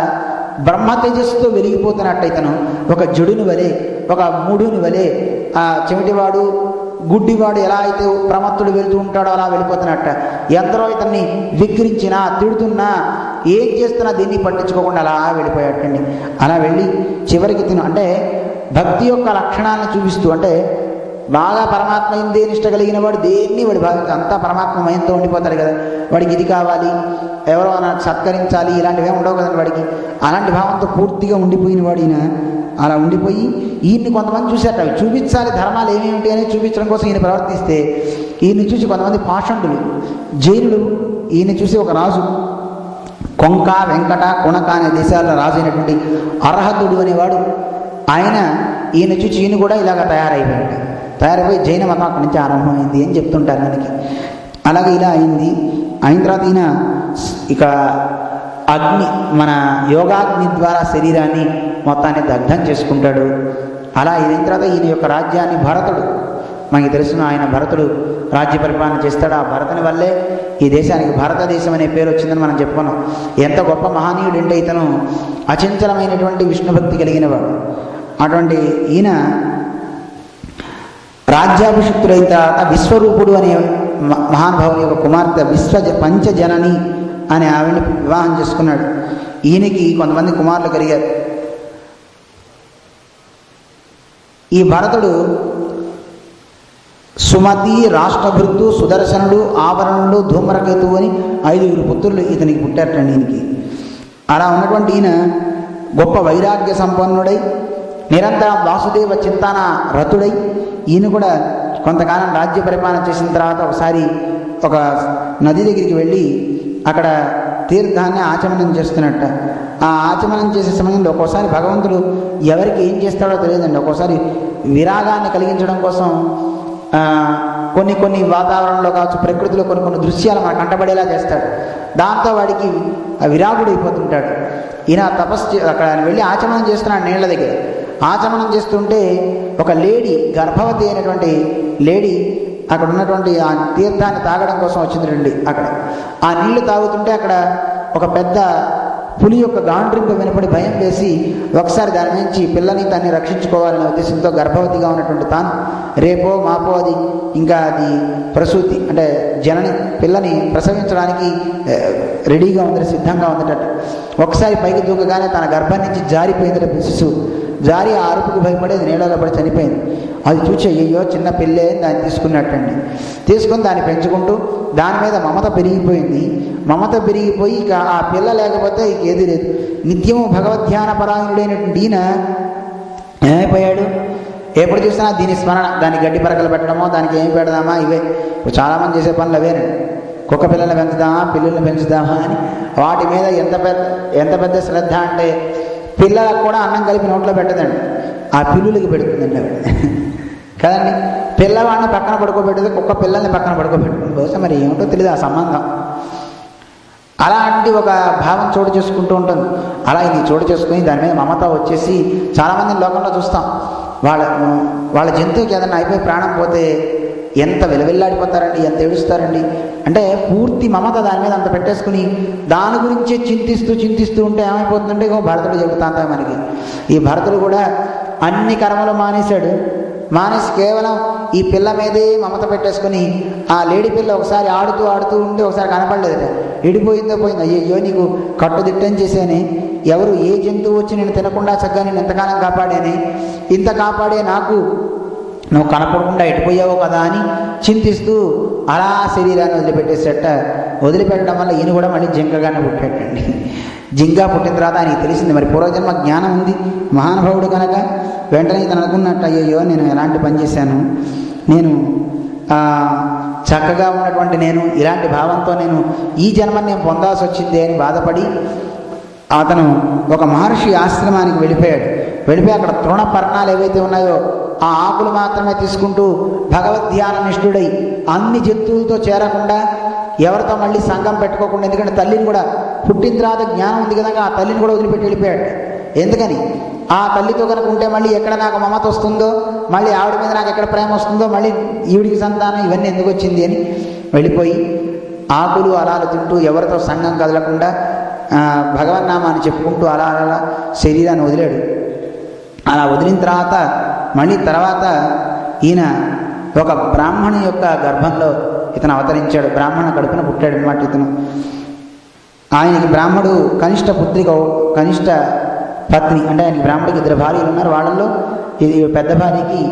A: బ్రహ్మ తేజస్సుతో వెలిగిపోతున్నట్టు ఇతను ఒక జడుని వలె, ఒక మూఢుని వలె, ఆ చెవిటివాడు గుడ్డివాడు ఎలా అయితే ప్రమత్తుడు వెళ్తూ ఉంటాడో అలా వెళ్ళిపోతున్నట్ట. ఎందరో ఇతన్ని విక్రించినా తిడుతున్నా ఏం చేస్తున్నా దీన్ని పట్టించుకోకుండా అలా వెళ్ళిపోయాటండి. అలా వెళ్ళి చివరికి తిను అంటే భక్తి యొక్క లక్షణాలను చూపిస్తూ, అంటే బాగా పరమాత్మ ఇందే నిష్ట కలిగిన వాడు దేన్ని వాడి భాగంగా అంతా పరమాత్మమయంతో ఉండిపోతాడు కదా. వాడికి ఇది కావాలి, ఎవరో సత్కరించాలి, ఇలాంటివి ఉండవు కదండి వాడికి. అలాంటి భావంతో పూర్తిగా ఉండిపోయిన వాడు ఈయన. అలా ఉండిపోయి ఈయన్ని కొంతమంది చూసేట, అవి చూపించాలి ధర్మాలు ఏమేమిటి అని చూపించడం కోసం ఈయన ప్రవర్తిస్తే ఈయన్ని చూసి కొంతమంది పాషండులు జైనులు ఈయన చూసి ఒక రాజు కొంక వెంకట కుణక అనే దేశాల్లో రాజు అయినటువంటి అర్హతుడు అనేవాడు ఆయన ఈయన చూసి ఈయన కూడా ఇలాగ తయారైపోయి జైన మతం అక్కడి నుంచి ఆరంభమైంది అని చెప్తుంటారు మనకి. అలాగే ఇలా అయింది. అయిన తర్వాత ఈయన ఇక అగ్ని, మన యోగాగ్ని ద్వారా శరీరాన్ని మొత్తాన్ని దగ్ధం చేసుకుంటాడు. అలా అయిన తర్వాత ఈయన యొక్క రాజ్యాన్ని భరతుడు, మనకి తెలుసును ఆయన భరతుడు రాజ్య పరిపాలన చేస్తాడు. ఆ భరతుని వల్లే ఈ దేశానికి భారతదేశం అనే పేరు వచ్చిందని మనం చెప్పుకున్నాం. ఎంత గొప్ప మహనీయుడు అంటే ఇతను అచంచలమైనటువంటి విష్ణుభక్తి కలిగిన వాడు. అటువంటి ఈయన రాజ్యాభిషిక్తుడైన తర్వాత విశ్వరూపుడు అనే మహానుభావుని యొక్క కుమార్తె పంచజనని అనే ఆవిడని వివాహం చేసుకున్నాడు. ఈయనకి కొంతమంది కుమారులు కలిగారు. ఈ భరతుడు సుమతి, రాష్ట్రభృత్తు, సుదర్శనుడు, ఆభరణుడు, ధూమ్రకేతువు అని 5 పుత్రులు ఇతనికి పుట్టారటండి. ఈయనకి అలా ఉన్నటువంటి ఈయన గొప్ప వైరాగ్య సంపన్నుడై నిరంతరం వాసుదేవ చింతన రతుడై ఈయన కూడా కొంతకాలం రాజ్య పరిపాలన చేసిన తర్వాత ఒకసారి ఒక నది దగ్గరికి వెళ్ళి అక్కడ తీర్థాన్ని ఆచమనం చేస్తున్నట్ట. ఆ ఆచమనం చేసే సమయంలో ఒక్కోసారి భగవంతుడు ఎవరికి ఏం చేస్తాడో తెలియదండి. ఒక్కోసారి విరాగాన్ని కలిగించడం కోసం కొన్ని వాతావరణంలో కావచ్చు, ప్రకృతిలో కొన్ని దృశ్యాలు మనకు కంటపడేలా చేస్తాడు. దాంతో వాడికి విరాగుడు అయిపోతుంటాడు. ఈయన అక్కడ వెళ్ళి ఆచమనం చేస్తున్నాడు నీళ్ల దగ్గర. ఆచమనం చేస్తుంటే ఒక లేడీ, గర్భవతి అయినటువంటి లేడీ అక్కడ ఉన్నటువంటి ఆ తీర్థాన్ని తాగడం కోసం వచ్చిందండి. అక్కడ ఆ నీళ్లు తాగుతుంటే అక్కడ ఒక పెద్ద పులి యొక్క గాండ్రింపు వినపడి భయం వేసి ఒకసారి దాని నుంచి పిల్లని దాన్ని రక్షించుకోవాలనే ఉద్దేశంతో గర్భవతిగా ఉన్నటువంటి తాను రేపో మాపో అది ఇంకా అది ప్రసూతి అంటే జనని పిల్లని ప్రసవించడానికి రెడీగా ఉందట, సిద్ధంగా ఉందట. ఒకసారి పైకి దూకగానే తన గర్భం నుంచి జారిపోయిందట శిశువు. జారి ఆ అరుపుకు భయపడేది నీళ్ళలో పడి చనిపోయింది. అది చూసి అయ్యో చిన్న పిల్లే దాన్ని తీసుకున్నట్టండి. తీసుకుని దాన్ని పెంచుకుంటూ దాని మీద మమత పెరిగిపోయింది. మమత పెరిగిపోయి ఇక ఆ పిల్ల లేకపోతే ఇక ఏది లేదు. నిత్యము భగవద్ధ్యాన పరాయణుడైనటువంటి ఈయన ఏమైపోయాడు, ఎప్పుడు చూసినా దీని స్మరణ, దాన్ని గడ్డి పరకలు పెట్టడమో, దానికి ఏమి పెడదామా, ఇవే ఇప్పుడు చాలామంది చేసే పనులు అవేనండి. కుక్క పిల్లల్ని పెంచుదామా, పిల్లల్ని పెంచుదామా అని వాటి మీద ఎంత పెద్ద శ్రద్ధ అంటే పిల్లలకు కూడా అన్నం కలిపి నోట్లో పెట్టదండి, ఆ పిల్లులకి పెడుతుందండి ఆవిడ కదండి. పిల్లవాడిని పక్కన పడుకోబెట్టదు, కుక్క పిల్లల్ని పక్కన పడుకోబెట్టుకుంది. బహుశా మరి ఏమిటో తెలియదు ఆ సంబంధం. అలాంటి ఒక భావం చోటు చేసుకుంటూ ఉంటుంది. అలా ఇది చోటు చేసుకుని దాని మీద మమత వచ్చేసి చాలామందిని లోకంలో చూస్తాం. వాళ్ళ జంతువుకి ఏదైనా అయిపోయి ప్రాణం పోతే ఎంత విలవిల్లాడిపోతారండి, ఎంత ఏడుస్తారండి. అంటే పూర్తి మమత దాని మీద అంత పెట్టేసుకుని దాని గురించి చింతిస్తూ ఉంటే ఏమైపోతుందంటే భరతుడు చెబుతాంతా మనకి. ఈ భరతుడు కూడా అన్ని కర్మలు మానేశాడు. మానేసి కేవలం ఈ పిల్ల మీదే మమత పెట్టేసుకుని ఆ లేడీ పిల్ల ఒకసారి ఆడుతూ ఉంటే ఒకసారి కనపడలేదట. పోయిందో అయ్యో నీకు కట్టుదిట్టం చేశానే, ఎవరు ఏ జంతువు వచ్చి నేను తినకుండా చక్కగా నేను ఎంతకాలం కాపాడానే, ఇంత కాపాడే నాకు నువ్వు కనపడకుండా ఎటుపోయావో కదా అని చింతిస్తూ అలా శరీరాన్ని వదిలిపెట్టేసేట. వదిలిపెట్టడం వల్ల ఈయన కూడా మళ్ళీ జింకగానే పుట్టాడండి. జింక పుట్టిన తర్వాత ఆయనకి తెలిసింది మరి పూర్వజన్మ జ్ఞానం ఉంది మహానుభావుడు కనుక. వెంటనే తను అనుకున్నట్టు అయ్యో నేను ఎలాంటి పని చేశాను, నేను చక్కగా ఉన్నటువంటి నేను ఇలాంటి భావంతో నేను ఈ జన్మని నేను పొందాల్సి వచ్చింది అని బాధపడి అతను ఒక మహర్షి ఆశ్రమానికి వెళ్ళిపోయాడు. వెళ్ళిపోయి అక్కడ తృణపర్ణాలు ఏవైతే ఉన్నాయో ఆ ఆకులు మాత్రమే తీసుకుంటూ భగవద్ధ్యాన నిష్ఠుడై అన్ని జంతువులతో చేరకుండా ఎవరితో మళ్ళీ సంఘం పెట్టుకోకుండా, ఎందుకంటే తల్లిని కూడా పుట్టిన తర్వాత జ్ఞానం ఉంది కనుక ఆ తల్లిని కూడా వదిలిపెట్టి వెళ్ళిపోయాడు. ఎందుకని ఆ తల్లితో కనుక ఉంటే మళ్ళీ ఎక్కడ నాకు మమత వస్తుందో, మళ్ళీ ఆవిడ మీద నాకు ఎక్కడ ప్రేమ వస్తుందో, మళ్ళీ ఈవిడికి సంతానం ఇవన్నీ ఎందుకు వచ్చింది అని వెళ్ళిపోయి ఆకులు అలాలు తింటూ ఎవరితో సంఘం కదలకుండా భగవన్నామాన్ని చెప్పుకుంటూ అలా శరీరాన్ని వదిలాడు. అలా వదిలిన తర్వాత మళ్ళీ తర్వాత ఈయన ఒక బ్రాహ్మణి యొక్క గర్భంలో ఇతను అవతరించాడు. బ్రాహ్మణ కడుపున పుట్టాడు అనమాట ఇతను. ఆయనకి బ్రాహ్మడు కనిష్ట పత్ని, అంటే ఆయనకి బ్రాహ్మడికి 2 భార్యలు ఉన్నారు. వాళ్ళల్లో ఇది పెద్ద భార్యకి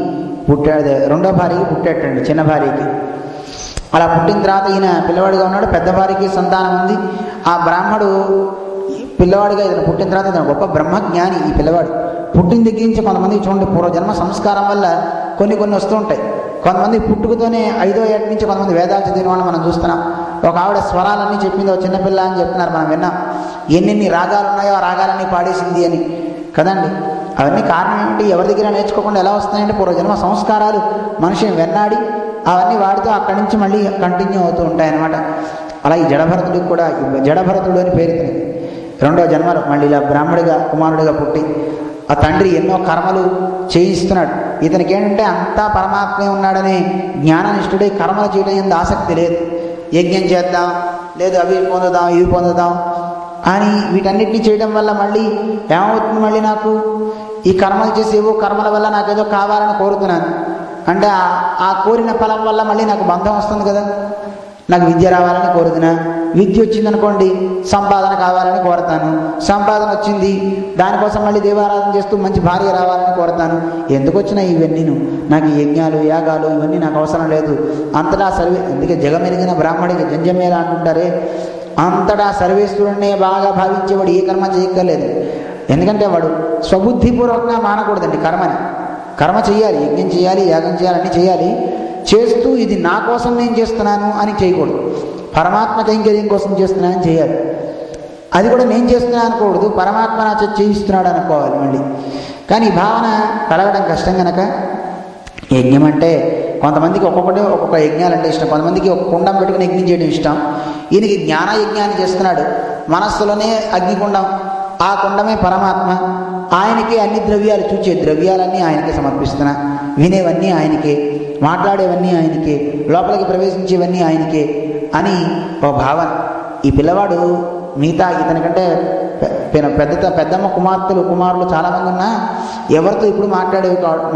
A: పుట్టాడు, రెండో భార్యకి పుట్టాడండి, చిన్న భార్యకి. అలా పుట్టిన తర్వాత ఈయన పిల్లవాడిగా ఉన్నాడు. పెద్ద భార్యకి సంతానం ఉంది. ఆ బ్రాహ్మడు పిల్లవాడిగా ఇతను పుట్టిన తర్వాత ఇతను గొప్ప బ్రహ్మజ్ఞాని. ఈ పిల్లవాడు పుట్టిన దగ్గర నుంచి కొంతమంది చూడండి పూర్వజన్మ సంస్కారం వల్ల కొన్ని వస్తూ ఉంటాయి. కొంతమంది పుట్టుకతోనే 5వ ఏట నుంచి కొంతమంది వేదాలు చదివిన వాళ్ళని మనం చూస్తున్నాం. ఒక ఆవిడ స్వరాలన్నీ చెప్పింది, ఒక చిన్నపిల్ల అని చెప్తున్నారు, మనం విన్నాం. ఎన్నెన్ని రాగాలు ఉన్నాయో ఆ రాగాలన్నీ పాడేసింది అని కదండి. అవన్నీ కారణం ఏంటి, ఎవరి దగ్గర నేర్చుకోకుండా ఎలా వస్తున్నాయంటే పూర్వజన్మ సంస్కారాలు మనిషిని వెన్నాడి అవన్నీ వాడితో అక్కడి నుంచి మళ్ళీ కంటిన్యూ అవుతూ ఉంటాయన్నమాట. అలా ఈ జడభరతుడికి కూడా జడభరతుడు అని పేరు ఇతనికి. 2వ జన్మలో మళ్ళీ ఇలా బ్రాహ్మడిగా కుమారుడిగా పుట్టి ఆ తండ్రి ఎన్నో కర్మలు చేయిస్తున్నాడు. ఇతనికి ఏంటంటే అంతా పరమాత్మే ఉన్నాడనే జ్ఞాననిష్ఠుడై కర్మలు చేయడం ఎందు ఆసక్తి లేదు. యజ్ఞం చేద్దాం, లేదు అవి పొందుదాం ఇవి పొందుదాం అని వీటన్నిటిని చేయడం వల్ల మళ్ళీ ఏమవుతుంది, మళ్ళీ నాకు ఈ కర్మలు చేసేవో కర్మల వల్ల నాకేదో కావాలని కోరుతున్నాను అంటే ఆ కోరిన ఫలం వల్ల మళ్ళీ నాకు బంధం వస్తుంది కదా. నాకు విద్య రావాలని కోరుతున్నా, విద్య వచ్చిందనుకోండి, సంపాదన కావాలని కోరతాను. సంపాదన వచ్చింది, దానికోసం మళ్ళీ దేవారాధన చేస్తూ మంచి భార్య రావాలని కోరతాను. ఎందుకు వచ్చినాయి ఇవన్నీను? నాకు యజ్ఞాలు యాగాలు ఇవన్నీ నాకు అవసరం లేదు. అంతటా అందుకే జగమెరిగిన బ్రాహ్మడికి జంజమేళ అంటుంటారే, అంతటా సర్వేశ్వరుణ్ణే బాగా భావించేవాడు ఏ కర్మ చేయక్కర్లేదు. ఎందుకంటే వాడు స్వబుద్ధిపూర్వకంగా మానకూడదండి కర్మ చేయాలి, యజ్ఞం చేయాలి, యాగం చేయాలి, అన్నీ చేయాలి. చేస్తూ ఇది నా కోసం నేను చేస్తున్నాను అని చేయకూడదు. పరమాత్మ కైంకర్యం కోసం చేస్తున్నానని చేయాలి. అది కూడా నేను చేస్తున్నాను అనకూడదు, పరమాత్మ నా చేత చేయిస్తున్నాడు అనుకోవాలి మళ్ళీ. కానీ ఈ భావన కలగడం కష్టం కనుక యజ్ఞం అంటే కొంతమందికి ఒక్కొక్క యజ్ఞాలు అంటే ఇష్టం. కొంతమందికి ఒక కుండం పెట్టుకుని యజ్ఞం చేయడం ఇష్టం. ఈయనకి జ్ఞాన యజ్ఞాన్ని చేస్తున్నాడు. మనస్సులోనే అగ్నికుండం, ఆ కుండమే పరమాత్మ. ఆయనకే అన్ని ద్రవ్యాలు, చూచే ద్రవ్యాలన్నీ ఆయనకే సమర్పిస్తున్నా, వినేవన్నీ ఆయనకే, మాట్లాడేవన్నీ ఆయనకే, లోపలికి ప్రవేశించేవన్నీ ఆయనకే అని ఒక భావన. ఈ పిల్లవాడు మిగతా ఇతనికంటే పెద్దమ్మ కుమారులు చాలామంది ఉన్నా ఎవరితో ఇప్పుడు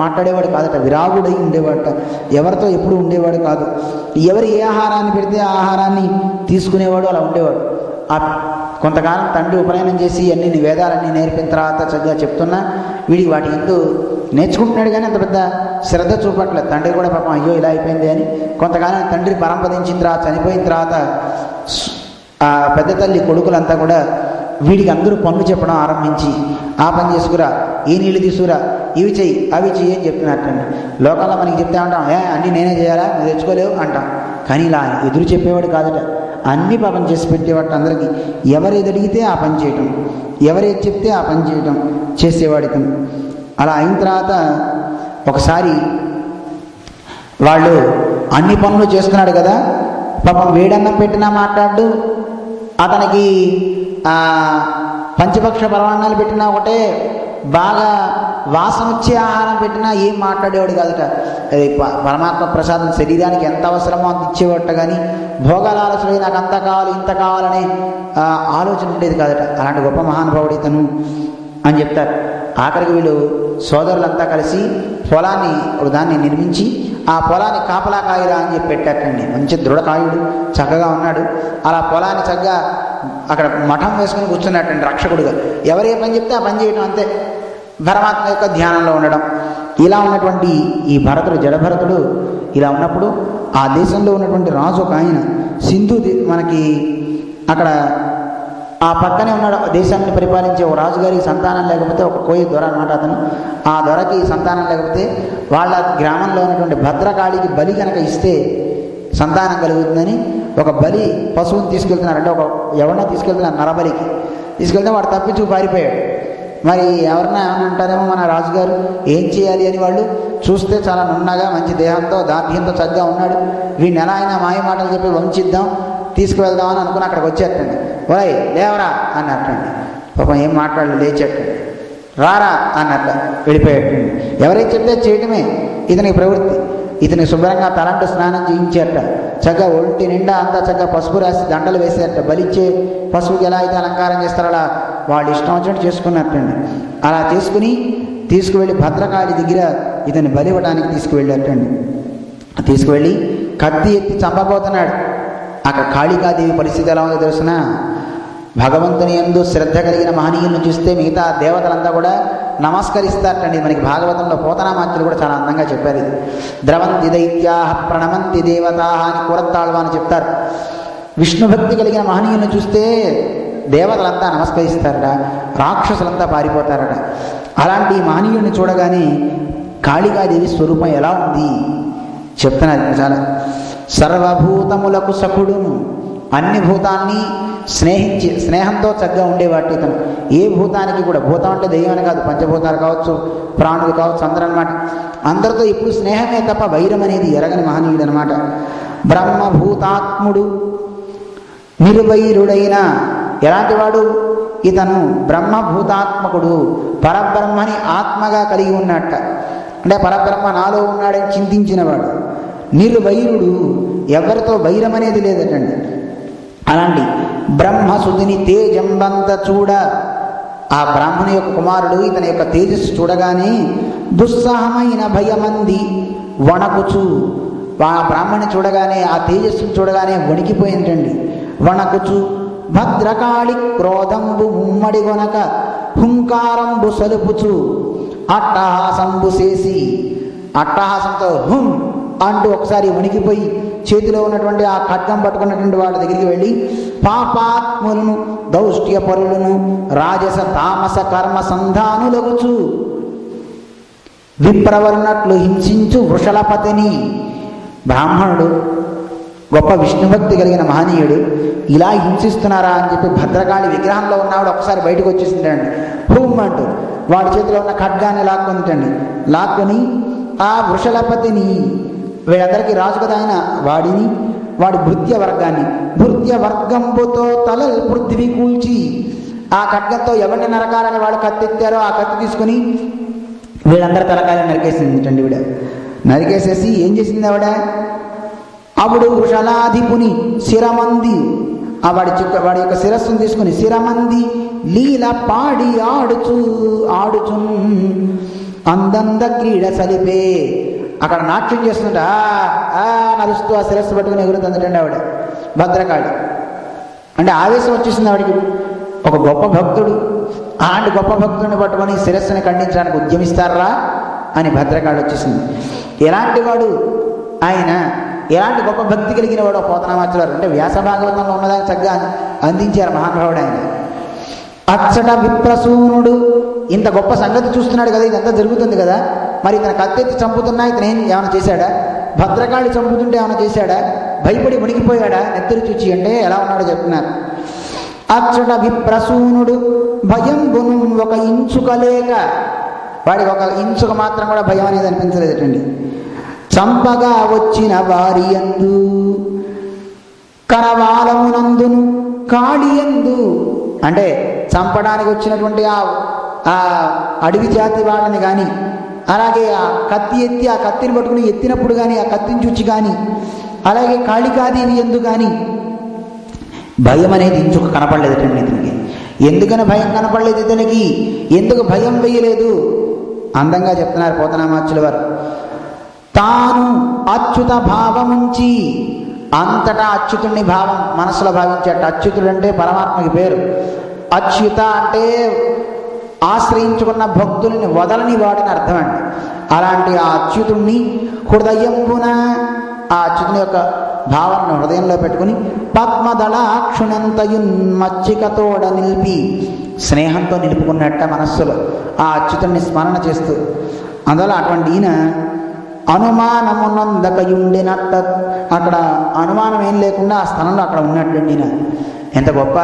A: మాట్లాడేవాడు కాదట. విరాగుడై ఉండేవాడట. ఎవరితో ఎప్పుడు ఉండేవాడు కాదు. ఎవరు ఏ ఆహారాన్ని పెడితే ఆ ఆహారాన్ని తీసుకునేవాడు, అలా ఉండేవాడు. కొంతకాలం తండ్రి ఉపనయనం చేసి అన్ని వేదాలన్నీ నేర్పిన తర్వాత చక్కగా చెప్తున్నా వీడికి వాటి ఎందు నేర్చుకుంటున్నాడు. కానీ అంత పెద్ద శ్రద్ధ చూపట్లేదు. తండ్రి కూడా పాపం అయ్యో ఇలా అయిపోయింది అని. కొంతకాలం తండ్రి పరంపదించిన తర్వాత, చనిపోయిన తర్వాత ఆ పెద్ద తల్లి కొడుకులంతా కూడా వీడికి అందరూ పనులు చెప్పడం ఆరంభించి, ఆ పని చేసుకురా, ఈ నీళ్ళు తీసుకురా, ఇవి చెయ్యి, అవి చెయ్యి అని చెప్తున్నట్టండి. లోకంలో మనకి చెప్తే అంటాం, అన్నీ నేనే చేయాలా, నువ్వు తెచ్చుకోలేవు అంటాం. కానీ ఇలా ఎదురు చెప్పేవాడు కాదట. అన్ని పాపం చేసి పెట్టేవాడు అందరికీ. ఎవరేది అడిగితే ఆ పని చేయటం, ఎవరేది చెప్తే ఆ పని చేయటం చేసేవాడు ఇతను. అలా అయిన తర్వాత ఒకసారి వాళ్ళు అన్ని పనులు చేస్తున్నాడు కదా, పాపం వేడన్నం పెట్టినా మాట్లాడు, అతనికి పంచపక్ష పరమాన్నాలు పెట్టినా ఒకటే, బాగా వాసన వచ్చే ఆహారం పెట్టినా ఏం మాట్లాడేవాడు కాదట. పరమాత్మ ప్రసాదం శరీరానికి ఎంత అవసరమో అంత ఇచ్చేవాట. కానీ భోగాల ఆలోచన నాకు అంత కావాలి ఇంత కావాలనే ఆలోచన ఉండేది కాదట. అలాంటి గొప్ప మహానుభావుడు ఇతను అని చెప్తారు. ఆఖరికి వీళ్ళు సోదరులంతా కలిసి పొలాన్ని దాన్ని నిర్మించి ఆ పొలాన్ని కాపలా కాయరా అని చెప్పి పెట్టారండి. మంచి దృఢకాయుడు, చక్కగా ఉన్నాడు. అలా పొలాన్ని చక్కగా అక్కడ మఠం వేసుకుని కూర్చున్నట్టండి రక్షకుడుగా. ఎవరే పని చెప్తే ఆ పని చేయడం, అంతే. పరమాత్మ యొక్క ధ్యానంలో ఉండడం. ఇలా ఉన్నటువంటి ఈ భరతుడు, జడభరతుడు ఇలా ఉన్నప్పుడు ఆ దేశంలో ఉన్నటువంటి రాజు ఒక ఆయన సింధు, మనకి అక్కడ ఆ పక్కనే ఉన్నాడు. దేశాన్ని పరిపాలించే ఒక రాజుగారికి సంతానం లేకపోతే, ఒక కోయి దొర అనమాట అతను. ఆ దొరకి సంతానం లేకపోతే వాళ్ళ గ్రామంలో ఉన్నటువంటి భద్రకాళికి బలి కనుక ఇస్తే సంతానం కలుగుతుందని ఒక బలి పశువుని తీసుకెళ్తున్నారు. అంటే ఒక ఎవరినో తీసుకెళ్తున్నారు, నరబలికి తీసుకెళ్తే వాడు తప్పించుకు పారిపోయాడు. మరి ఎవరన్నా ఏమన్నా అంటారేమో మన రాజుగారు ఏం చేయాలి అని. వాళ్ళు చూస్తే చాలా నున్నగా మంచి దేహంతో దార్ఢ్యంతో చక్కగా ఉన్నాడు. వీడిని ఎలా అయినా మాయ మాటలు చెప్పి వంచిద్దాం, తీసుకువెళ్దామని అనుకుని అక్కడికి వచ్చేటండి. ఓయ్ లేవరా అన్నట్టండి. పాపం ఏం మాట్లాడలేదు, లేచేటండి. రారా అన్నట్ట వెళ్ళిపోయేటండి. ఎవరైతే చెప్తే చేయటమే ఇతనికి ప్రవృత్తి. ఇతని శుభ్రంగా తలంటు స్నానం చేయించేట, చక్కగా ఒంటి నిండా అంతా చక్కగా పసుపు రాసి దండలు వేసేట. బలిచ్చే పసుపుకి ఎలా అయితే అలంకారం చేస్తారో అలా వాళ్ళు ఇష్టం వచ్చినట్టు చేసుకున్నట్టండి. అలా తీసుకువెళ్ళి భద్రకాళి దగ్గర ఇతన్ని బలి ఇవ్వడానికి తీసుకువెళ్ళాటండి. తీసుకువెళ్ళి కత్తి ఎత్తి చంపబోతున్నాడు. అక్కడ కాళికాదేవి పరిస్థితి ఎలా ఉందో తెలుసిన. భగవంతుని యందు శ్రద్ధ కలిగిన మహనీయులను చూస్తే మిగతా దేవతలంతా కూడా నమస్కరిస్తారటండి. మనకి భాగవతంలో పోతనామాత్యులు కూడా చాలా అందంగా చెప్పారు. ఇది ద్రవంతి దైత్యాః ప్రణమంతి దేవతాః అని కూరత్తాళ్వా అని చెప్తారు. విష్ణు భక్తి కలిగిన మహనీయులను చూస్తే దేవతలంతా నమస్కరిస్తారట, రాక్షసులంతా పారిపోతారట. అలాంటి మహనీయుడిని చూడగానే కాళికాదేవి స్వరూపం ఎలా ఉంది చెప్తున్నారు చాలా. సర్వభూతములకు సఖుడును, అన్ని భూతాన్ని స్నేహంతో చక్కగా ఉండేవాటి ఇతను. ఏ భూతానికి కూడా, భూతం అంటే దెయ్యం అని కాదు, పంచభూతాలు కావచ్చు, ప్రాణులు కావచ్చు, అందరూ అనమాట. అందరితో ఇప్పుడు స్నేహమే తప్ప వైరం అనేది ఎరగని మహనీయుడు అనమాట. బ్రహ్మభూతాత్ముడు, నిర్వైరుడైన ఎలాంటి వాడు ఇతను? బ్రహ్మభూతాత్మకుడు, పరబ్రహ్మని ఆత్మగా కలిగి ఉన్నట్ట. అంటే పరబ్రహ్మ నాలో ఉన్నాడని చింతించినవాడు. నిర్వైరుడు, ఎవరితో వైరం అనేది లేదటండి. అలాంటి బ్రహ్మసుదిని తేజంబంత చూడ, ఆ బ్రాహ్మణి యొక్క కుమారుడు ఇతని యొక్క తేజస్సు చూడగానే దుస్సహమైన భయమంది వణకుచు, ఆ బ్రాహ్మణి చూడగానే, ఆ తేజస్సును చూడగానే వణికిపోయిందండి. వణకుచు భద్రకాళి క్రోధంబు ముమ్మడిగొనక హుంకారంబు సలుపుచు అట్టహాసంబు చేసి అట్టహాసంతో హుం అంటూ ఒకసారి వణికిపోయి చేతిలో ఉన్నటువంటి ఆ ఖడ్గం పట్టుకున్నటువంటి వాళ్ళ దగ్గరికి వెళ్ళి పాపాత్ములను దౌష్ట్య పరులను రాజస తామస కర్మ సంధానులగుచు విప్రవరునట్లు హింసించు వృషలపతిని. బ్రాహ్మణుడు గొప్ప విష్ణుభక్తి కలిగిన మహనీయుడు ఇలా హింసిస్తున్నారా అని చెప్పి భద్రకాళి విగ్రహంలో ఉన్నవాడు ఒకసారి బయటకు వచ్చేసిందండి. హూమ్ అంటూ వాడి చేతిలో ఉన్న ఖడ్గాన్ని లాక్కొనిటండి. లాక్కొని ఆ వృషలపతిని, వీళ్ళందరికీ రాజు కదా ఆయన, వాడిని వాడి భృత్య వర్గాన్ని భృత్య వర్గంబుతో తలల్ పృథ్వీ కూల్చి ఆ ఖడ్గంతో ఎవరిని నరకాలని వాళ్ళు కత్తెత్తారో ఆ కత్తి తీసుకుని వీళ్ళందరూ తలకాయలు నరికేసిందిటండి. ఈవిడ నరికేసేసి ఏం చేసింది ఆవిడ, అప్పుడు వృషలాధిపుని శిరమంది వాడి యొక్క శిరస్సును తీసుకుని శిరమంది లీల పాడి ఆడుచు అందంద క్రీడ సలిపే. అక్కడ నాట్యం చేస్తుంటే నడుస్తూ ఆ శిరస్సు పట్టుకుని ఎగురుతుందటండి ఆవిడ భద్రకాళి. అంటే ఆవేశం వచ్చేసింది ఆవిడికి. ఒక గొప్ప భక్తుడు అలాంటి గొప్ప భక్తుడిని పట్టుకొని శిరస్సుని ఖండించడానికి ఉద్యమిస్తారా అని భద్రకాళి వచ్చేసింది. ఎలాంటి వాడు ఆయన, ఎలాంటి గొప్ప భక్తి కలిగిన వాడు పోతనామాచులారు అంటే వ్యాస భాగవతంలో ఉన్నదాన్ని చక్కగా అందించారు మహానుభావుడు ఆయన. అచ్చట విప్రసూనుడు ఇంత గొప్ప సంగతి చూస్తున్నాడు కదా, ఇదంతా జరుగుతుంది కదా, మరి ఇతను కత్తెత్తి చంపుతున్నా ఇతను ఏమైనా చేశాడా, భద్రకాళి చంపుతుంటే ఏమైనా చేశాడా, భయపడి మునిగిపోయాడా నెత్తురు చూచి అంటే ఎలా ఉన్నాడో చెప్తున్నారు. అచ్చట విప్రసూనుడు భయంబును ఒక ఇంచుకలేక, వాడికి ఒక ఇంచుక మాత్రం కూడా భయం అనేది అనిపించలేదటండి. చంపగా వచ్చిన వారి యందు కరవాలమునందును కాళియందు, అంటే చంపడానికి వచ్చినటువంటి ఆ అడవి జాతి వాళ్ళని కానీ, అలాగే ఆ కత్తి ఎత్తి ఆ కత్తిని పట్టుకుని ఎత్తినప్పుడు కానీ, ఆ కత్తిని చూచి కానీ, అలాగే కాళికాదేవి ఎందు కానీ భయం అనేది ఇంచుకు కనపడలేదటండి ఇతనికి. ఎందుకని భయం కనపడలేదు ఇతనికి, ఎందుకు భయం వేయలేదు అందంగా చెప్తున్నారు పోతనామాచుల వారు. తాను అచ్యుత భావముంచి, అంతటా అచ్యుతుడిని భావం మనసులో భావించేట. అచ్యుతుడు అంటే పరమాత్మకి పేరు. అచ్యుత అంటే ఆశ్రయించుకున్న భక్తులని వదలని వాడిని అర్థం అండి. అలాంటి ఆ అచ్యుతుణ్ణి హృదయంబున, ఆ అచ్యుతుని యొక్క భావనను హృదయంలో పెట్టుకుని పద్మదళాక్షుణంతయున్ మచ్చికతోడ నిలిపి, స్నేహంతో నిలుపుకున్నట్ట మనస్సులో ఆ అచ్యుతుని స్మరణ చేస్తూ. అందువల్ల అటువంటి ఈయన అనుమానమునందకయుండినట్ట, అక్కడ అనుమానం ఏం లేకుండా ఆ స్థలంలో అక్కడ ఉన్నట్టండి ఈయన. ఎంత గొప్ప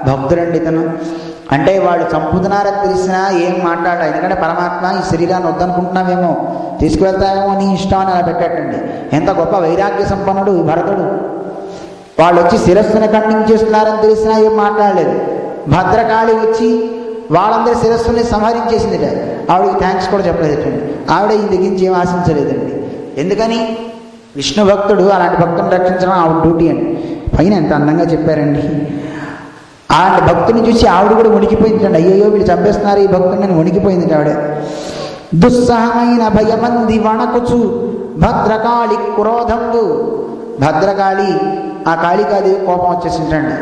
A: భక్తుడండి ఇతను. అంటే వాళ్ళు చంపుతున్నారని తెలిసినా ఏం మాట్లాడాలి, ఎందుకంటే పరమాత్మ ఈ శరీరాన్ని వద్దనుకుంటున్నావేమో, తీసుకువెళ్తావేమో నీ ఇష్టం అని అలా పెట్టాడండి. ఎంత గొప్ప వైరాగ్య సంపన్నుడు ఈ భరతుడు. వాళ్ళు వచ్చి శిరస్సును ఖండించేస్తున్నారని తెలిసినా ఏం మాట్లాడలేదు. భద్రకాళి వచ్చి వాళ్ళందరి శిరస్సుని సంహరించేసిందిట. ఆవిడకి థ్యాంక్స్ కూడా చెప్పలేదండి. ఆవిడ ఈ దగ్గర నుంచి ఏం ఆశించలేదండి. ఎందుకని, విష్ణు భక్తుడు, అలాంటి భక్తుని రక్షించడం ఆవిడ డ్యూటీ అండి. పైన ఎంత అందంగా చెప్పారండి. అలాంటి భక్తుని చూసి ఆవిడ కూడా వణికిపోయిందండి. అయ్యో వీళ్ళు చంపేస్తున్నారు ఈ భక్తుడిని వణికిపోయింది ఆవిడ. దుస్సహమైన భయమంది వణకుచు భద్రకాళి క్రోధంబు, భద్రకాళి ఆ కాళికాదేవి కోపం వచ్చేసింటండి.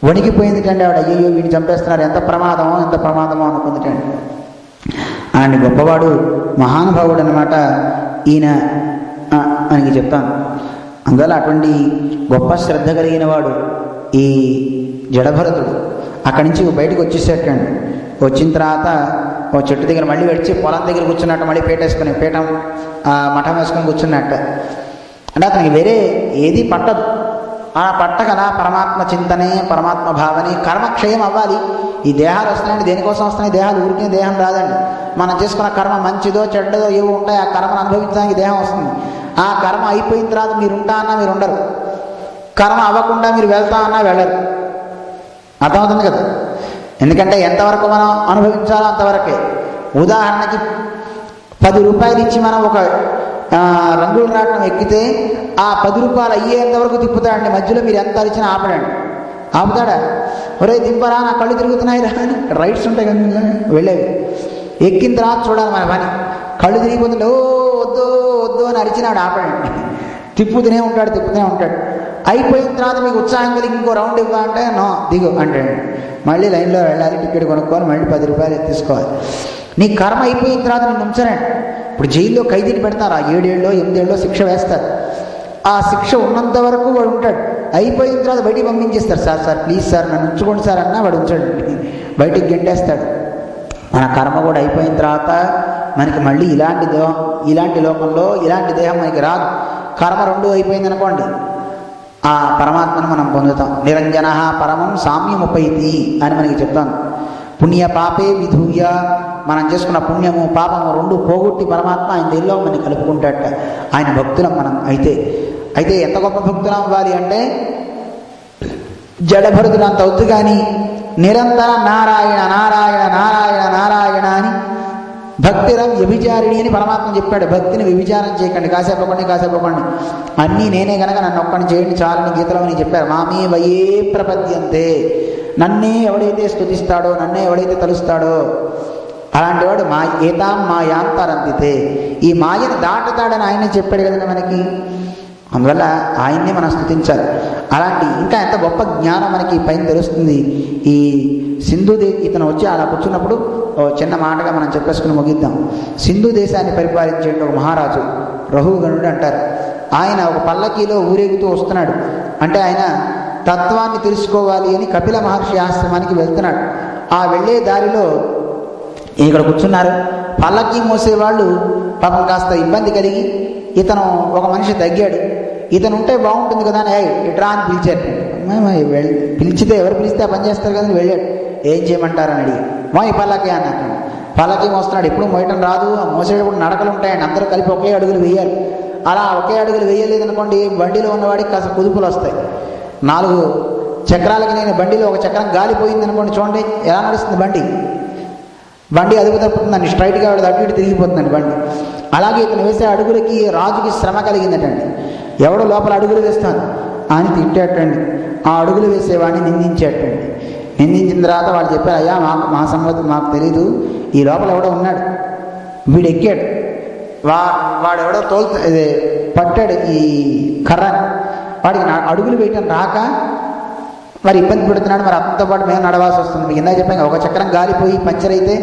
A: వణికిపోయిందిటండి ఆవిడ. అయ్యో వీడిని చంపేస్తున్నారు, ఎంత ప్రమాదమో ఎంత ప్రమాదమో అనుకుందిటండి. అలాంటి గొప్పవాడు మహానుభావుడు అన్నమాట ఈయన అని చెప్తాను. అందువల్ల అటువంటి గొప్ప శ్రద్ధ కలిగిన వాడు ఈ జడభరతుడు. అక్కడి నుంచి బయటకు వచ్చేసేటండి. వచ్చిన తర్వాత ఓ చెట్టు దగ్గర మళ్ళీ వచ్చి పొలం దగ్గర కూర్చున్నట్టు, మళ్ళీ పీటేసుకుని పీఠం మఠం వేసుకొని కూర్చున్నట్ట. అంటే అతనికి వేరే ఏది పట్టదు. ఆ పట్టగల పరమాత్మ చింతనే, పరమాత్మ భావనే. కర్మక్షయం అవ్వాలి. ఈ దేహాలు వస్తున్నాయండి, దేనికోసం వస్తున్నాయి దేహాలు? ఊరికే దేహం రాదండి. మనం చేసుకున్న కర్మ మంచిదో చెడ్డదో ఏవో ఉంటాయి, ఆ కర్మను అనుభవించడానికి దేహం వస్తుంది. ఆ కర్మ అయిపోయిన తర్వాత మీరు ఉంటా అన్నా మీరు ఉండరు, కర్మ అవ్వకుండా మీరు వెళ్తా అన్నా వెళ్ళరు. అర్థమవుతుంది కదా. ఎందుకంటే ఎంతవరకు మనం అనుభవించాలో అంతవరకే. ఉదాహరణకి 10 రూపాయలు ఇచ్చి మనం ఒక రంగులు రాటం ఎక్కితే ఆ 10 రూపాయలు అయ్యేంతవరకు తిప్పుతాడండి. మధ్యలో మీరు ఎంత అరిచినా ఆపడండి. ఆపుతాడా? ఒరే దింపరా, నా కళ్ళు తిరుగుతున్నాయి రా అని. రైట్స్ ఉంటాయి కదా వెళ్ళేవి. ఎక్కిన తర్వాత చూడాలి మన పని. కళ్ళు తిరిగిపోతుంటే ఓ వద్దు వద్దు అని అరిచినాడు ఆపడండి. తిప్పుతూనే ఉంటాడు. అయిపోయిన తర్వాత మీకు ఉత్సాహం కలిగి ఇంకో రౌండ్ ఇవ్వ అంటే నో దిగు అంటాడు. మళ్ళీ లైన్లో వెళ్ళాలి, టికెట్ కొనుక్కోవాలి, మళ్ళీ 10 రూపాయలు తీసుకోవాలి. నీ కర్మ అయిపోయిన తర్వాత నేను ఉంచరండి. ఇప్పుడు జైల్లో ఖైదీని పెడతారు, ఆ 7 ఏళ్ళో 8 ఏళ్ళో శిక్ష వేస్తారు. ఆ శిక్ష ఉన్నంత వరకు వాడు ఉంటాడు. అయిపోయిన తర్వాత బయటికి పంపించేస్తారు. సార్ ప్లీజ్ సార్ నన్ను ఉంచుకోండి సార్ అన్నా వాడు ఉంచాడు, బయటికి గెంటేస్తాడు. మన కర్మ కూడా అయిపోయిన తర్వాత మనకి మళ్ళీ ఇలాంటి లోకంలో ఇలాంటి దేహం మనకి రాదు. కర్మ 2 అయిపోయింది అనుకోండి, ఆ పరమాత్మను మనం పొందుతాం. నిరంజన పరమం సామ్యముపైతి అని మనకి చెప్తాను. పుణ్య పాపే విధూయ, మనం చేసుకున్న పుణ్యము పాపము 2 పోగొట్టి పరమాత్మ ఆయన దేనిలో మనని కలుపుకుంటాడట. ఆయన భక్తులం మనం అయితే ఎంత గొప్ప భక్తులం అవ్వాలి అంటే జడభరతులు అంత అవుతు కానీ నిరంతరం నారాయణ నారాయణ నారాయణ నారాయణ అని భక్తిరం వ్యభిచారిణి అని పరమాత్మ చెప్పాడు. భక్తిని వ్యభిచారం చేయకండి, కాసేపకండి అన్నీ నేనే కనుక నన్ను ఒక్కడిని చేయండి చాలని గీతలో అని చెప్పారు. మామే వయే ప్రపద్యంతే, నన్నే ఎవడైతే స్తుతిస్తాడో, నన్నే ఎవడైతే తలుస్తాడో అలాంటి వాడు ఏతాం మాయాంతరంతితే, ఈ మాయను దాటుతాడని ఆయనే చెప్పాడు కదండి మనకి. అందువల్ల ఆయన్నే మనం స్తుతించాలి. అలాంటి ఇంకా ఎంత గొప్ప జ్ఞానం మనకి పైన తెలుస్తుంది. ఈ సింధు ఇతను వచ్చి అలా కూర్చున్నప్పుడు చిన్న మాటగా మనం చెప్పేసుకుని ముగిద్దాం. సింధు దేశాన్ని పరిపాలించే ఒక మహారాజు రఘుగణుడు అంటారు. ఆయన ఒక పల్లకీలో ఊరేగుతూ వస్తున్నాడు. అంటే ఆయన తత్వాన్ని తెలుసుకోవాలి అని కపిల మహర్షి ఆశ్రమానికి వెళ్తున్నాడు. ఆ వెళ్ళే దారిలో ఇక్కడ కూర్చున్నారు పల్లకీ మోసేవాళ్ళు. పాపం కాస్త ఇబ్బంది కలిగి ఇతను ఒక మనిషి తగ్గాడు. ఇతను ఉంటే బాగుంటుంది కదా అని ఇట్రా అని పిలిచారు. పిలిచితే ఎవరు పిలిస్తే పని చేస్తారు కదని వెళ్ళాడు. ఏం చేయమంటారని అడిగి ఈ పల్లకి అన్నట్టు పల్లకి మోస్తున్నాడు. ఎప్పుడు మోయటం రాదు, మోసేటప్పుడు నడకలు ఉంటాయండి, అందరూ కలిపి ఒకే అడుగులు వేయాలి. అలా ఒకే అడుగులు వేయలేదు అనుకోండి, బండిలో ఉన్నవాడికి కాస్త కుదుపులు వస్తాయి. 4 చక్రాలకి నేను బండిలో ఒక చక్రం గాలిపోయింది అనుకోండి, చూడండి ఎలా నడుస్తుంది బండి అదుపు తప్పుతుందండి, స్ట్రైట్గా వాడు అటు ఇటు తిరిగిపోతుందండి బండి. అలాగే ఇతను వేసే అడుగులకి రాజుకి శ్రమ కలిగిందటండి. ఎవడో లోపల అడుగులు వేస్తాను అని తిట్టేటండి. ఆ అడుగులు వేసేవాడిని నిందించేటండి. నిందించిన తర్వాత వాళ్ళు చెప్పారు, అయ్యా మా సంగతి మాకు తెలీదు, ఈ లోపల ఎవడో ఉన్నాడు, వీడు ఎక్కాడు, వాడెవడో పట్టాడు ఈ కర్రని, వాడికి అడుగులు వేయటం రాక మరి ఇబ్బంది పెడుతున్నాడు. మరి అతనితో పాటు మేము నడవాల్సి వస్తుంది. మీకు ఇందాక చెప్పాను, ఒక చక్రం గాలిపోయి పంచర్ అయితే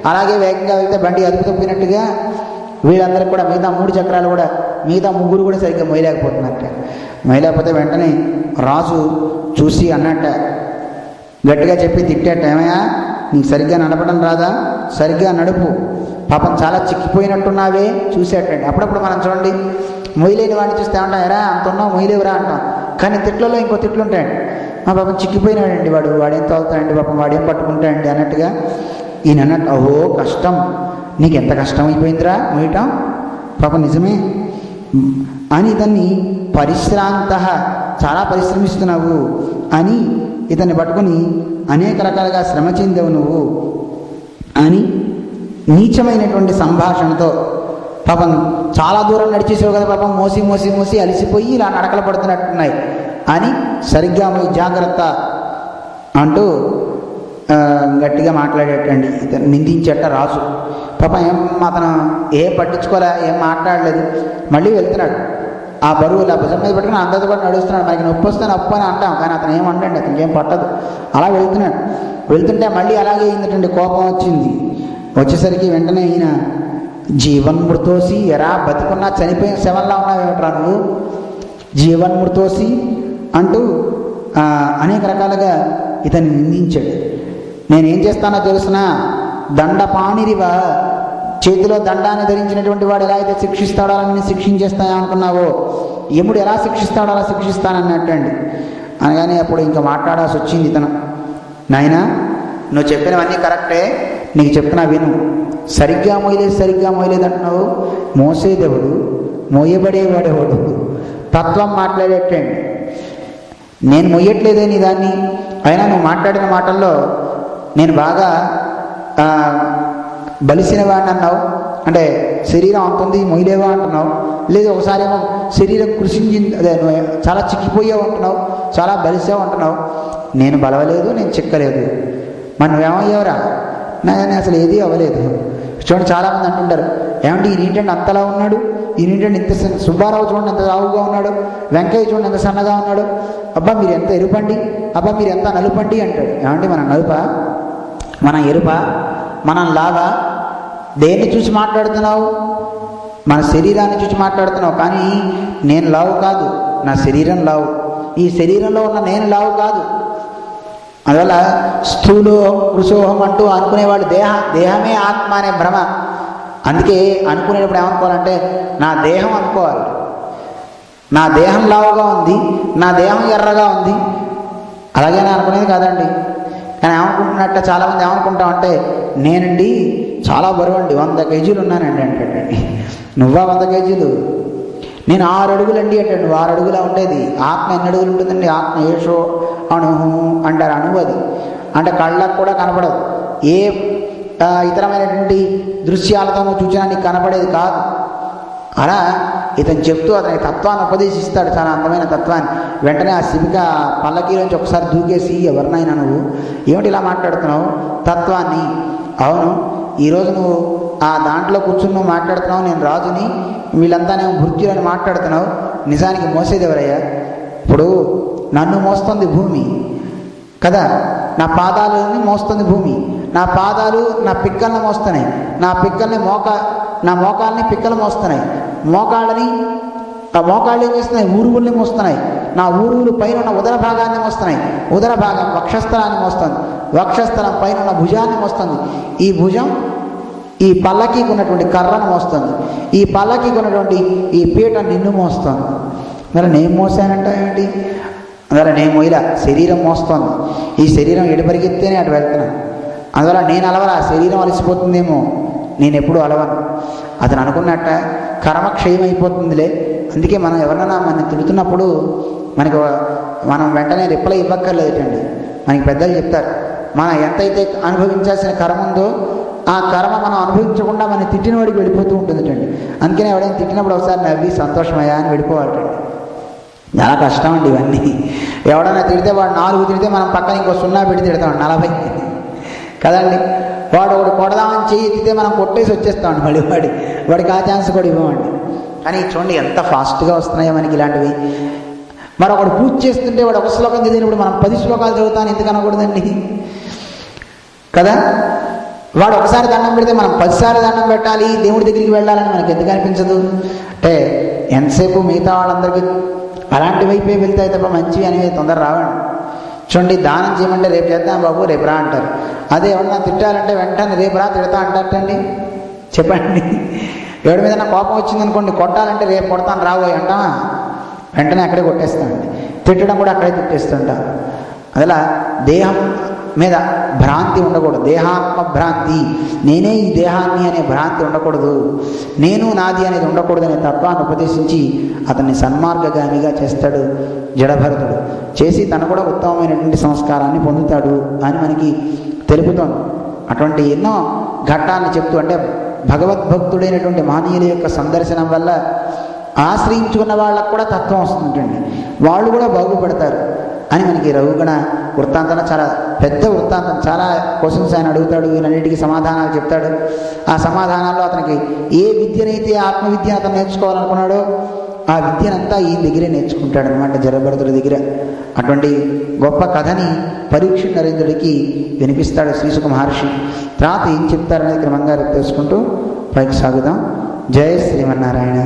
A: అలాగే వేగంగా వెళ్తే బండి అదుపు తప్పినట్టుగా వీళ్ళందరికీ కూడా మిగతా 3 చక్రాలు కూడా మిగతా 3 కూడా సరిగ్గా మొయ్యలేకపోతున్నట్ట. మొయ్యలేకపోతే వెంటనే రాజు చూసి అన్నట్ట, గట్టిగా చెప్పి తిట్టేట, ఏమయ్యా నీకు సరిగ్గా నడపడం రాదా, సరిగ్గా నడుపు, పాపం చాలా చిక్కిపోయినట్టున్నావే చూసేటండి. అప్పుడప్పుడు మనం చూడండి మొయ్యలేని వాడిని చూస్తే ఏమంటాం, ఎరా అంత ఉన్నావు మొయ్యలేవురా అంటాం. కానీ తిట్లలో ఇంకో తిట్లు ఉంటాయండి, పాపం చిక్కిపోయినాడండి వాడేం తోలుతాడండి, పాపం వాడేం పట్టుకుంటాడండి అన్నట్టుగా ఈయన అన్నట్టు, అహో కష్టం, నీకు ఎంత కష్టం అయిపోయిందిరా మొయ్యటం, పాపం నిజమే అని ఇతన్ని పరిశ్రాంత, చాలా పరిశ్రమిస్తున్నావు అని ఇతన్ని పట్టుకుని అనేక రకాలుగా శ్రమ చెందావు నువ్వు అని నీచమైనటువంటి సంభాషణతో, పాపం చాలా దూరం నడిచేసావు కదా పాపం, మోసి అలిసిపోయి ఇలా నడకలు పడుతున్నట్టున్నాయి అని సరిగ్గా జాగ్రత్త అంటూ గట్టిగా మాట్లాడేటండి. ఇతను నిందించట రాజు. పాపం అతను ఏం పట్టించుకోలే, ఏం మాట్లాడలేదు. మళ్ళీ వెళ్తున్నాడు. ఆ బరువులు ఆ భుజం మీద పెట్టుకుని అందరితో కూడా నడుస్తున్నాడు. మనకి నొప్పి వస్తే నొప్పి అని అంటాం, కానీ అతను ఏమంటండి, అతనికి ఏం పట్టదు. అలా వెళ్తున్నాడు. వెళ్తుంటే మళ్ళీ అలాగే అయిందండి, కోపం వచ్చింది. వచ్చేసరికి వెంటనే ఈయన జీవన్మృతోసి, ఎరా బతికున్నా చనిపోయిన శవంలా ఉన్నావేమిట్రా నువ్వు, జీవన్మృతోసి అంటూ అనేక రకాలుగా ఇతన్ని నిందించాడు. నేనేం చేస్తానో తెలుసిన, దండపాణిరివ, చేతిలో దండాన్ని ధరించినటువంటి వాడు ఎలా అయితే శిక్షిస్తాడో అలా నేను శిక్షించేస్తాను అనుకున్నావో, యముడు ఎలా శిక్షిస్తాడో అలా శిక్షిస్తానన్నట్టండి. అనగానే అప్పుడు ఇంకా మాట్లాడాల్సి వచ్చింది ఇతను. నాయనా నువ్వు చెప్పినవన్నీ కరెక్టే, నీకు చెప్తున్నా విను. సరిగ్గా మోయలేదు అంటున్నావు. మోసేదెవడు, మోయబడేవాడెవడు, తత్వం మాట్లాడేటండి. నేను మొయ్యట్లేదే నీ దాన్ని, అయినా నువ్వు మాట్లాడిన మాటల్లో నేను బాగా బలిసిన వాడిని అన్నావు. అంటే శరీరం అంతుంది మొయ్యలేవా అంటున్నావు. లేదు ఒకసారి ఏమో శరీరం కృషించింది, అదే నువ్వు చాలా చిక్కిపోయావు అంటున్నావు, చాలా బలిసావు అంటున్నావు. నేను బలవలేదు, నేను చిక్కలేదు, మరి నువ్వేమయ్యావురా? నేను అసలు ఏదీ అవ్వలేదు. చూడండి చాలామంది అంటుంటారు, ఏమంటే ఈయన ఏంటంటే అంతలా ఉన్నాడు, ఈయనేంటంటే ఇంత సుబ్బారావు చూడండి ఎంత లావుగా ఉన్నాడు, వెంకయ్య చూడండి ఎంత సన్నగా ఉన్నాడు, అబ్బా మీరు ఎంత ఎరుపండి, అబ్బా మీరు ఎంత నలుపండి అంటాడు. ఏమండి మనం నలుపా, మనం ఎరుపా, మనం లావా? దేన్ని చూసి మాట్లాడుతున్నావు? మన శరీరాన్ని చూసి మాట్లాడుతున్నావు. కానీ నేను లావు కాదు, నా శరీరం లావు. ఈ శరీరంలో ఉన్న నేను లావు కాదు. అందువల్ల స్థూలోహం కృశోహం అంటూ అనుకునేవాళ్ళు దేహమే ఆత్మ అనే భ్రమ. అందుకే అనుకునేటప్పుడు ఏమనుకోవాలంటే నా దేహం అనుకోవాలి. నా దేహం లావుగా ఉంది, నా దేహం ఎర్రగా ఉంది, అలాగేనా అనుకునేది కాదండి. కానీ ఏమనుకుంటున్నట్ట చాలామంది ఏమనుకుంటామంటే నేనండి చాలా బరువు అండి, 100 కేజీలు ఉన్నానండి అంటాడండి. నువ్వా 100 కేజీలు? నేను 6 అడుగులండి అంటాడు. నువ్వు 6 అడుగులా ఉండేది. ఆత్మ ఎన్ని అడుగులు ఉంటుందండి? ఆత్మ ఏషో అణుహు అంటారు. అణువు అది అంటే కళ్ళకు కూడా కనపడదు. ఏ ఇతరమైనటువంటి దృశ్యాలతో నువ్వు చూసినా నీకు కనపడేది కాదు. అలా ఇతను చెప్తూ అతని తత్వాన్ని ఉపదేశిస్తాడు, చాలా అందమైన తత్వాన్ని. వెంటనే ఆ శిబిక పల్లకీలోంచి ఒకసారి దూకేసి ఎవరినైనా నువ్వు ఏమిటి ఇలా మాట్లాడుతున్నావు తత్వాన్ని? అవును, ఈరోజు నువ్వు ఆ దాంట్లో కూర్చుని నువ్వు మాట్లాడుతున్నావు, నేను రాజుని, వీళ్ళంతా నేను భృత్యులని మాట్లాడుతున్నావు. నిజానికి మోసేది ఎవరయ్యా? ఇప్పుడు నన్ను మోస్తుంది భూమి కదా, నా పాదాలని మోస్తుంది భూమి. నా పాదాలు నా పిక్కల్ని మోస్తున్నాయి, నా పిక్కల్ని నా మోకాల్ని పిక్కలు మోస్తున్నాయి, ఆ మోకాళ్ళు ఏం చేస్తున్నాయి? ఊరువుల్ని మోస్తున్నాయి. నా ఊరువులు పైన ఉన్న ఉదర భాగాన్ని మోస్తున్నాయి, ఉదర భాగం వక్షస్థలాన్ని మోస్తుంది, వక్షస్థలం పైన ఉన్న భుజాన్ని మోస్తుంది, ఈ భుజం ఈ పల్లకీకి ఉన్నటువంటి కర్రను మోస్తుంది, ఈ పల్లకీకి ఉన్నటువంటి ఈ పీట నిన్ను మోస్తుంది. మరి నేను మోసానంట ఏమిటి? అందువల్ల నేను మోయిలా, శరీరం మోస్తోంది. ఈ శరీరం ఎటు పరిగెత్తేనే అటు వెళ్తున్నాను. అందువల్ల నేను అలవరా, శరీరం అలసిపోతుందేమో, నేను ఎప్పుడూ అలవను. అతను అనుకున్నట్ట కర్మక్షయం అయిపోతుందిలే. అందుకే మనం ఎవరన్నా మనం తిడుతున్నప్పుడు మనం వెంటనే రిప్లై ఇవ్వక్కర్లేదండి. మనకి పెద్దలు చెప్తారు, మనం ఎంతైతే అనుభవించాల్సిన కర్మ ఉందో ఆ కర్మ మనం అనుభవించకుండా మనం తిట్టిన వాడికి వెళ్ళిపోతూ ఉంటుందండి. అందుకనే ఎవడైనా తిట్టినప్పుడు ఒకసారి నవ్వి సంతోషమయ్యా అని వెళ్ళిపోవాలండి. చాలా కష్టం అండి ఇవన్నీ. ఎవడైనా తిడితే వాడు 4 తిడితే మనం పక్కన ఇంకో 0 పెట్టి తిడతాం 40 కదండి. వాడు ఒకటి కొడదామని చెయ్యి ఎత్తితే మనం కొట్టేసి వచ్చేస్తామండి మళ్ళీ వాడికి ఆ ఛాన్స్ కూడా ఇవ్వమండి. కానీ చూడండి ఎంత ఫాస్ట్గా వస్తున్నాయో మనకి ఇలాంటివి. మరొకడు పూజ చేస్తుంటే వాడు 1 శ్లోకం చదివినప్పుడు మనం 10 శ్లోకాలు చదువుతాను ఎందుకు అనకూడదండి కదా. వాడు ఒకసారి దండం పెడితే మనం 10 సార్లు దండం పెట్టాలి, దేవుడి దగ్గరికి వెళ్ళాలని మనకి ఎందుకు అనిపించదు? అంటే ఎంతసేపు మిగతా వాళ్ళందరికీ అలాంటి వైపే వెళ్తాయి తప్ప మంచివి అనేవి తొందర రావండి. చూడండి, దానం చేయమంటే రేపు చేద్దాం బాబు రేపు రా అంటారు. అదే ఎవరన్నా తిట్టాలంటే వెంటనే రేపు రా తిడతా అంటారటండి. చెప్పండి, ఎవడి మీద కోపం వచ్చిందనుకోండి, కొట్టాలంటే రేపు కొడతాను రాబోయే అంటామా? వెంటనే అక్కడే కొట్టేస్తామండి. తిట్టడం కూడా అక్కడే తిట్టేస్తుంటాం. అలా దేహం మీద భ్రాంతి ఉండకూడదు, దేహాత్మ భ్రాంతి, నేనే ఈ దేహాన్ని అనే భ్రాంతి ఉండకూడదు, నేను నాది అనేది ఉండకూడదు అనే తత్వాన్ని ఉపదేశించి అతన్ని సన్మార్గగామిగా చేస్తాడు జడభరతుడు. చేసి తను కూడా ఉత్తమమైనటువంటి సంస్కారాన్ని పొందుతాడు అని మనకి తెలుపుతోంది. అటువంటి ఎన్నో ఘట్టాన్ని చెప్తూ, అంటే భగవద్భక్తుడైనటువంటి మహనీయుల యొక్క సందర్శనం వల్ల ఆశ్రయించుకున్న వాళ్ళకు కూడా తత్వం వస్తుందండి, వాళ్ళు కూడా బాగుపడతారు అని మనకి రఘుగణ వృత్తాంతంలో చాలా పెద్ద వృత్తాంతం. చాలా క్వశ్చన్స్ ఆయన అడుగుతాడు, ఈయనన్నిటికీ సమాధానాలు చెప్తాడు. ఆ సమాధానాల్లో అతనికి ఏ విద్యనైతే ఆత్మవిద్యను అతను నేర్చుకోవాలనుకున్నాడో ఆ విద్యనంతా ఈ దగ్గరే నేర్చుకుంటాడు అనమాట, జడభరతుడి దగ్గర. అటువంటి గొప్ప కథని పరీక్ష నరేంద్రుడికి వినిపిస్తాడు శ్రీసుఖ మహర్షి. తర్వాత ఏం చెప్తారనేది క్రమంగా తెలుసుకుంటూ పైకి సాగుదాం. జయ శ్రీమన్నారాయణ.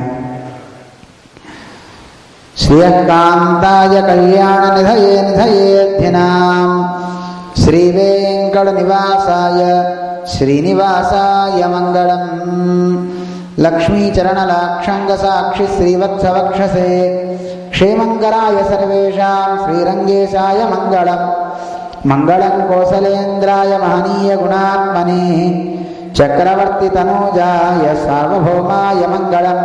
A: శ్రీయకాంతాయ కళ్యాణ నిధయే నిధయేధ్యనాం శ్రీవేంకట నివాసాయ శ్రీనివాసాయ మంగళం. లక్ష్మీచరణలాక్షంగ సాక్షి శ్రీవత్సవక్షసే క్షేమంకరాయ సర్వేషాం శ్రీరంగేశాయ మంగళం. మంగళం కోసలేంద్రాయ మహనీయ గుణాత్మనే చక్రవర్తి తనూజాయ సార్వభౌమాయ మంగళం.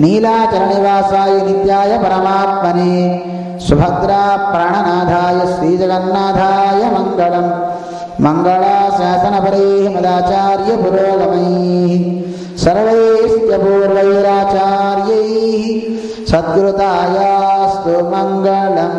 A: నీలాచలనివాసాయ నిత్యాయ పరమాత్మనే సుభద్రా ప్రాణనాథాయ శ్రీజగన్నాథాయ మంగళం. మంగళాశాసనపరైః మదాచార్య పురోగమైః సర్వైశ్చ పూర్వైరాచార్యైః సద్గురుతాయాస్తు మంగళం.